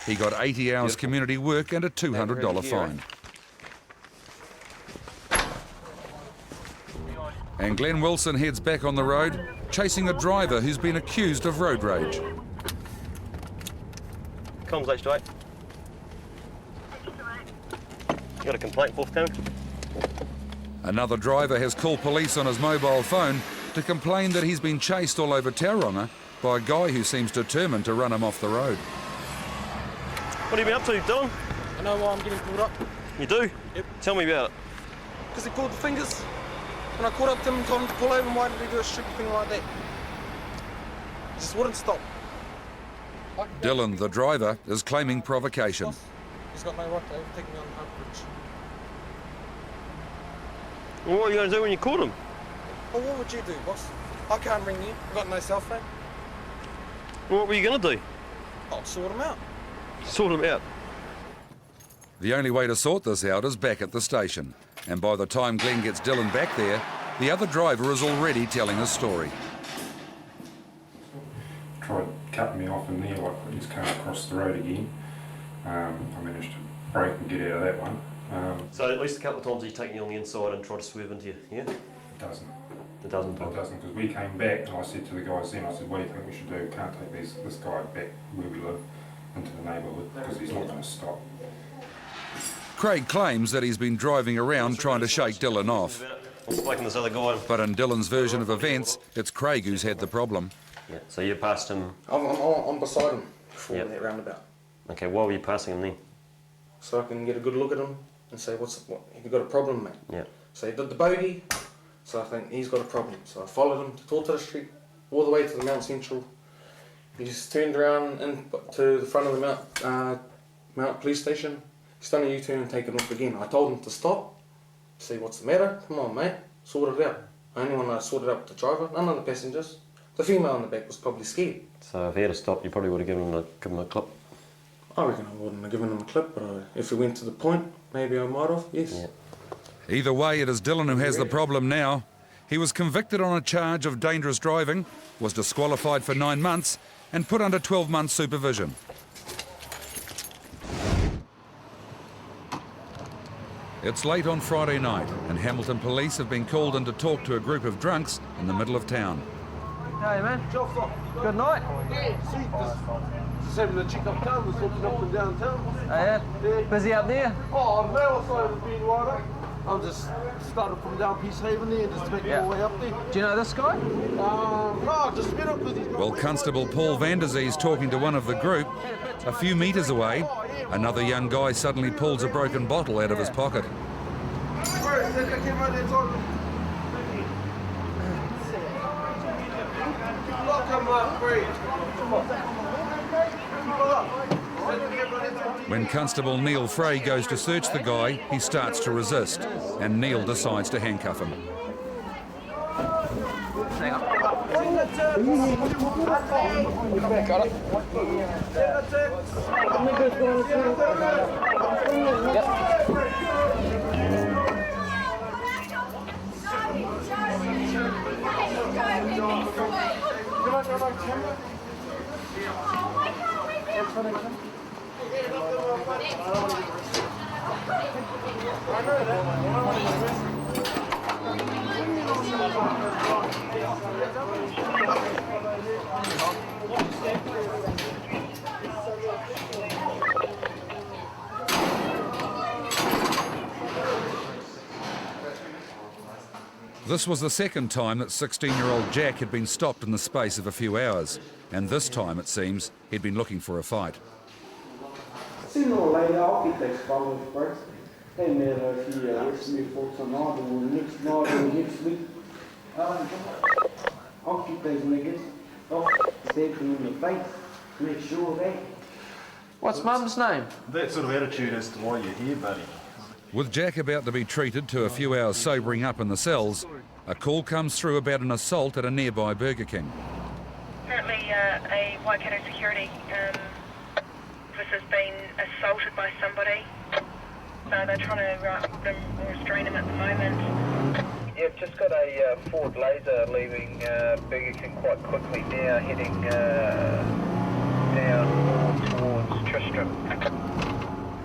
He got 80 hours community work and a $200 fine. And Glenn Wilson heads back on the road, chasing a driver who's been accused of road rage. Comms H28. You got a complaint forthcoming? Another driver has called police on his mobile phone to complain that he's been chased all over Tauranga by a guy who seems determined to run him off the road. What have you been up to, Dylan? I know why I'm getting pulled up. You do? Yep. Tell me about it. Because he pulled the fingers. When I caught up to him and told him to pull over, why did he do a stupid thing like that? He just wouldn't stop. Dylan, the driver, is claiming provocation. He's got no right to overtake me on the Harbour Bridge. Well, what are you going to do when you caught him? Well, what would you do, boss? I can't ring you. I've got no cell phone. Well, what were you going to do? I'll sort him out. Sort him out? The only way to sort this out is back at the station. And by the time Glenn gets Dylan back there, the other driver is already telling his story. Tried cutting me off in there, like I just came across the road again. I managed to brake and get out of that one. So at least a couple of times he's taken you on the inside and tried to swerve into you, yeah? It doesn't. It doesn't? It doesn't, because we came back and I said to the guys then, I said, what do you think we should do? Can't take this guy back where we live into the neighbourhood because he's not going to stop. Craig claims that he's been driving around trying to shake Dylan off. This other guy. But in Dylan's version of events, it's Craig who's had the problem. Yeah, so you passed him... I'm beside him before that roundabout. Okay, why were you passing him then? So I can get a good look at him and say, what, have you got a problem, mate? Yeah. So he did the bogey, so I think he's got a problem. So I followed him to Tortola Street, all the way to the Mount Central. He just turned around to the front of the Mount Police Station. He's done a U-turn and taken off again. I told him to stop, see what's the matter. Come on, mate, sort it out. I only want to sort it out with the driver, none of the passengers. The female in the back was probably scared. So if he had stopped, you probably would have given him a clip? I reckon I wouldn't have given him a clip, but if it went to the point, maybe I might have, yes. Yeah. Either way, it is Dylan who has the problem now. He was convicted on a charge of dangerous driving, was disqualified for 9 months, and put under 12 months supervision. It's late on Friday night, and Hamilton police have been called in to talk to a group of drunks in the middle of town. Hey man, good night. Just having a check uptown, was walking up and downtown. Oh yeah? Busy up there? Oh no, I thought it was being right up. I'm just started from down Peace Haven there, just making my way up there. Do you know this guy? No, just met up because he's got... Well, Constable Paul Vanderzee's talking to one of the group. A few metres away, another young guy suddenly pulls a broken bottle out of his pocket. When Constable Neil Frey goes to search the guy, he starts to resist, and Neil decides to handcuff him. This was the second time that 16-year-old Jack had been stopped in the space of a few hours, and this time, it seems, he'd been looking for a fight. Sooner or later, I'll get those followers, bro. Doesn't matter if you arrest me for tonight or next night or next week. I'll keep those niggas. I'll stab them in the face. Make sure that. What's Mum's name? That sort of attitude as to why you're here, buddy. With Jack about to be treated to a few hours sobering up in the cells, a call comes through about an assault at a nearby Burger King. Currently, a Waikato security has been assaulted by somebody. So they're trying to restrain him at the moment. Yeah, just got a Ford Laser leaving Burger King quite quickly now, heading down towards Tristram.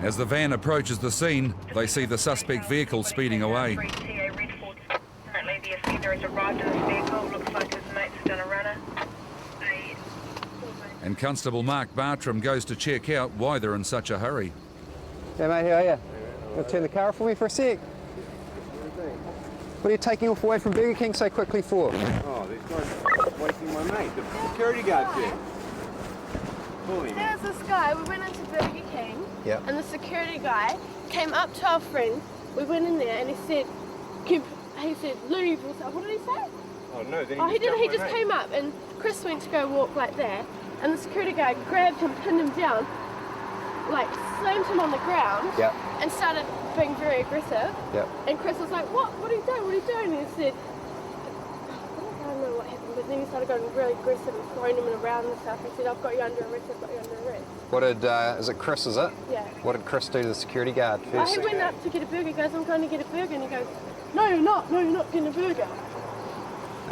As the van approaches the scene, they see the suspect vehicle speeding away. Currently, the offender has arrived in this vehicle. Looks like his mates have done a runner. And Constable Mark Bartram goes to check out why they're in such a hurry. Hey mate, how are you? You'll turn the car off for me for a sec? What are you taking off away from Burger King so quickly for? Oh, these guys are wasting my mate. The security guard's there. There was this guy, we went into Burger King, and the security guy came up to our friend. We went in there and he said, leave or something. What did he say? Oh no, then He just came up and Chris went to go walk like that, and the security guy grabbed him, pinned him down, like slammed him on the ground, and started being very aggressive. And Chris was like, what are you doing? What are you doing? And he said, I don't know what happened, but then he started going really aggressive and throwing him around and stuff. He said, I've got you under arrest, I've got you under arrest. What did, is it Chris, is it? Yeah. What did Chris do to the security guard first? He went up to get a burger, he goes, I'm going to get a burger, and he goes, no you're not getting a burger.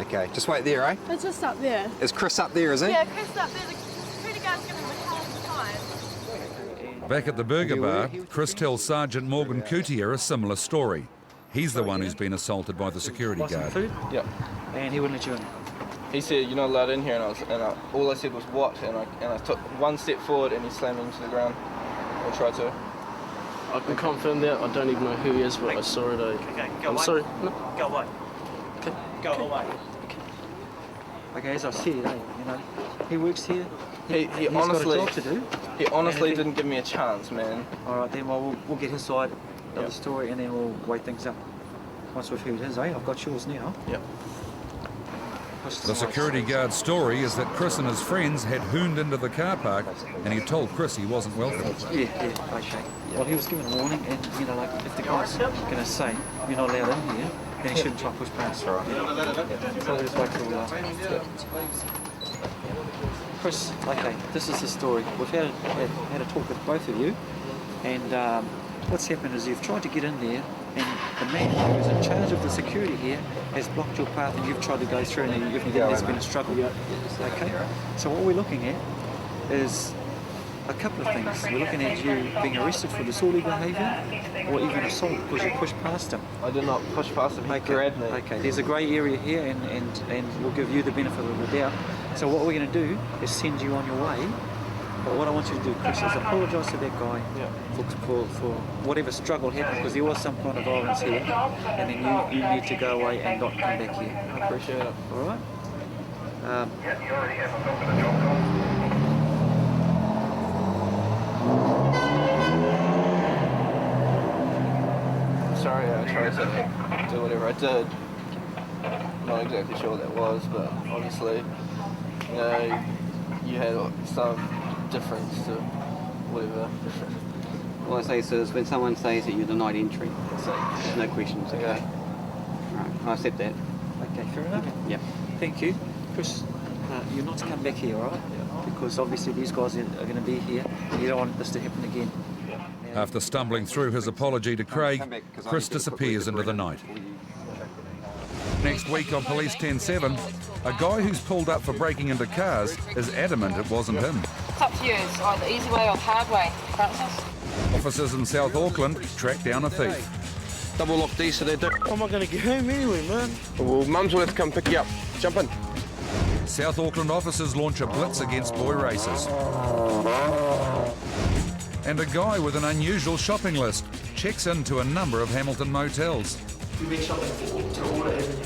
Okay, just wait there, eh? It's just up there. Is Chris up there, is he? Yeah, Chris up there. The security guard's giving him a whole time. Back at the burger bar, Chris tells Sergeant Morgan Cootier a similar story. He's the one who's been assaulted by the security guard. Yeah. And he wouldn't let you in? He said, you're not allowed in here, and all I said was, what? And I took one step forward and he slammed me into the ground. Or tried to. I can confirm that. I don't even know who he is, but I saw it. I'm sorry. No. Go away. Okay. Go away. Okay, as I said, he works here. He honestly, got a job to do. He honestly didn't give me a chance, man. All right, then we'll get his side of the story, and then we'll weigh things up. Once we've heard his, I've got yours now. Yep. The security guard's story is that Chris and his friends had hooned into the car park, and he told Chris he wasn't welcome. Yeah, okay. Well, he was given a warning, and if the guy's going to say you're not allowed in here, then he shouldn't try to push past. So we'll just wait for all that. Chris, okay, this is the story. We've had a talk with both of you, and what's happened is you've tried to get in there, and the man who's in charge of the security here has blocked your path, and you've tried to go through, and there's been a struggle. Okay, so what we're looking at is a couple of things. We're looking at you being arrested for disorderly behaviour, or even assault because you pushed past him. I did not push past him. He grabbed me. Okay, there's a grey area here, and we'll give you the benefit of the doubt. So what we're going to do is send you on your way. But what I want you to do, Chris, is apologise to that guy for whatever struggle happened, because there was some kind of violence here, and then you need to go away and not come back here. I appreciate it. All right? Sorry, I tried to do whatever I did. Not exactly sure what that was, but obviously, you had some difference to whatever. All I say is when someone says that you're denied entry, there's no questions. Okay. Right, I accept that. Okay, fair enough. Yep. Thank you. Chris, you're not to come back here, all right? Because obviously these guys are going to be here, and you don't want this to happen again. After stumbling through his apology to Craig, Chris disappears into the night. Next week on Police 10-7, a guy who's pulled up for breaking into cars is adamant it wasn't him. It's up to you. It's either easy way or hard way, Francis. Officers in South Auckland track down a thief. Double lock D so they don't. How am I going to get home anyway, man? Well, Mum's will have to come pick you up. Jump in. South Auckland officers launch a blitz against boy racers. And a guy with an unusual shopping list checks into a number of Hamilton motels. You've been shopping to order, haven't you?